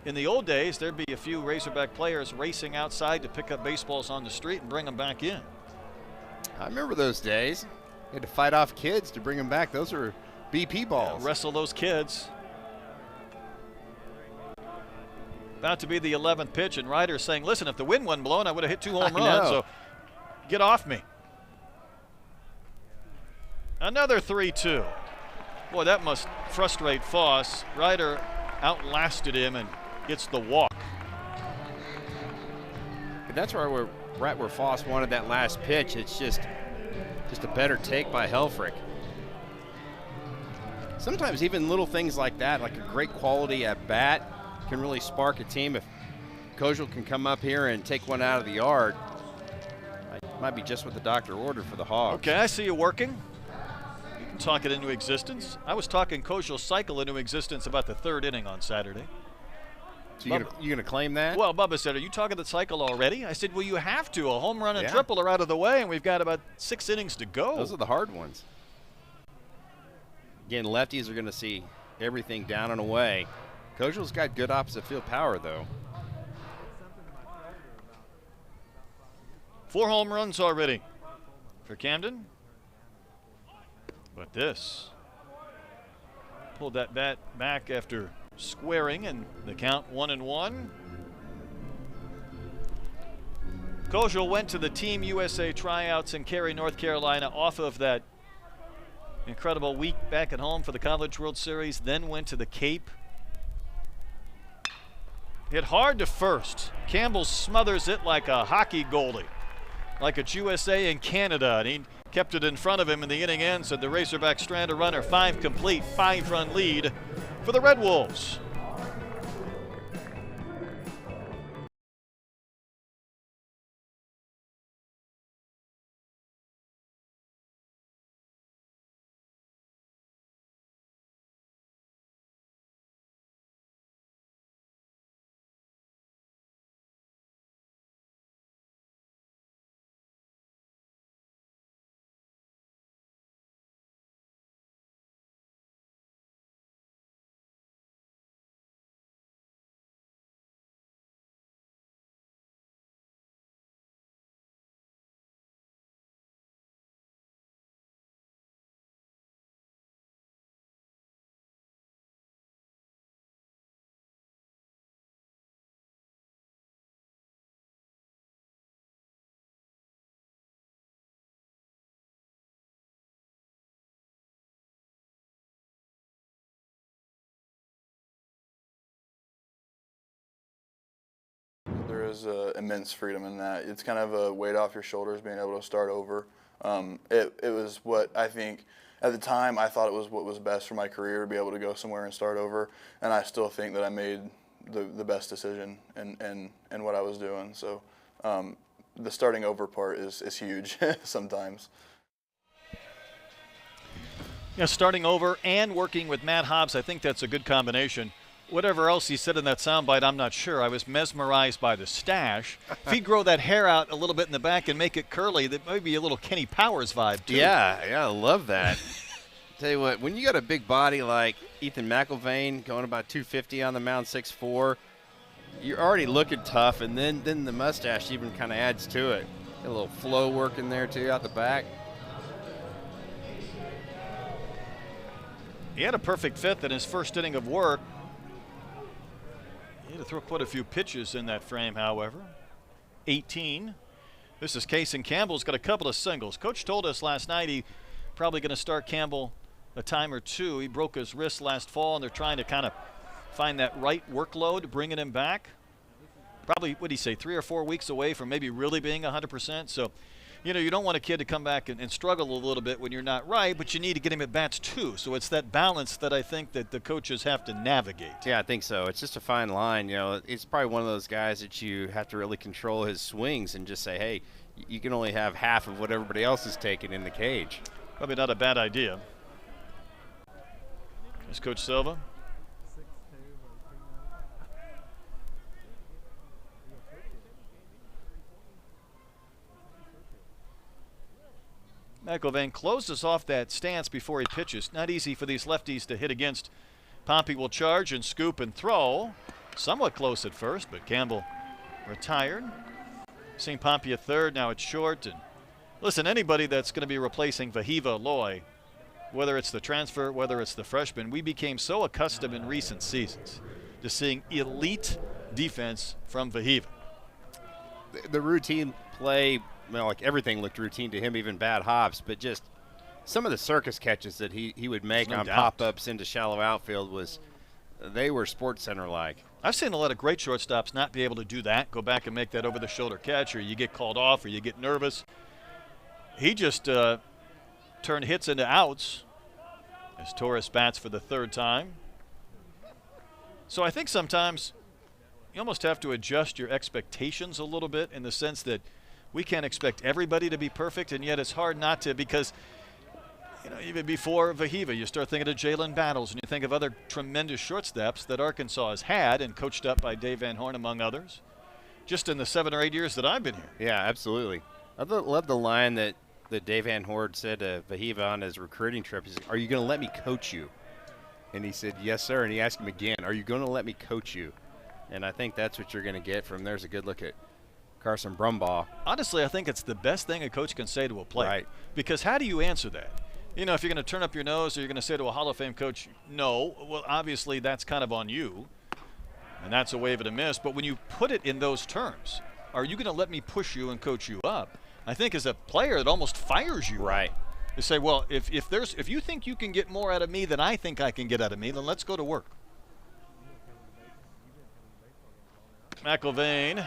In the old days, there'd be a few Razorback players racing outside to pick up baseballs on the street and bring them back in. I remember those days. You had to fight off kids to bring them back. Those were BP balls. Yeah, wrestle those kids. About to be the 11th pitch, and Ryder's saying, listen, if the wind wasn't blowing, I would have hit 2 home runs, so get off me. Another 3-2. Boy, that must frustrate Foss. Ryder outlasted him and gets the walk. But that's where we're right where Foss wanted that last pitch. It's just a better take by Helfrich. Sometimes even little things like that, like a great quality at bat, can really spark a team. If Kojal can come up here and take one out of the yard, might be just what the doctor ordered for the Hogs. Okay, I see you working. You can talk it into existence. I was talking Kojal's cycle into existence about the 3rd inning on Saturday. So you gonna claim that? Well, Bubba said, are you talking the cycle already? I said, well, you have to. A home run and triple are out of the way, and we've got about 6 innings to go. Those are the hard ones. Again, lefties are going to see everything down and away. Kojal's got good opposite field power, though. 4 home runs already for Camden. But this pulled that bat back after squaring, and the count 1-1. Kojal went to the Team USA tryouts in Cary, North Carolina, off of that incredible week back at home for the College World Series, then went to the Cape. Hit hard to first. Campbell smothers it like a hockey goalie, like it's USA and Canada, and he kept it in front of him in the inning ends, and the Razorbacks strand a runner. 5 complete, 5-run lead for the Red Wolves. There is immense freedom in that. It's kind of a weight off your shoulders being able to start over. It was what I think, at the time, I thought it was what was best for my career, to be able to go somewhere and start over. And I still think that I made the best decision in what I was doing. So the starting over part is huge sometimes. Yeah, starting over and working with Matt Hobbs, I think that's a good combination. Whatever else he said in that soundbite, I'm not sure. I was mesmerized by the stash. If he'd grow that hair out a little bit in the back and make it curly, that might be a little Kenny Powers vibe, too. Yeah, I love that. Tell you what, when you got a big body like Ethan McIlvain going about 250 on the mound, 6'4", you're already looking tough, and then the mustache even kind of adds to it. Got a little flow work in there, too, out the back. He had a perfect fifth in his first inning of work. He had to throw quite a few pitches in that frame, however. 18. This is Case, and Campbell's got a couple of singles. Coach told us last night he probably going to start Campbell a time or two. He broke his wrist last fall, and they're trying to kind of find that right workload, bringing him back. Probably, what did he say, 3 or 4 weeks away from maybe really being 100%. So you know, you don't want a kid to come back and struggle a little bit when you're not right, but you need to get him at bats too. So it's that balance that I think that the coaches have to navigate. Yeah, I think so. It's just a fine line. You know, it's probably one of those guys that you have to really control his swings and just say, hey, you can only have half of what everybody else is taking in the cage. Probably not a bad idea. There's Coach Silva. McIlvain closes off that stance before he pitches. Not easy for these lefties to hit against. Pompey will charge and scoop and throw. Somewhat close at first, but Campbell retired. Seen Pompey at third, now it's short. And listen, anybody that's going to be replacing Vahiva Loy, whether it's the transfer, whether it's the freshman, we became so accustomed in recent seasons to seeing elite defense from Vahiva. The routine play, well, like everything looked routine to him, even bad hops, but just some of the circus catches that he would make on pop-ups into shallow outfield they were Sports Center-like. I've seen a lot of great shortstops not be able to do that, go back and make that over-the-shoulder catch, or you get called off, or you get nervous. He just turned hits into outs as Torres bats for the third time. So I think sometimes you almost have to adjust your expectations a little bit, in the sense that we can't expect everybody to be perfect, and yet it's hard not to, because you know, even before Vahiva, you start thinking of Jalen Battles, and you think of other tremendous shortstops that Arkansas has had and coached up by Dave Van Horn, among others, just in the 7 or 8 years that I've been here. Yeah, absolutely. I love the line that Dave Van Horn said to Vahiva on his recruiting trip. He said, "Are you going to let me coach you?" And he said, "Yes, sir." And he asked him again, "Are you going to let me coach you?" And I think that's what you're going to get from there's a good look at Carson Brumbaugh. Honestly, I think it's the best thing a coach can say to a player. Right. Because how do you answer that? You know, if you're going to turn up your nose, or you're going to say to a Hall of Fame coach, no, well, obviously that's kind of on you, and that's a wave and a miss. But when you put it in those terms, are you going to let me push you and coach you up? I think as a player, it almost fires you. Right. To say, well, if you think you can get more out of me than I think I can get out of me, then let's go to work. McIlvain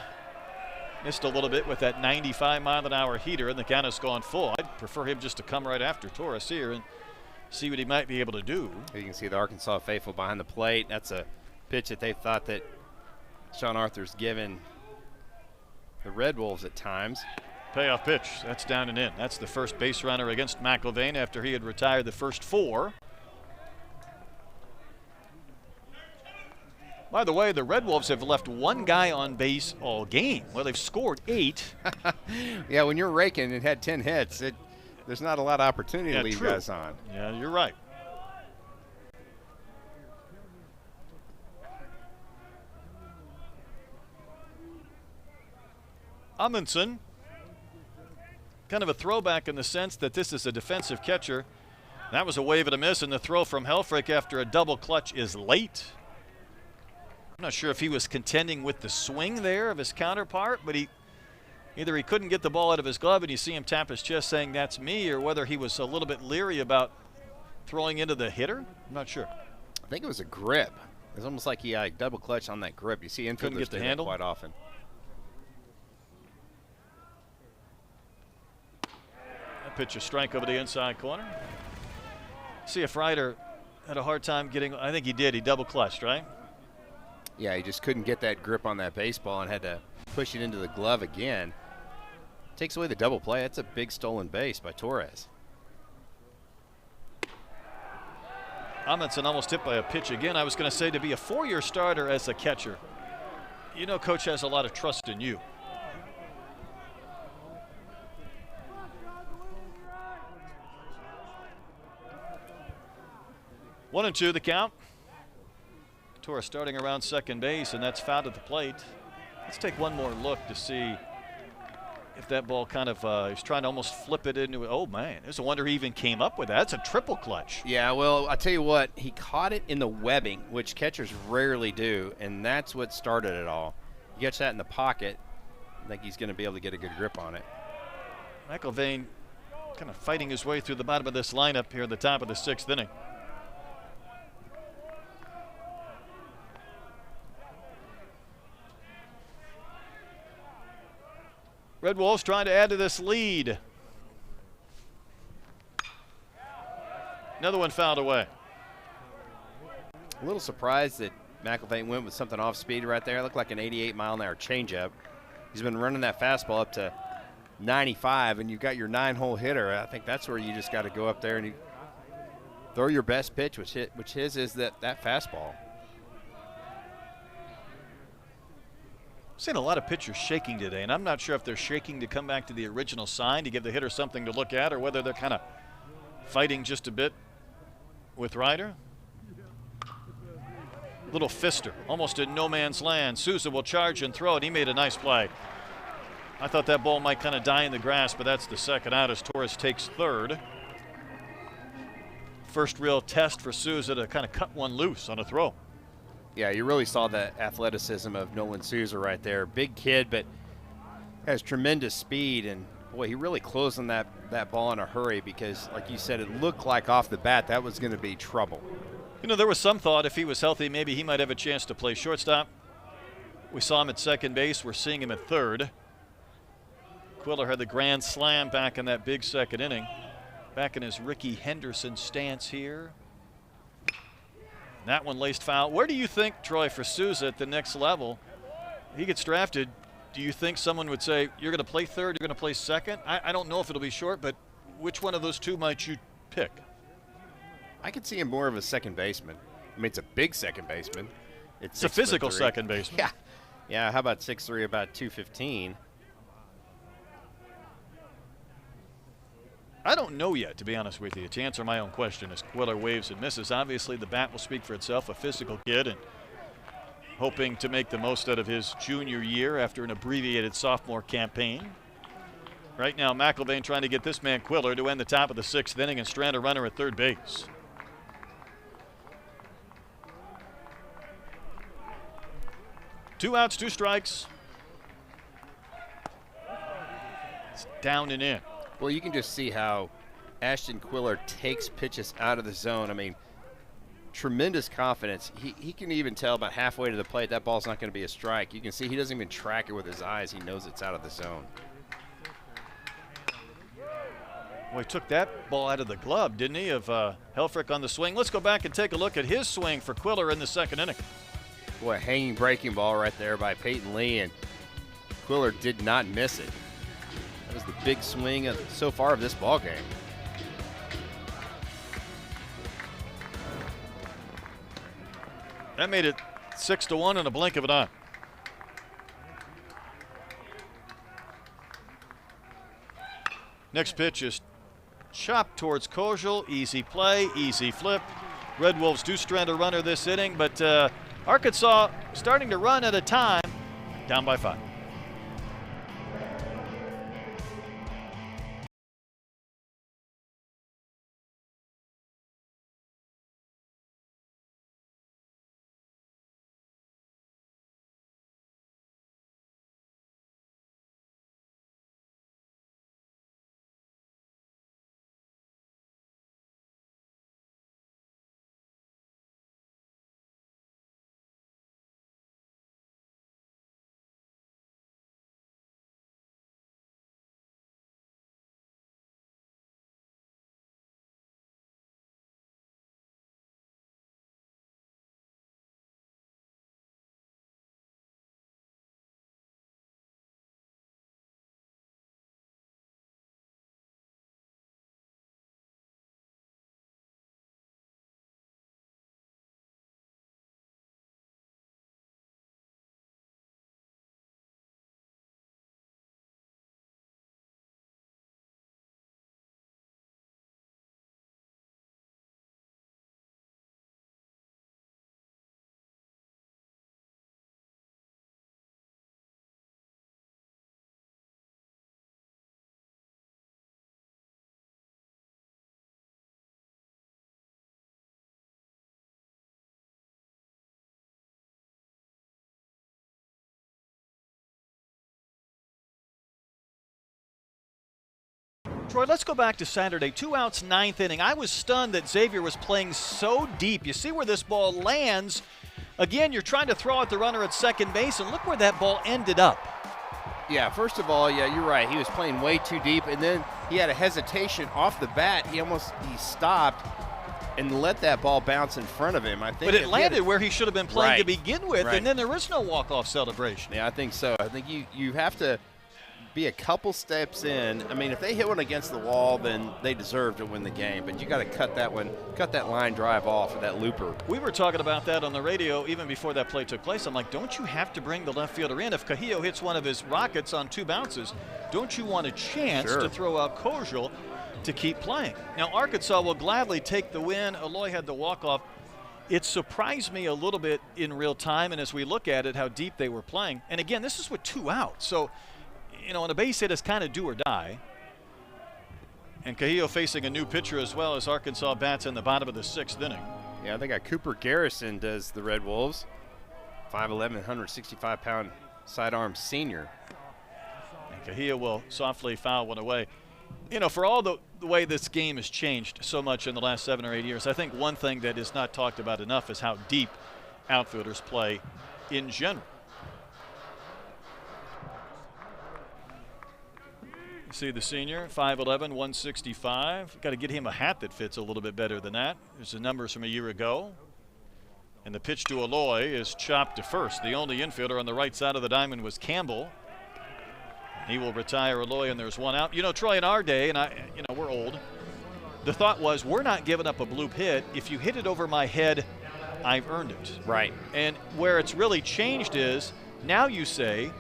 missed a little bit with that 95-mile-an-hour heater, and the count has gone full. I'd prefer him just to come right after Torres here and see what he might be able to do. You can see the Arkansas faithful behind the plate. That's a pitch that they thought that Sean Arthur's given the Red Wolves at times. Payoff pitch. That's down and in. That's the first base runner against McIlvain after he had retired the first 4. By the way, the Red Wolves have left 1 guy on base all game. Well, they've scored 8. Yeah, when you're raking and had 10 hits, there's not a lot of opportunity to leave guys on. Yeah, you're right. Amundsen, kind of a throwback in the sense that this is a defensive catcher. That was a wave and a miss, and the throw from Helfrich after a double clutch is late. I'm not sure if he was contending with the swing there of his counterpart, but either he couldn't get the ball out of his glove and you see him tap his chest saying that's me, or whether he was a little bit leery about throwing into the hitter. I'm not sure. I think it was a grip. It was almost like he double clutched on that grip. You see infielders do that quite often. That pitch a strike over the inside corner. See if Ryder had a hard time getting, I think he did. He double clutched, right? Yeah, he just couldn't get that grip on that baseball and had to push it into the glove again. Takes away the double play. That's a big stolen base by Torres. Amundsen almost hit by a pitch again. I was going to say, to be a 4-year starter as a catcher, you know coach has a lot of trust in you. One and two the count. Torres starting around second base, and that's fouled at the plate. Let's take one more look to see if that ball kind of, he's trying to almost flip it into, oh man, there's a wonder he even came up with that. That's a triple clutch. Yeah, well, I tell you what, he caught it in the webbing, which catchers rarely do, and that's what started it all. He gets that in the pocket, I think he's going to be able to get a good grip on it. McIlvain kind of fighting his way through the bottom of this lineup here at the top of the 6th inning. Red Wolves trying to add to this lead. Another one fouled away. A little surprised that McElvain went with something off speed right there. It looked like an 88-mile-an-hour changeup. He's been running that fastball up to 95, and you've got your 9-hole hitter. I think that's where you just got to go up there and you throw your best pitch, which his is that fastball. I've seen a lot of pitchers shaking today, and I'm not sure if they're shaking to come back to the original sign to give the hitter something to look at, or whether they're kind of fighting just a bit with Ryder. Little fister, almost in no man's land. Souza will charge and throw it. He made a nice play. I thought that ball might kind of die in the grass, but that's the second out as Torres takes third. First real test for Souza to kind of cut one loose on a throw. Yeah, you really saw the athleticism of Nolan Souza right there. Big kid, but has tremendous speed. And, boy, he really closed on that ball in a hurry because, like you said, it looked like off the bat that was going to be trouble. You know, there was some thought if he was healthy, maybe he might have a chance to play shortstop. We saw him at second base. We're seeing him at third. Quiller had the grand slam back in that big second inning. Back in his Ricky Henderson stance here. That one laced foul. Where do you think, Troy, for Souza at the next level, he gets drafted, do you think someone would say, you're going to play third, you're going to play second? I don't know if it'll be short, but which one of those two might you pick? I could see him more of a second baseman. I mean, it's a big second baseman. It's a physical second baseman. Yeah. Yeah, how about 6'3", about 215? I don't know yet, to be honest with you, to answer my own question as Quiller waves and misses. Obviously, the bat will speak for itself, a physical kid, and hoping to make the most out of his junior year after an abbreviated sophomore campaign. Right now, McElvain trying to get this man Quiller to end the top of the sixth inning and strand a runner at third base. Two outs, two strikes. It's down and in. Well, you can just see how Ashton Quiller takes pitches out of the zone. I mean, tremendous confidence. He can even tell about halfway to the plate that ball's not going to be a strike. You can see he doesn't even track it with his eyes. He knows it's out of the zone. Well, he took that ball out of the glove, didn't he, of Helfrich on the swing. Let's go back and take a look at his swing for Quiller in the second inning. Boy, a hanging breaking ball right there by Peyton Lee, and Quiller did not miss it. That was the big swing so far of this ball game. That made it 6-1 in a blink of an eye. Next pitch is chopped towards Kojal. Easy play, easy flip. Red Wolves do strand a runner this inning, but Arkansas starting to run at a time, down by 5. Troy, let's go back to Saturday. 2 outs, 9th inning. I was stunned that Xavier was playing so deep. You see where this ball lands. Again, you're trying to throw out the runner at second base, and look where that ball ended up. Yeah, first of all, yeah, you're right. He was playing way too deep, and then he had a hesitation off the bat. He stopped, and let that ball bounce in front of him. I think but it landed where he should have been playing to begin with, right. and then there was no walk-off celebration. Yeah, I think so. I think you have to be a couple steps in. I mean, if they hit one against the wall, then they deserve to win the game. But you got to cut that line drive off of that looper. We were talking about that on the radio even before that play took place. I'm like, don't you have to bring the left fielder in? If Cahillo hits one of his rockets on 2 bounces, don't you want a chance to throw out Kojal to keep playing? Now, Arkansas will gladly take the win. Aloy had the walk-off. It surprised me a little bit in real time, and as we look at it, how deep they were playing. And again, this is with 2 outs. So, you know, on a base hit is kind of do or die. And Cahillo facing a new pitcher as well as Arkansas bats in the bottom of the 6th inning. Yeah, they got Cooper Garrison does the Red Wolves. 5'11", 165-pound sidearm senior. And Cahillo will softly foul one away. You know, for all the way this game has changed so much in the last 7 or 8 years, I think one thing that is not talked about enough is how deep outfielders play in general. See the senior, 5'11", 165. Got to get him a hat that fits a little bit better than that. There's the numbers from a year ago. And the pitch to Aloy is chopped to first. The only infielder on the right side of the diamond was Campbell. He will retire Aloy, and there's 1 out. You know, Troy, in our day, and we're old, the thought was we're not giving up a bloop hit. If you hit it over my head, I've earned it. Right. And where it's really changed is now you say,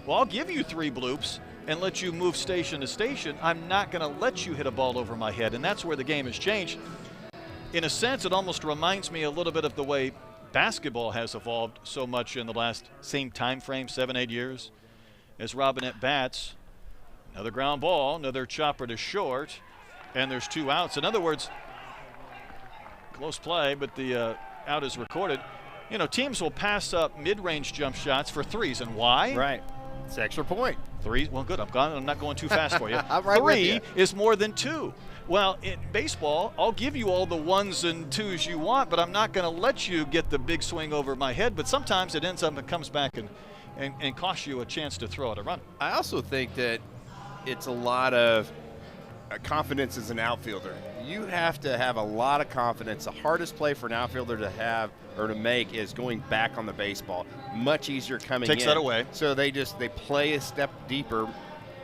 well, I'll give you 3 bloops and let you move station to station. I'm not going to let you hit a ball over my head, and that's where the game has changed. In a sense, it almost reminds me a little bit of the way basketball has evolved so much in the last same time frame, 7-8 years. As Robinette bats, another ground ball, another chopper to short, and there's 2 outs. In other words, close play, but the out is recorded. You know, teams will pass up mid-range jump shots for 3s, and why? Right. It's an extra point. 3, well, good. I'm not going too fast for you. I'm right with you. 3 is more than 2. Well, in baseball, I'll give you all the 1s and 2s you want, but I'm not going to let you get the big swing over my head. But sometimes it ends up and comes back and costs you a chance to throw out a run. I also think that it's a lot of confidence as an outfielder. You have to have a lot of confidence. The hardest play for an outfielder to have or to make is going back on the baseball. Much easier coming in. Takes that away. So they play a step deeper.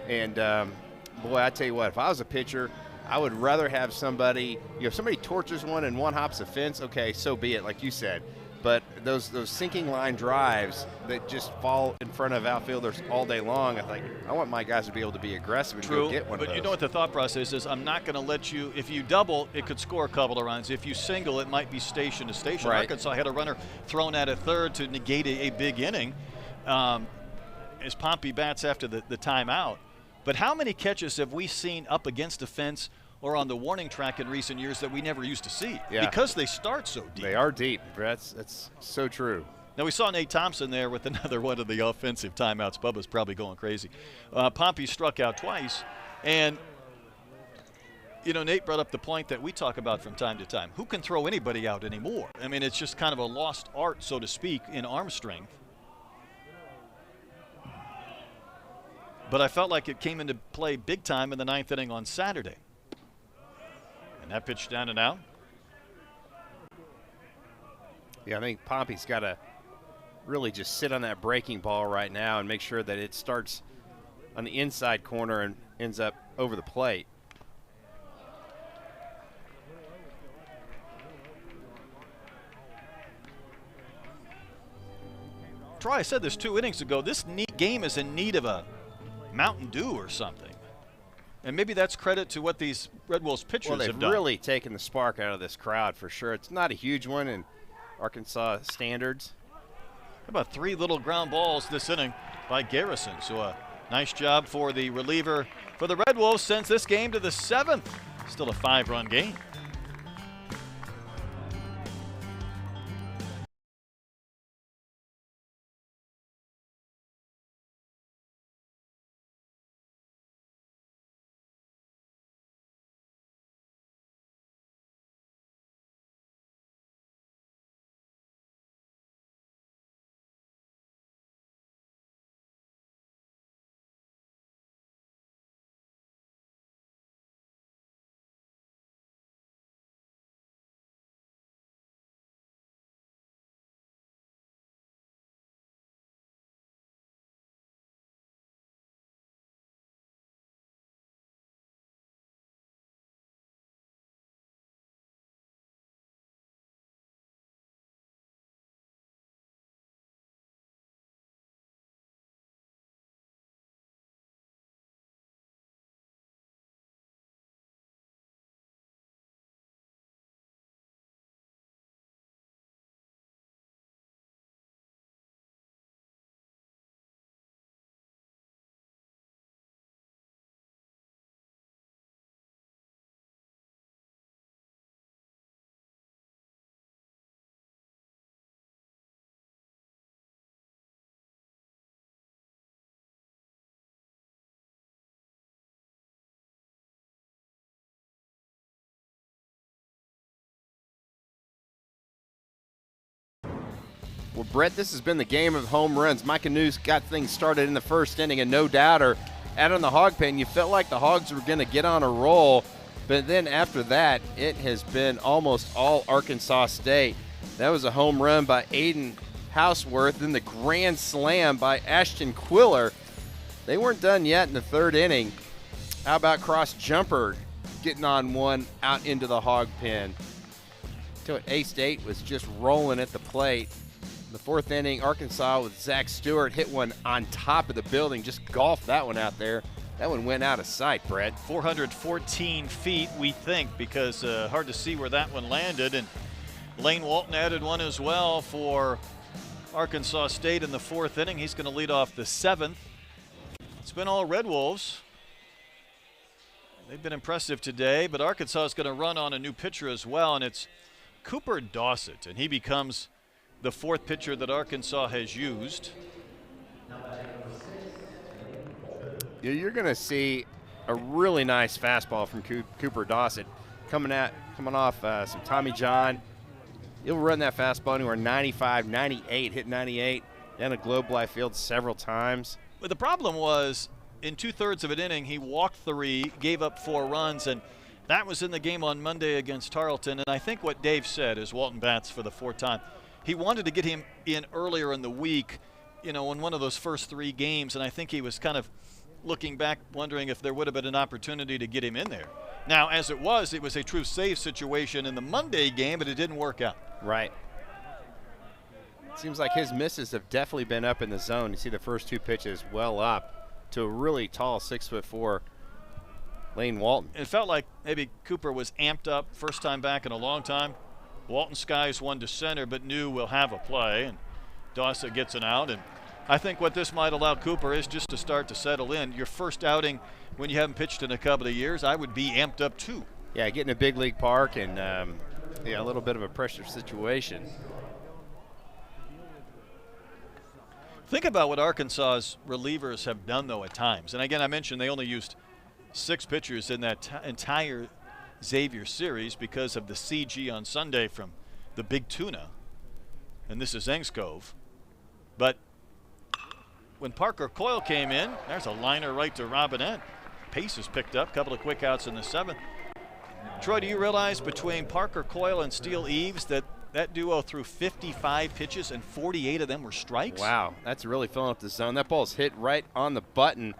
And boy, I tell you what, if I was a pitcher, I would rather have somebody, if somebody torches one and one hops a fence, okay, so be it, like you said. But those sinking line drives that just fall in front of outfielders all day long, I want my guys to be able to be aggressive and go get one of those. But you know what the thought process is? I'm not going to let you, if you double, it could score a couple of runs. If you single, it might be station to station. Right. Arkansas had a runner thrown at third to negate a big inning as Pompey bats after the timeout. But how many catches have we seen up against the fence or on the warning track in recent years that we never used to see? Yeah. Because they start so deep. They are deep, Brett. That's so true. Now, we saw Nate Thompson there with another one of the offensive timeouts. Bubba's probably going crazy. Pompey struck out twice. And, you know, Nate brought up the point that we talk about from time to time. Who can throw anybody out anymore? I mean, it's just kind of a lost art, so to speak, in arm strength. But I felt like it came into play big time in the 9th inning on Saturday. And that pitch down and out. Yeah, I think Pompey's got to really just sit on that breaking ball right now and make sure that it starts on the inside corner and ends up over the plate. Troy, I said this 2 innings ago. This game is in need of a Mountain Dew or something. And maybe that's credit to what these Red Wolves pitchers have done. They've really taken the spark out of this crowd for sure. It's not a huge one in Arkansas standards. How about 3 little ground balls this inning by Garrison? So a nice job for the reliever for the Red Wolves, sends this game to the 7th. Still a 5-run game. Well, Brett, this has been the game of home runs. Micah News got things started in the first inning, and no doubter. Out on the hog pen, you felt like the Hogs were going to get on a roll, but then after that, it has been almost all Arkansas State. That was a home run by Aiden Houseworth, then the grand slam by Ashton Quiller. They weren't done yet in the third inning. How about cross jumper getting on one out into the hog pen? So A-State was just rolling at the plate. The fourth inning, Arkansas with Zach Stewart hit one on top of the building, just golfed that one out there. That one went out of sight, Brett. 414 feet, we think, because hard to see where that one landed. And Lane Walton added one as well for Arkansas State in the fourth inning. He's going to lead off the seventh. It's been all Red Wolves. They've been impressive today, but Arkansas is going to run on a new pitcher as well, and it's Cooper Dossett, and he becomes the fourth pitcher that Arkansas has used. You're going to see a really nice fastball from Cooper Dossett coming off some Tommy John. He'll run that fastball anywhere 95, 98, hit 98 down a Globe Life Field several times. But the problem was, in 2/3 of an inning, he walked 3, gave up 4 runs, and that was in the game on Monday against Tarleton. And I think what Dave said, as Walton bats for the fourth time, he wanted to get him in earlier in the week, in one of those first 3 games, and I think he was kind of looking back, wondering if there would have been an opportunity to get him in there. Now, as it was a true save situation in the Monday game, but it didn't work out. Right. Seems like his misses have definitely been up in the zone. You see the first 2 pitches well up to a really tall 6'4" Lane Walton. It felt like maybe Cooper was amped up, first time back in a long time. Walton skies one to center, but knew we'll have a play, and Dossett gets an out. And I think what this might allow Cooper is just to start to settle in. Your first outing when you haven't pitched in a couple of years, I would be amped up too. Yeah, getting a big league park and a little bit of a pressure situation. Think about what Arkansas's relievers have done, though, at times. And again, I mentioned they only used 6 pitchers in that entire Xavier series because of the CG on Sunday from the Big Tuna. And this is Engskov. But when Parker Coyle came in, there's a liner right to Robinette. Pace is picked up, couple of quick outs in the 7th. Troy, do you realize between Parker Coyle and Steele Eves that duo threw 55 pitches and 48 of them were strikes? Wow, that's really filling up the zone. That ball's hit right on the button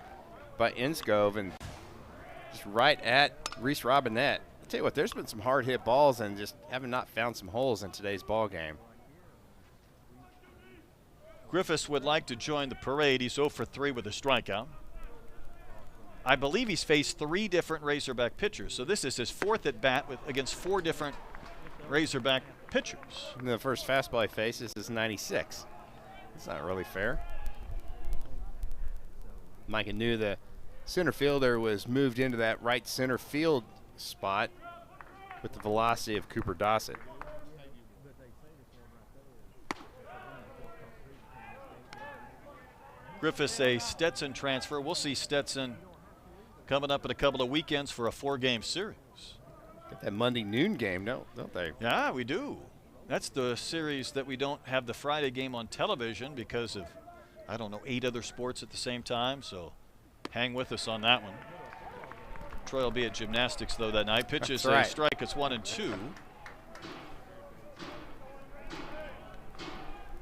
by Engskov and just right at Reese Robinette. I'll tell you what, there's been some hard hit balls and just haven't not found some holes in today's ball game. Griffiths would like to join the parade. He's 0 for 3 with a strikeout. I believe he's faced 3 different Razorback pitchers. So this is his 4th at bat against 4 different Razorback pitchers. And the first fastball he faces is 96. It's not really fair. Micah knew the center fielder was moved into that right center field spot with the velocity of Cooper Dossett. Griffiths, a Stetson transfer. We'll see Stetson coming up in a couple of weekends for a 4-game series. Got that Monday noon game, don't they? Yeah, we do. That's the series that we don't have the Friday game on television because of, 8 other sports at the same time. So hang with us on that one. Troy will be at gymnastics, though, that night. Pitches That's right. a strike. It's 1-2.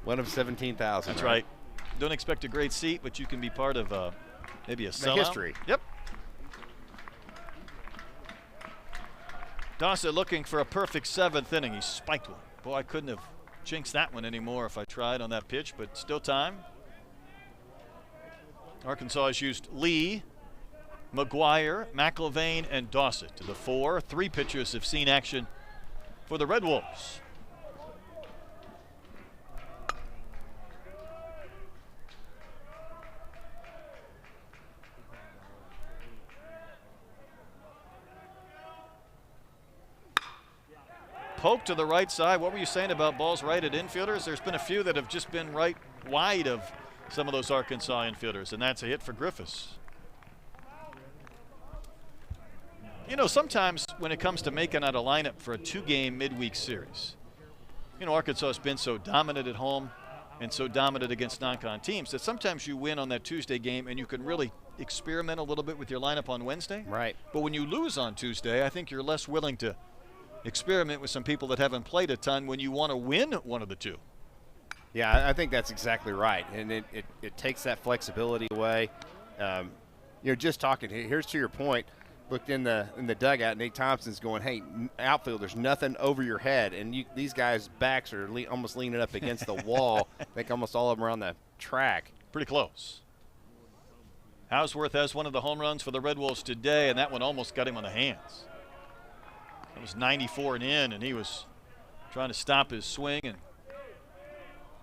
1 of 17,000. That's right. Don't expect a great seat, but you can be part of maybe a sellout. History. Yep. Dossett looking for a perfect 7th inning. He spiked one. Boy, I couldn't have jinxed that one anymore if I tried on that pitch, but still time. Arkansas has used Lee, McGuire, McIlvain, and Dossett to the 4. 3 pitchers have seen action for the Red Wolves. Poke to the right side. What were you saying about balls right at infielders? There's been a few that have just been right wide of some of those Arkansas infielders, and that's a hit for Griffiths. Sometimes when it comes to making out a lineup for a 2-game midweek series, Arkansas has been so dominant at home. and so dominant against non-con teams that sometimes you win on that Tuesday game and you can really experiment a little bit with your lineup on Wednesday. Right. But when you lose on Tuesday, I think you're less willing to experiment with some people that haven't played a ton when you want to win one of the two. Yeah, I think that's exactly right, and it takes that flexibility away. Just talking, here's to your point, looked in the dugout, Nate Thompson's going, hey, outfield, there's nothing over your head, and these guys' backs are almost leaning up against the wall. I think almost all of them are on the track. Pretty close. Hausworth has one of the home runs for the Red Wolves today, and that one almost got him on the hands. It was 94 and in, and he was trying to stop his swing and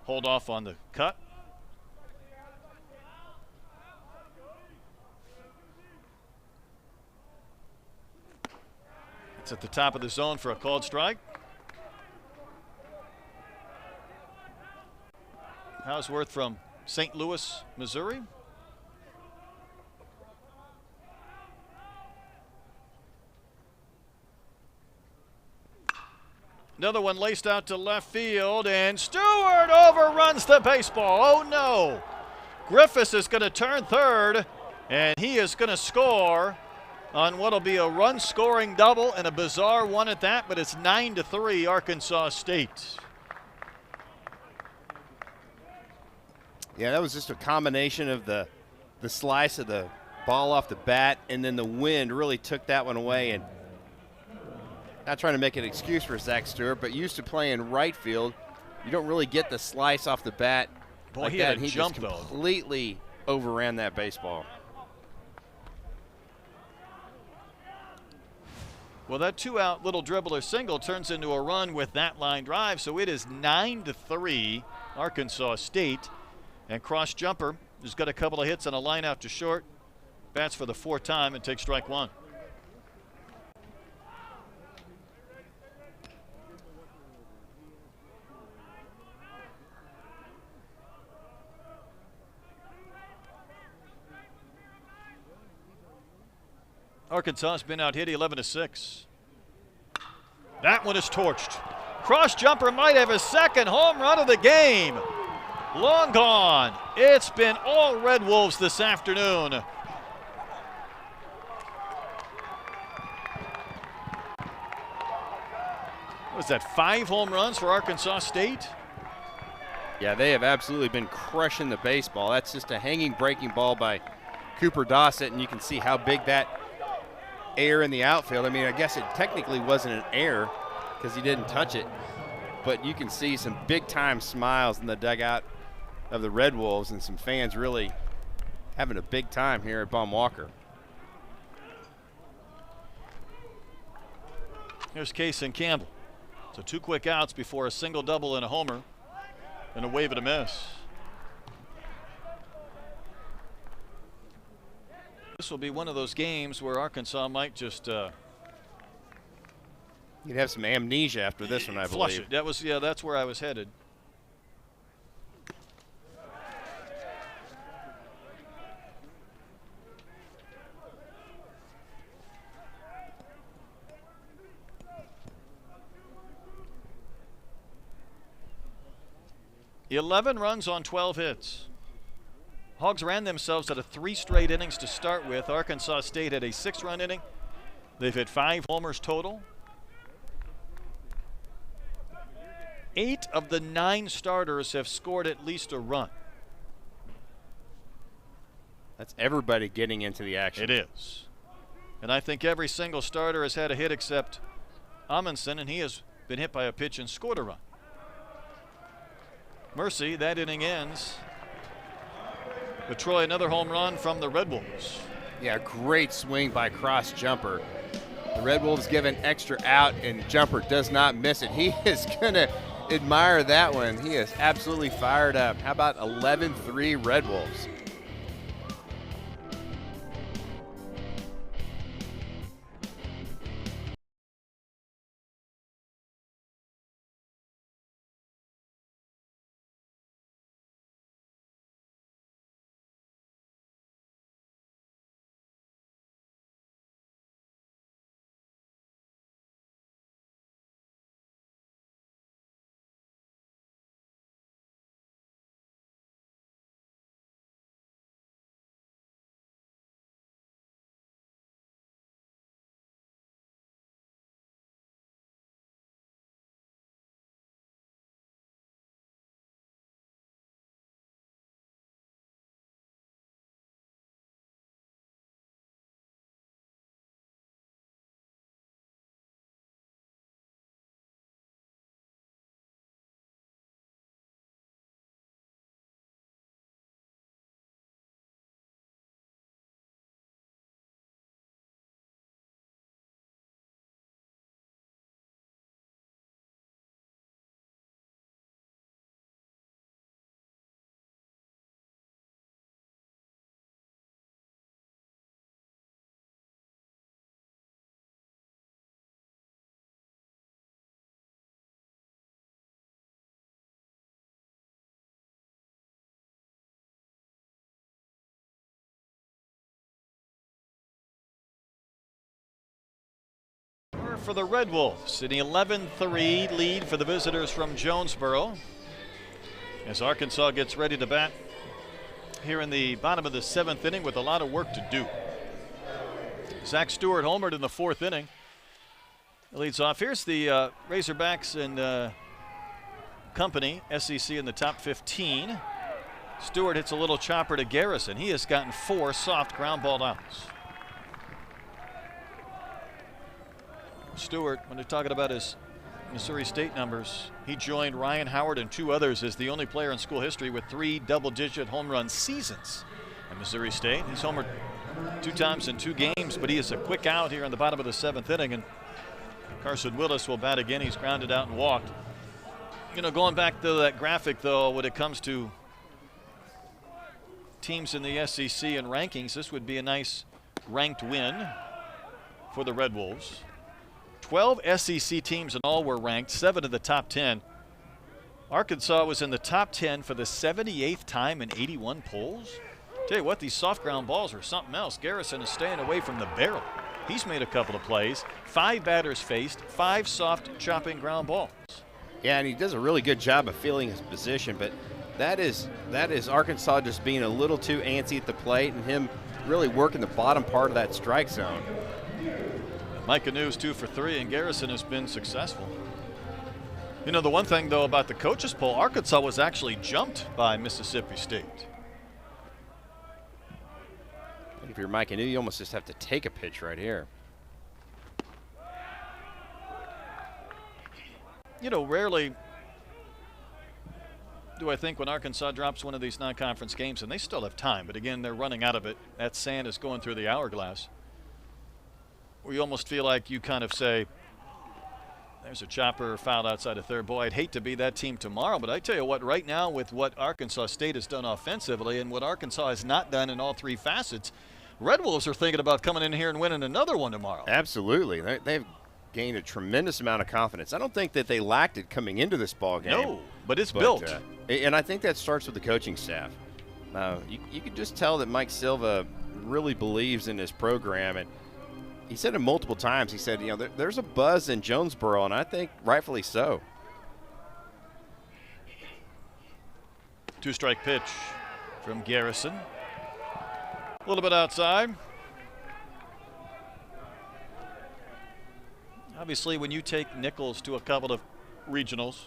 hold off on the cut. It's at the top of the zone for a called strike. Hausworth from St. Louis, Missouri. Another one laced out to left field, and Stewart overruns the baseball. Oh no! Griffiths is going to turn third, and he is going to score on what'll be a run-scoring double, and a bizarre one at that, but it's 9-3 Arkansas State. Yeah, that was just a combination of the slice of the ball off the bat, and then the wind really took that one away. And not trying to make an excuse for Zach Stewart, but used to play in right field, you don't really get the slice off the bat. Boy, like he that. had a He jump, just though. completely overran that baseball. Well, that two-out little dribbler single turns into a run with that line drive, so it is 9-3 Arkansas State. And Cross Jumper has got a couple of hits on a line out to short. Bats for the fourth time and takes strike one. Arkansas has been out hit 11-6. That one is torched. Cross Jumper might have his second home run of the game. Long gone. It's been all Red Wolves this afternoon. Was that 5 home runs for Arkansas State? Yeah, they have absolutely been crushing the baseball. That's just a hanging breaking ball by Cooper Dossett, and you can see how big that air in the outfield. I mean, I guess it technically wasn't an air because he didn't touch it, but you can see some big-time smiles in the dugout of the Red Wolves and some fans really having a big time here at Baum Walker. Here's Case and Campbell. So 2 quick outs before a single double and a homer and a wave and a miss. This will be one of those games where Arkansas might just You'd have some amnesia after this one, I flush believe. it. That was, yeah, that's where I was headed. "11 runs on 12 hits. Hogs ran themselves out of 3 straight innings to start with. Arkansas State had a 6-run inning. They've hit 5 homers total. 8 of the 9 starters have scored at least a run. That's everybody getting into the action. It is. And I think every single starter has had a hit except Amundsen, and he has been hit by a pitch and scored a run. Mercy, that inning ends. But Troy, another home run from the Red Wolves. Yeah, great swing by Cross Jumper. The Red Wolves give an extra out, and Jumper does not miss it. He is going to admire that one. He is absolutely fired up. How about 11-3 Red Wolves? for the Red Wolves. An 11-3 lead for the visitors from Jonesboro, as Arkansas gets ready to bat here in the bottom of the 7th inning with a lot of work to do. Zach Stewart homered in the 4th inning. Leads off. Here's the Razorbacks and company, SEC in the top 15. Stewart hits a little chopper to Garrison. He has gotten 4 soft ground ball outs. Stewart, when they're talking about his Missouri State numbers, he joined Ryan Howard and 2 others as the only player in school history with 3 double-digit home run seasons at Missouri State. He's homered 2 times in 2 games, but he is a quick out here in the bottom of the 7th inning, and Carson Willis will bat again. He's grounded out and walked. You know, going back to that graphic, though, when it comes to teams in the SEC and rankings, this would be a nice ranked win for the Red Wolves. 12 SEC teams in all were ranked, 7 of the top 10. Arkansas was in the top 10 for the 78th time in 81 polls. Tell you what, these soft ground balls are something else. Garrison is staying away from the barrel. He's made a couple of plays. 5 batters faced, 5 soft chopping ground balls. Yeah, and he does a really good job of feeling his position, but that is Arkansas just being a little too antsy at the plate and him really working the bottom part of that strike zone. Mike Anu's 2 for 3, and Garrison has been successful. You know, the one thing, though, about the coaches poll, Arkansas was actually jumped by Mississippi State. If you're Mike Anu, you almost just have to take a pitch right here. You know, rarely do I think when Arkansas drops one of these non-conference games, and they still have time, but again, they're running out of it. That sand is going through the hourglass. Where you almost feel like you kind of say, there's a chopper fouled outside of third. Boy, I'd hate to be that team tomorrow, but I tell you what, right now with what Arkansas State has done offensively and what Arkansas has not done in all 3 facets, Red Wolves are thinking about coming in here and winning another one tomorrow. Absolutely. They've gained a tremendous amount of confidence. I don't think that they lacked it coming into this ball game. No, but it's built. And I think that starts with the coaching staff. You can just tell that Mike Silva really believes in his program, and he said it multiple times. He said, you know, there's a buzz in Jonesboro, and I think rightfully so. 2-strike pitch from Garrison. A little bit outside. Obviously, when you take Nichols to a couple of regionals,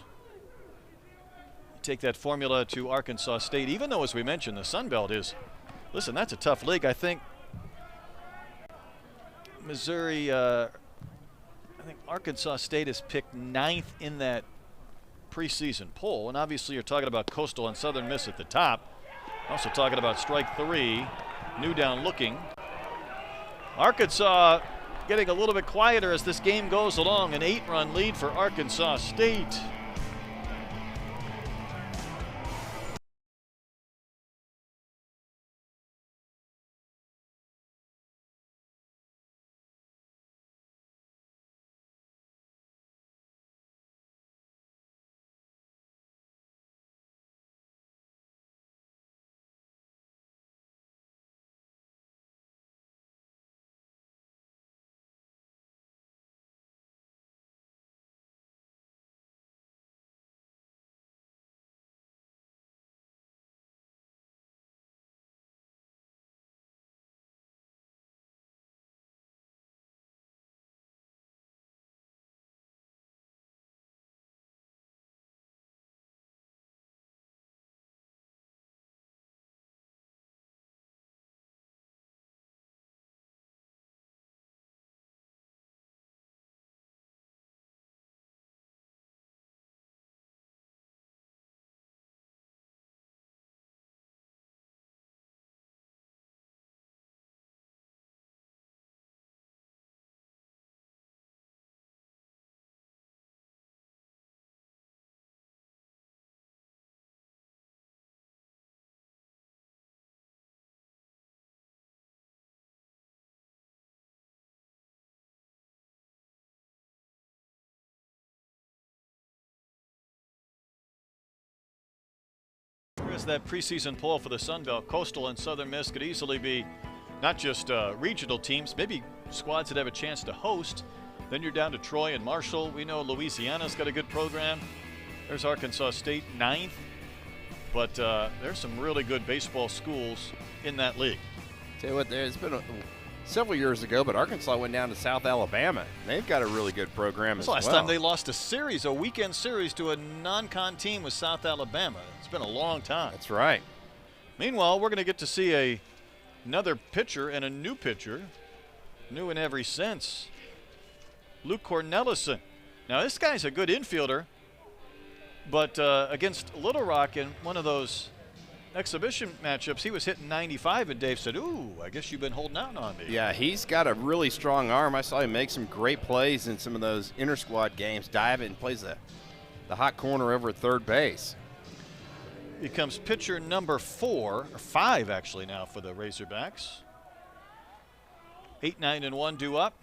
you take that formula to Arkansas State, even though, as we mentioned, the Sun Belt is, listen, that's a tough league. I think Missouri, I think Arkansas State is picked 9th in that preseason poll, and obviously you're talking about Coastal and Southern Miss at the top. Also talking about strike 3, New down looking. Arkansas getting a little bit quieter as this game goes along. An 8-run lead for Arkansas State. As that preseason poll for the Sun Belt, Coastal and Southern Miss could easily be not just regional teams, maybe squads that have a chance to host Then you're down to Troy and Marshall. We know Louisiana's got a good program. There's Arkansas State, 9th. But there's some really good baseball schools in that league. Tell you what, it's been several years ago, but Arkansas went down to South Alabama. They've got a really good program as well. Last time they lost a weekend series to a non-con team with South Alabama. It's been a long time. That's right. Meanwhile, we're going to get to see another pitcher and a new pitcher, new in every sense. Luke Cornelison. Now, this guy's a good infielder, but against Little Rock in one of those exhibition matchups, he was hitting 95, and Dave said, ooh, I guess you've been holding out on me. Yeah, he's got a really strong arm. I saw him make some great plays in some of those inter-squad games, dive it and plays the hot corner over at third base. He comes pitcher number 4, or 5 actually now for the Razorbacks. 8-9-1 due up.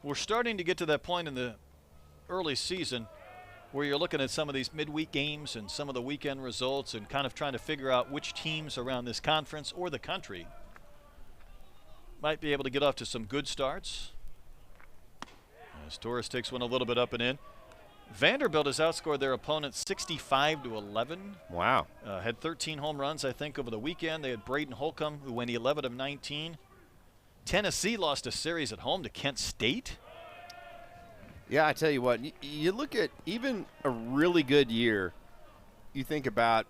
We're starting to get to that point in the early season where you're looking at some of these midweek games and some of the weekend results and kind of trying to figure out which teams around this conference or the country might be able to get off to some good starts. As Torres takes one a little bit up and in. Vanderbilt has outscored their opponent 65-11. Wow. Had 13 home runs, I think, over the weekend. They had Braden Holcomb, who went 11 of 19. Tennessee lost a series at home to Kent State. Yeah, I tell you what, you look at even a really good year, you think about,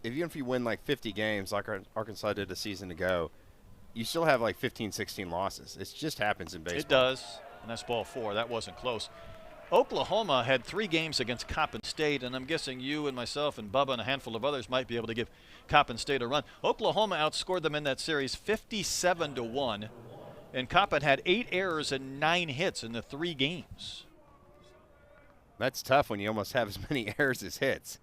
even if you win like 50 games like Arkansas did a season ago, you still have like 15, 16 losses. It just happens in baseball. It does, and that's ball 4. That wasn't close. Oklahoma had 3 games against Coppin State, and I'm guessing you and myself and Bubba and a handful of others might be able to give Coppin State a run. Oklahoma outscored them in that series 57-1, and Coppin had 8 errors and 9 hits in the 3 games. That's tough when you almost have as many errors as hits.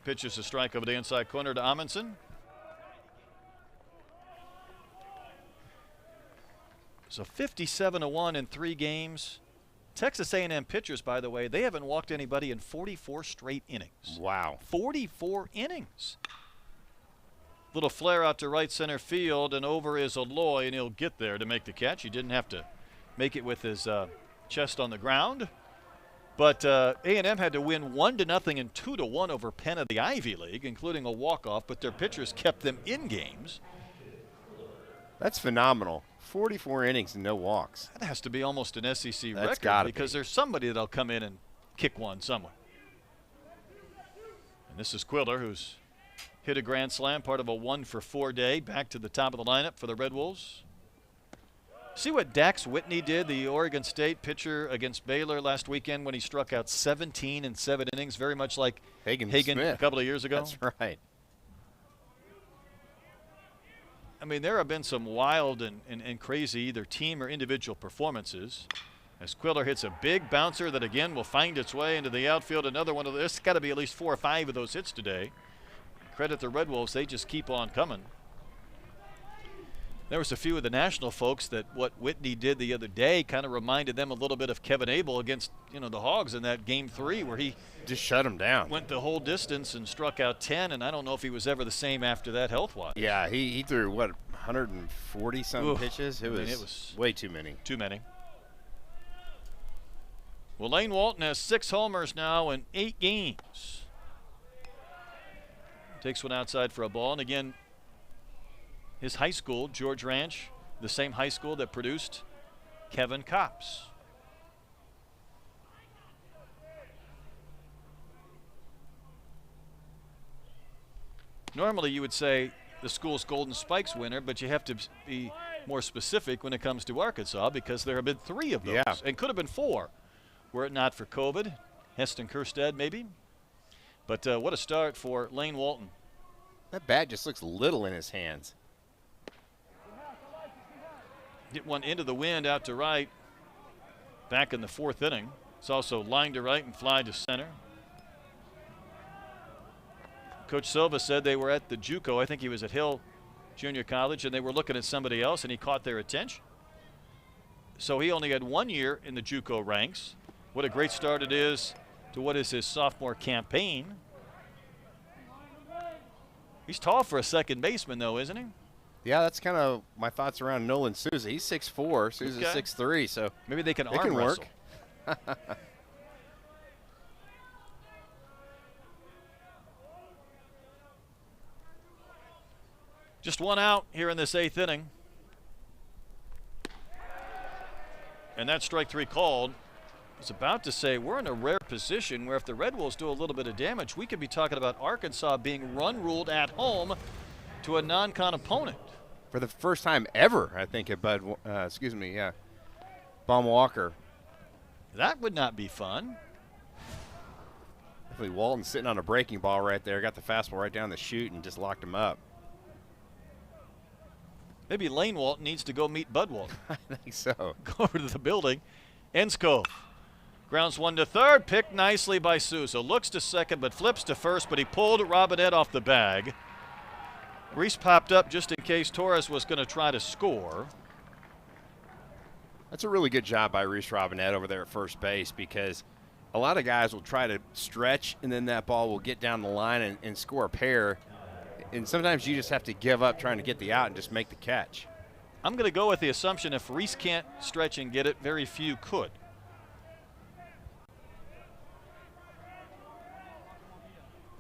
Pitches a strike over the inside corner to Amundsen. So 57-1 in 3 games. Texas A&M pitchers, by the way, they haven't walked anybody in 44 straight innings. Wow. 44 innings. Little flare out to right center field, and over is Aloy, and he'll get there to make the catch. He didn't have to make it with his chest on the ground. But A&M had to win 1-0 and 2-1 over Penn of the Ivy League, including a walk-off, but their pitchers kept them in games. That's phenomenal. 44 innings and no walks. That has to be almost an SEC That's record because there's somebody that'll come in and kick one somewhere. And this is Quiller, who's hit a grand slam, part of a 1-for-4 day, back to the top of the lineup for the Red Wolves. See what Dax Whitney did, the Oregon State pitcher against Baylor last weekend when he struck out 17 in 7 innings, very much like Hagen a couple of years ago. That's right. I mean, there have been some wild and crazy either team or individual performances. As Quiller hits a big bouncer that, again, will find its way into the outfield. Another one of those. There's got to be at least 4 or 5 of those hits today. Credit the Red Wolves. They just keep on coming. There was a few of the national folks that what Whitney did the other day kind of reminded them a little bit of Kevin Abel against, the Hogs in that Game 3 where he just shut him down. Went the whole distance and struck out 10, and I don't know if he was ever the same after that health-wise. Yeah, he threw, 140-something pitches? It was way too many. Too many. Well, Lane Walton has 6 homers now in 8 games. Takes one outside for a ball, and again, his high school, George Ranch, the same high school that produced Kevin Copps. Normally you would say the school's Golden Spikes winner, but you have to be more specific when it comes to Arkansas because there have been 3 of those, and could have been 4 were it not for COVID. Heston Kerstead maybe. But what a start for Lane Walton. That bat just looks little in his hands. Hit one into the wind out to right back in the 4th inning. It's also lined to right and fly to center. Coach Silva said they were at the JUCO. I think he was at Hill Junior College, and they were looking at somebody else, and he caught their attention. So he only had 1 year in the JUCO ranks. What a great start it is to what is his sophomore campaign. He's tall for a second baseman, though, isn't he? Yeah, that's kind of my thoughts around Nolan Souza. He's 6'4", Souza's Okay. 6'3", so maybe they can it arm can wrestle. work. Just one out here in this 8th inning. And that strike 3 called. I was about to say we're in a rare position where if the Red Wolves do a little bit of damage, we could be talking about Arkansas being run ruled at home to a non-con opponent. For the first time ever, I think, at Baum Walker. That would not be fun. Definitely Walton sitting on a breaking ball right there. Got the fastball right down the chute and just locked him up. Maybe Lane Walton needs to go meet Bud Walton. I think so. Go over to the building. Enskov grounds one to third. Picked nicely by Souza. Looks to second but flips to first, but he pulled Robinette off the bag. Reese popped up just in case Torres was going to try to score. That's a really good job by Reese Robinette over there at first base, because a lot of guys will try to stretch and then that ball will get down the line and score a pair. And sometimes you just have to give up trying to get the out and just make the catch. I'm going to go with the assumption if Reese can't stretch and get it, very few could.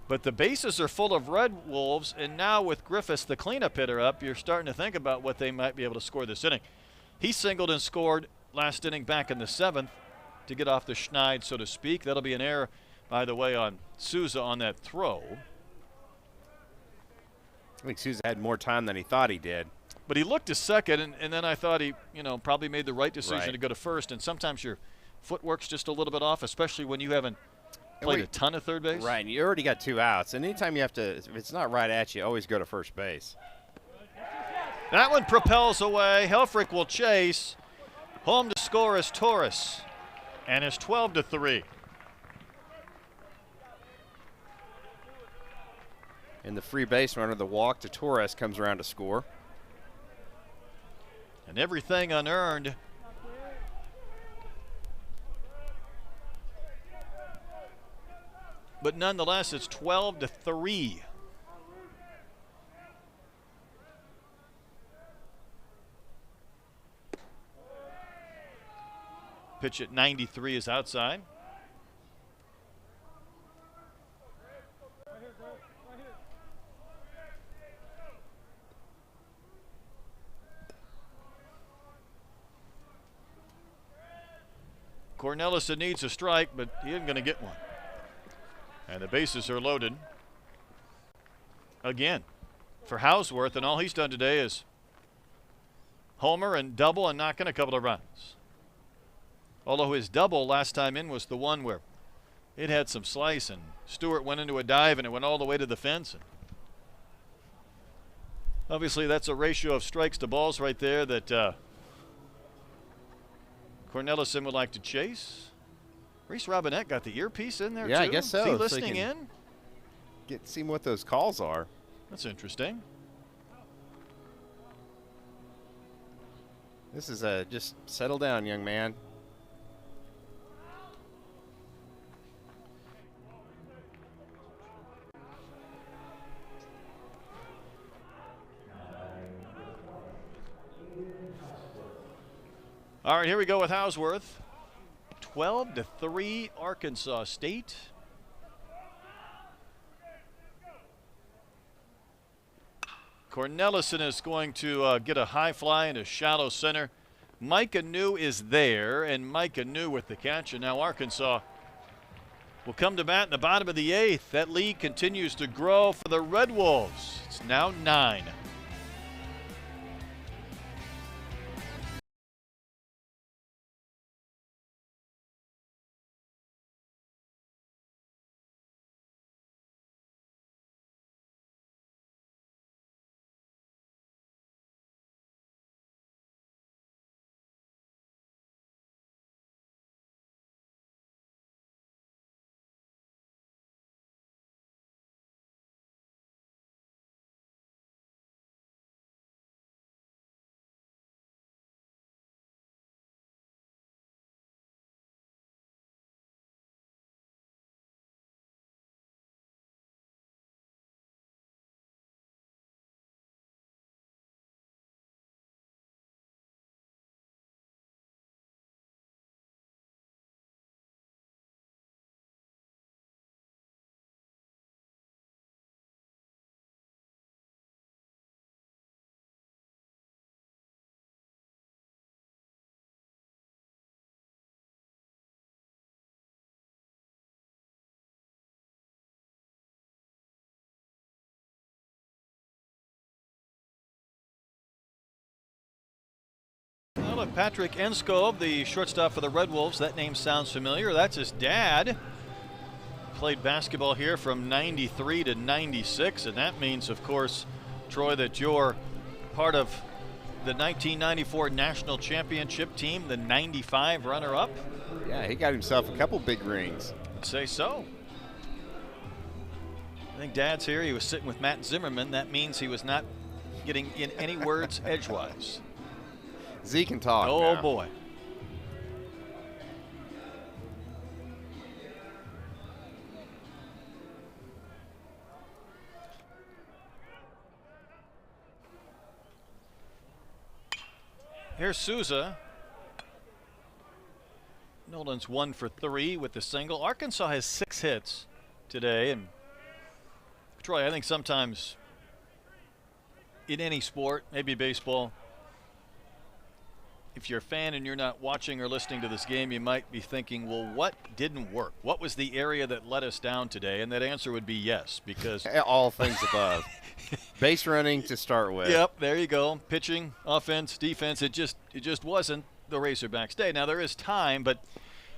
But the bases are full of Red Wolves, and now with Griffiths, the cleanup hitter, up, you're starting to think about what they might be able to score this inning. He singled and scored last inning back in the 7th to get off the schneid, so to speak. That'll be an error, by the way, on Souza on that throw. I think Souza had more time than he thought he did. But he looked to second, and then I thought he, probably made the right decision Right. to go to first. And sometimes your footwork's just a little bit off, especially when you haven't played a ton of third base. Right, and you already got 2 outs. And anytime you have to, if it's not right at you, always go to first base. That one propels away. Helfrich will chase. Home to score is Torres, and it's 12-3. And the free base runner, the walk to Torres, comes around to score. And everything unearned. But nonetheless, it's 12-3. Pitch at 93 is outside. Cornelison needs a strike, but he isn't going to get one. And the bases are loaded again for Hausworth, and all he's done today is homer and double and knock in a couple of runs. Although his double last time in was the one where it had some slice, and Stewart went into a dive and it went all the way to the fence. And obviously that's a ratio of strikes to balls right there that Cornelison would like to chase. Reese Robinette got the earpiece in there, Yeah, too. I guess so. Is he So listening he can in? See what those calls are. That's interesting. This is just settle down, young man. All right, here we go with Hausworth. 12-3 Arkansas State. Cornelison is going to get a high fly into shallow center. Mike Anu is there, and Mike Anu with the catch. And now Arkansas will come to bat in the bottom of the 8th. That lead continues to grow for the Red Wolves. It's now 9. if Patrick Enskov, the shortstop for the Red Wolves, that name sounds familiar. That's his dad. Played basketball here from 93 to 96, and that means, of course, Troy, that you're part of the 1994 National Championship team, the 95 runner-up. Yeah, he got himself a couple big rings. I'd say so. I think Dad's here. He was sitting with Matt Zimmerman. That means he was not getting in any words edgewise. Z can talk. Oh, now. boy. Here's Souza. Nolan's 1 for 3 with the single. Arkansas has 6 hits today. And Troy, I think sometimes in any sport, maybe baseball, if you're a fan and you're not watching or listening to this game, you might be thinking, well, what didn't work? What was the area that let us down today? And that answer would be yes, because all things above. Base running to start with. Yep, there you go. Pitching, offense, defense, it just wasn't the Razorbacks' day. Now there is time, but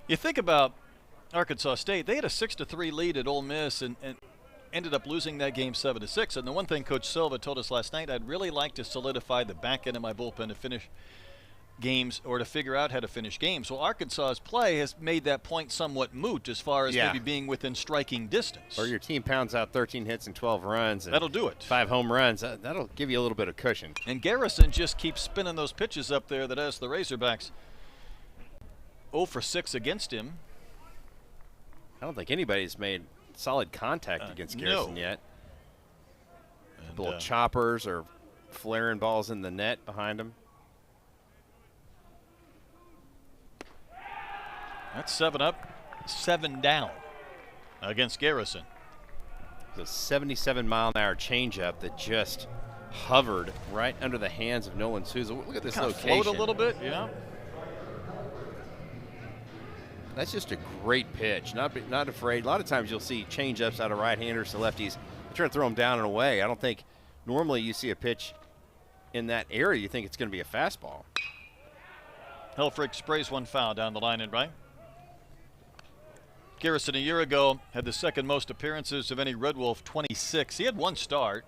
you think about Arkansas State, they had a 6-3 lead at Ole Miss and ended up losing that game 7-6. And the one thing Coach Silva told us last night, I'd really like to solidify the back end of my bullpen to finish games, or to figure out how to finish games. Well, Arkansas's play has made that point somewhat moot as far as maybe being within striking distance. Or your team pounds out 13 hits and 12 runs. And that'll do it. 5 home runs. That'll give you a little bit of cushion. And Garrison just keeps spinning those pitches up there that has the Razorbacks 0 for 6 against him. I don't think anybody's made solid contact against Garrison yet. A couple of choppers or flaring balls in the net behind him. That's 7 up, 7 down against Garrison. The 77-mile-an-hour changeup that just hovered right under the hands of Nolan Souza. Look at this location. Float a little bit, yeah. That's just a great pitch. Not afraid. A lot of times you'll see changeups out of right-handers to lefties. They're trying to throw them down and away. I don't think normally you see a pitch in that area, you think it's going to be a fastball. Helfrich sprays one foul down the line and right. Garrison a year ago had the second most appearances of any Red Wolf, 26. He had 1 start,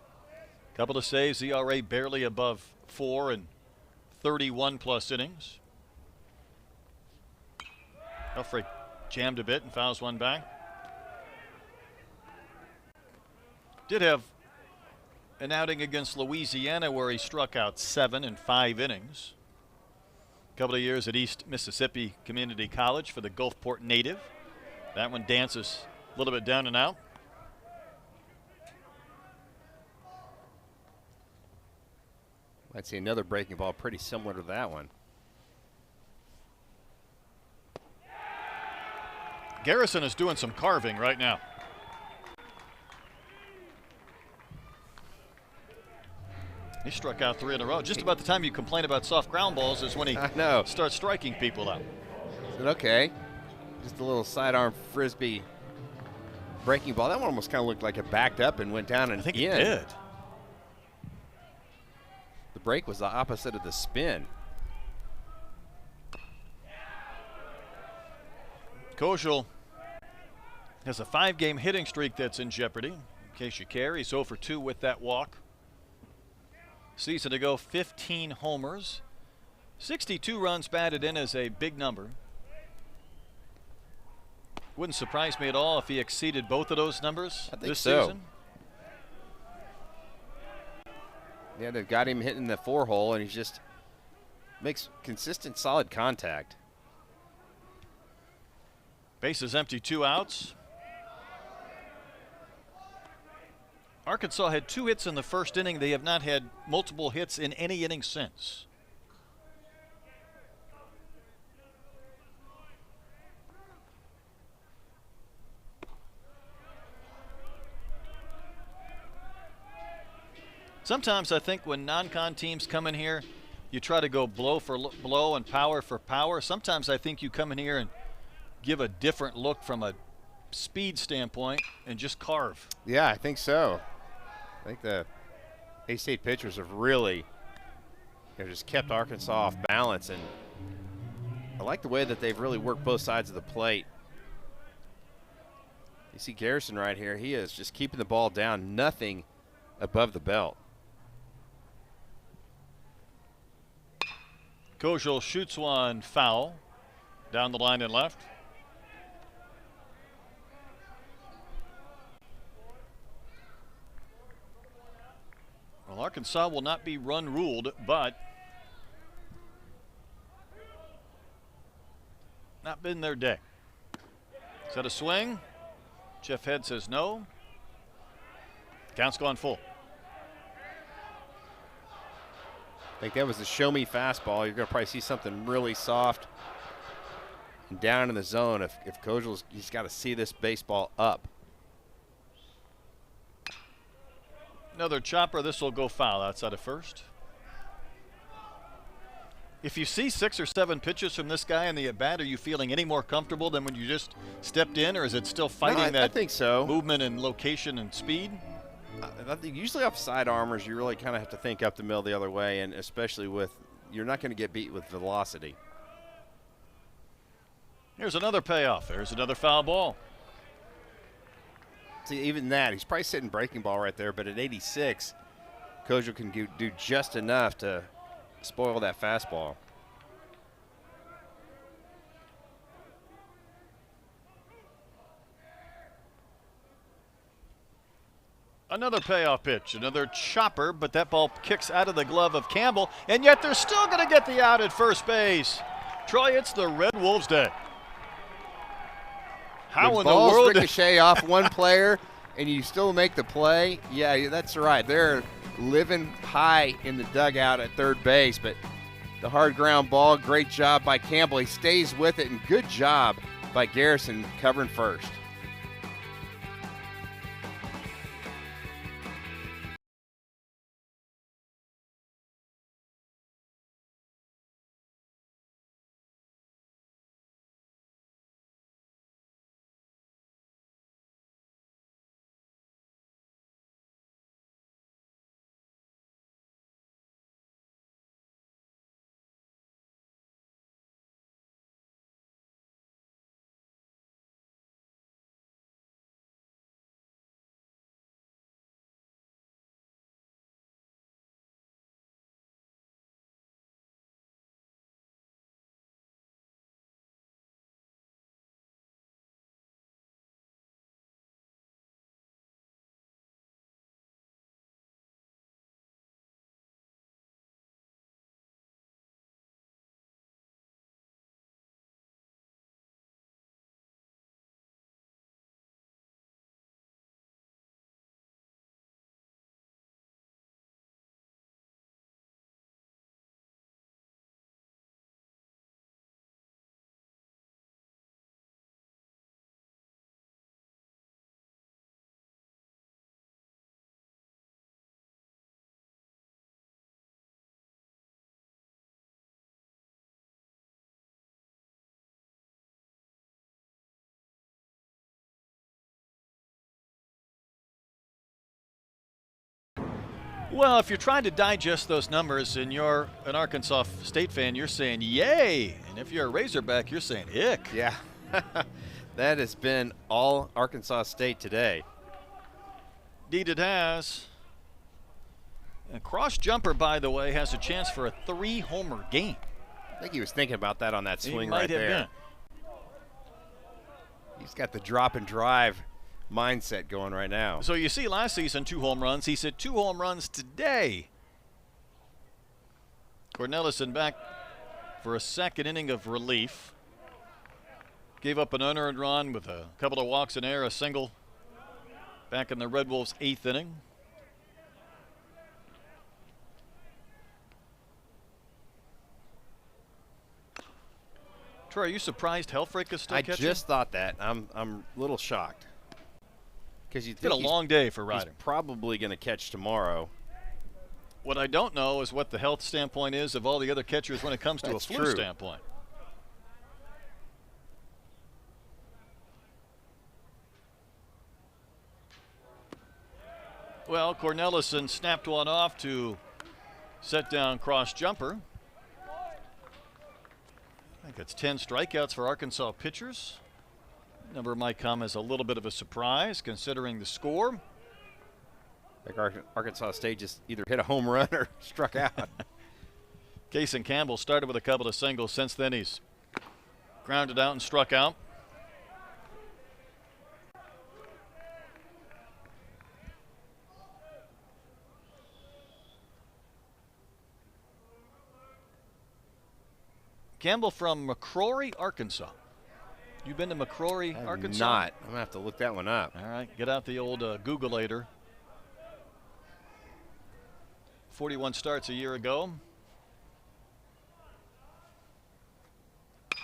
couple of saves, ERA barely above 4 and 31+ innings. Helfrich jammed a bit and fouls one back. Did have an outing against Louisiana where he struck out 7 in 5 innings. Couple of years at East Mississippi Community College for the Gulfport native. That one dances a little bit down and out. I'd see another breaking ball pretty similar to that one. Garrison is doing some carving right now. He struck out 3 in a row. Just about the time you complain about soft ground balls is when he starts striking people out. Okay. Just a little sidearm frisbee breaking ball. That one almost kind of looked like it backed up and went down and I think it did. The break was the opposite of the spin. Koschel has a 5-game hitting streak that's in jeopardy. In case you care, he's 0 for 2 with that walk. Season ago, 15 homers. 62 runs batted in is a big number. Wouldn't surprise me at all if he exceeded both of those numbers this season. Yeah, they've got him hitting the 4-hole, and he just makes consistent, solid contact. Bases empty, 2 outs. Arkansas had 2 hits in the first inning. They have not had multiple hits in any inning since. Sometimes I think when non-con teams come in here, you try to go blow for blow and power for power. Sometimes I think you come in here and give a different look from a speed standpoint and just carve. Yeah, I think so. I think the A-State pitchers have really just kept Arkansas off balance, and I like the way that they've really worked both sides of the plate. You see Garrison right here. He is just keeping the ball down, nothing above the belt. Kojal shoots one foul down the line and left. Well, Arkansas will not be run ruled, but not been their day. Is that a swing? Jeff Head says no. Count's gone full. I think that was the show-me fastball. You're going to probably see something really soft and down in the zone. If Kojal's, he's got to see this baseball up. Another chopper. This will go foul outside of first. If you see 6 or 7 pitches from this guy in the at-bat, are you feeling any more comfortable than when you just stepped in, or is it still fighting I think so. Movement and location and speed? I think usually off side armors, you really kind of have to think up the middle the other way, and especially with, you're not going to get beat with velocity. Here's another payoff. There's another foul ball. See, even that, he's probably sitting breaking ball right there, but at 86, Kojal can do just enough to spoil that fastball. Another payoff pitch, another chopper, but that ball kicks out of the glove of Campbell, and yet they're still going to get the out at first base. Troy, it's the Red Wolves' day. How when in the balls world ricochet off one player and you still make the play? Yeah, that's right. They're living high in the dugout at third base, but the hard ground ball, great job by Campbell. He stays with it, and good job by Garrison covering first. Well, if you're trying to digest those numbers and you're an Arkansas State fan, you're saying yay. And if you're a Razorback, you're saying ick. Yeah, that has been all Arkansas State today. Indeed it has. And Cross Jumper, by the way, has a chance for a 3-homer game. I think he was thinking about that on that swing He might right have there. been. He's got the drop and drive mindset going right now. So you see last season 2 home runs. He's hit 2 home runs today. Cornelison back for a second inning of relief. Gave up an unearned run with a couple of walks in air, a single back in the Red Wolves' 8th inning. Troy, are you surprised Helfrich is still catching? I just thought that. I'm a little shocked. Because you It's been a long day for Ryder. He's probably going to catch tomorrow. What I don't know is what the health standpoint is of all the other catchers when it comes to a flu true. standpoint. Well, Cornelison snapped one off to set down Cross Jumper. I think That's 10 strikeouts for Arkansas pitchers. Number might come as a little bit of a surprise considering the score. Like Arkansas State just either hit a home run or struck out. Kason Campbell started with a couple of singles. Since then, he's grounded out and struck out. Campbell from McCrory, Arkansas. You been to McCrory, Arkansas? Not. I'm going to have to look that one up. All right, get out the old Googleator. 41 starts a year ago.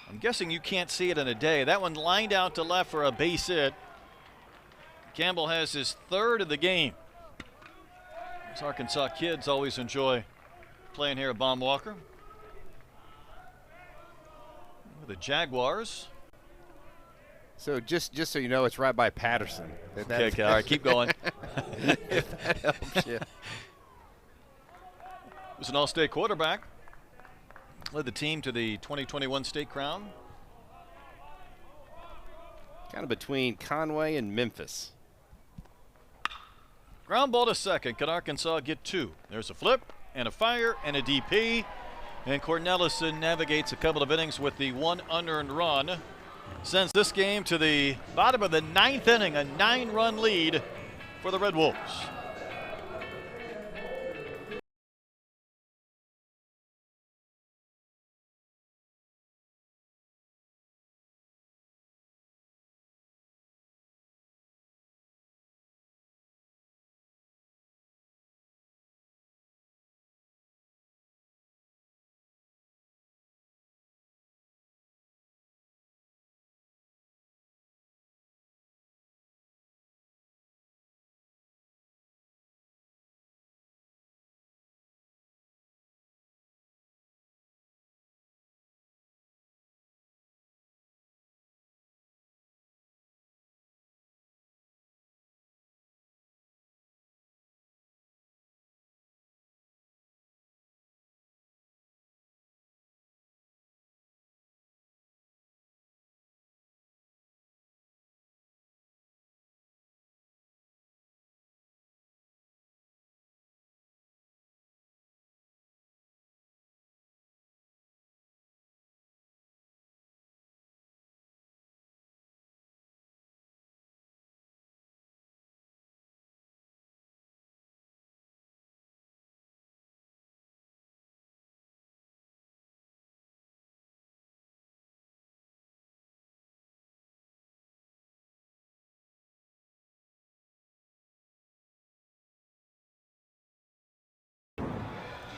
I'm guessing you can't see it in a day. That one lined out to left for a base hit. Campbell has his third of the game. These Arkansas kids always enjoy playing here at Baum Walker. The Jaguars. So just so you know, it's right by Patterson. Okay, all right, keep going. If that helps you. Was an all-state quarterback. Led the team to the 2021 state crown. Kind of between Conway and Memphis. Ground ball to second. Can Arkansas get two? There's a flip and a fire and a DP. And Cornelison navigates a couple of innings with the one unearned run. Sends this game to the bottom of the ninth inning, a 9-run lead for the Red Wolves.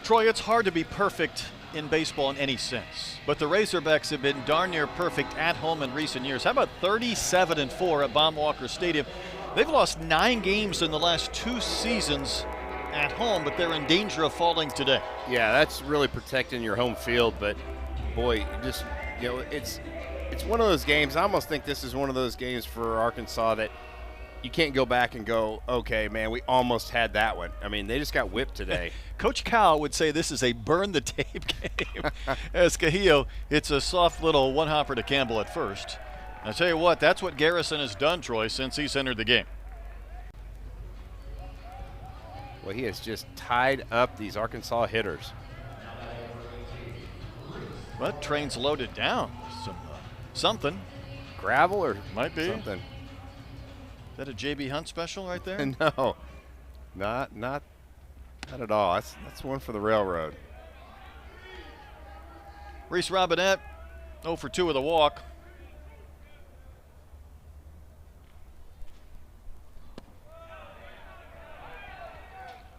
Troy, it's hard to be perfect in baseball in any sense, but the Razorbacks have been darn near perfect at home in recent years. How about 37-4 at Baum Walker Stadium? They've lost 9 games in the last 2 seasons at home, but they're in danger of falling today. Yeah, that's really protecting your home field, but boy, just, you know, it's one of those games. I almost think this is one of those games for Arkansas that you can't go back and go, okay, man, we almost had that one. I mean, they just got whipped today. Coach Cow would say this is a burn-the-tape game. As Cahillo, it's a soft little one-hopper to Campbell at first. I'll tell you what, that's what Garrison has done, Troy, since he's entered the game. Well, he has just tied up these Arkansas hitters. But train's loaded down. Something. Gravel or might be something. Is that a JB Hunt special right there? No, not at all. That's one for the railroad. Reese Robinette, 0 for 2 with a walk.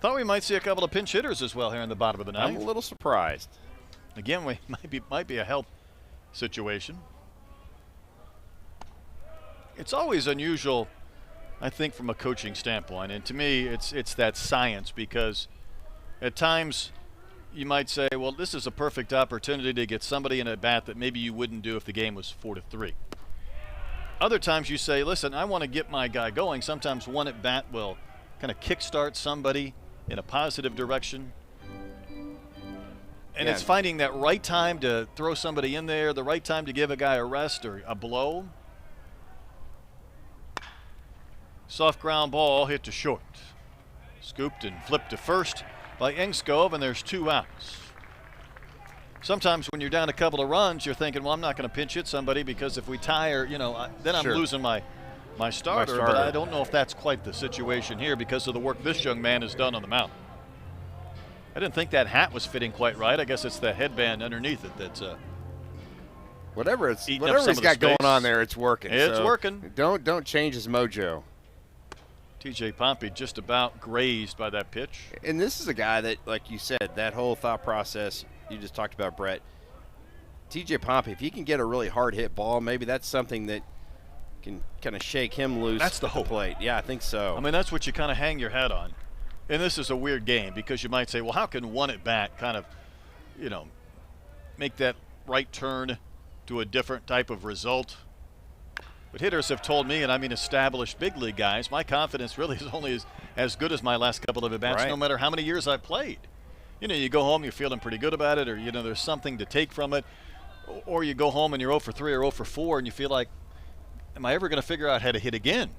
Thought we might see a couple of pinch hitters as well here in the bottom of the ninth. I'm a little surprised. Again, we might be a help situation. It's always unusual, I think, from a coaching standpoint, and to me it's that science, because at times you might say, well, this is a perfect opportunity to get somebody in at bat that maybe you wouldn't do if the game was 4-3. Other times you say, listen, I want to get my guy going. Sometimes one at bat will kind of kickstart somebody in a positive direction. And it's finding that right time to throw somebody in there, the right time to give a guy a rest or a blow. Soft ground ball hit to short. Scooped and flipped to first by Engskov, and there's 2 outs. Sometimes when you're down a couple of runs, you're thinking, well, I'm not going to pinch hit somebody because if we tie or, then I'm losing my starter. But I don't know if that's quite the situation here because of the work this young man has done on the mound. I didn't think that hat was fitting quite right. I guess it's the headband underneath it that's whatever he's got going on there, it's working. It's working. Don't change his mojo. TJ Pompey just about grazed by that pitch. And this is a guy that, like you said, that whole thought process you just talked about, Brett. TJ Pompey, if he can get a really hard hit ball, maybe that's something that can kind of shake him loose. That's the hope. Plate. Yeah, I think so. I mean, that's what you kind of hang your hat on. And this is a weird game because you might say, well, how can one at bat kind of, make that right turn to a different type of result? But hitters have told me, and I mean established big league guys, my confidence really is only as good as my last couple of at-bats, no matter how many years I've played. You go home, you're feeling pretty good about it, or, there's something to take from it. Or you go home and you're 0 for 3 or 0 for 4, and you feel like, am I ever going to figure out how to hit again?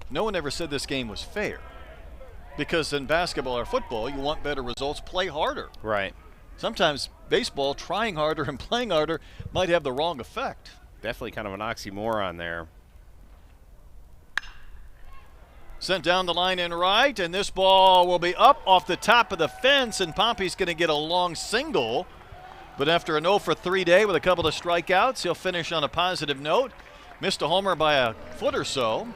No one ever said this game was fair. Because in basketball or football, you want better results, play harder. Right. Sometimes baseball, trying harder and playing harder might have the wrong effect. Definitely kind of an oxymoron there. Sent down the line in right, and this ball will be up off the top of the fence, and Pompey's going to get a long single. But after an 0 for 3 day with a couple of strikeouts, he'll finish on a positive note. Missed a homer by a foot or so.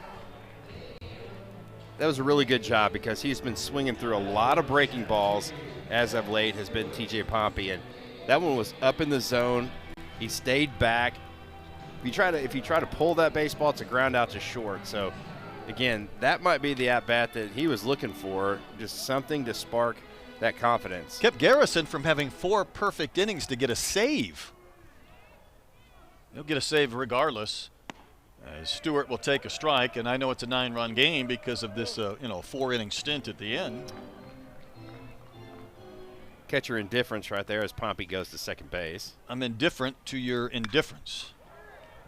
That was a really good job because he's been swinging through a lot of breaking balls as of late, has been TJ Pompey, and that one was up in the zone. He stayed back. If you try to pull that baseball, it's a ground out to short. So again, that might be the at-bat that he was looking for, just something to spark that confidence. Kept Garrison from having 4 perfect innings to get a save. He'll get a save regardless. Stewart will take a strike, and I know it's a 9-run game because of this 4-inning stint at the end. Catcher indifference right there as Pompey goes to second base. I'm indifferent to your indifference.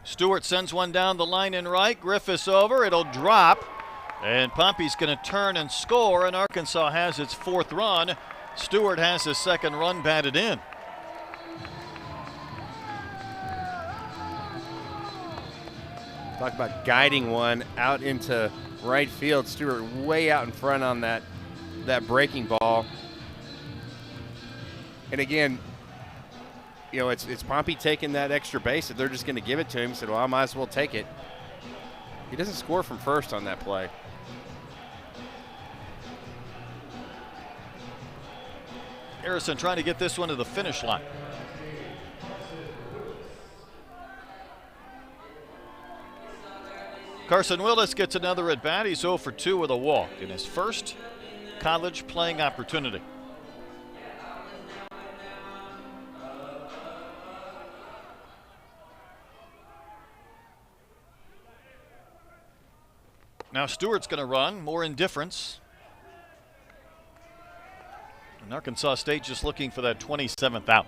Stewart sends one down the line in right. Griffiths over. It'll drop. And Pompey's going to turn and score, and Arkansas has its 4th run. Stewart has his 2nd run batted in. Talk about guiding one out into right field. Stewart way out in front on that breaking ball. And again, it's Pompey taking that extra base. If they're just going to give it to him, he said, well, I might as well take it. He doesn't score from first on that play. Harrison trying to get this one to the finish line. Carson Willis gets another at bat. He's 0 for 2 with a walk in his first college playing opportunity. Now Stewart's going to run, more indifference. And Arkansas State just looking for that 27th out.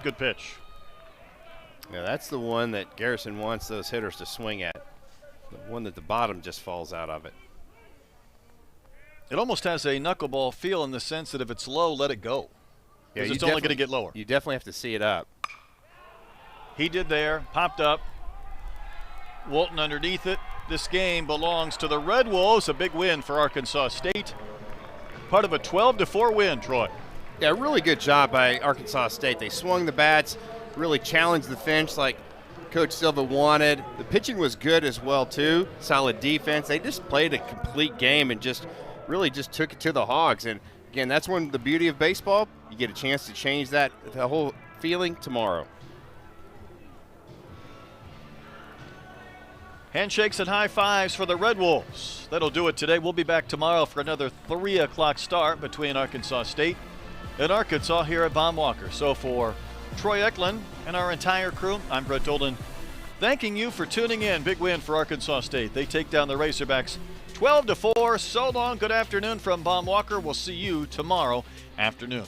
Good pitch. Yeah, that's the one that Garrison wants those hitters to swing at. The one that the bottom just falls out of it. It almost has a knuckleball feel in the sense that if it's low, let it go. Because it's only going to get lower. You definitely have to see it up. He did there, popped up. Walton underneath it. This game belongs to the Red Wolves. A big win for Arkansas State. Part of a 12-4 win, Troy. Yeah, really good job by Arkansas State. They swung the bats, really challenged the fence like Coach Silva wanted. The pitching was good as well, too. Solid defense. They just played a complete game and really took it to the Hogs. And, again, that's one the beauty of baseball. You get a chance to change the whole feeling tomorrow. Handshakes and high fives for the Red Wolves. That'll do it today. We'll be back tomorrow for another 3 o'clock start between Arkansas State and Arkansas here at Baum Walker. So for Troy Eklund and our entire crew, I'm Brett Dolan. thanking you for tuning in. Big win for Arkansas State. They take down the Razorbacks 12-4. So long, good afternoon from Baum Walker. We'll see you tomorrow afternoon.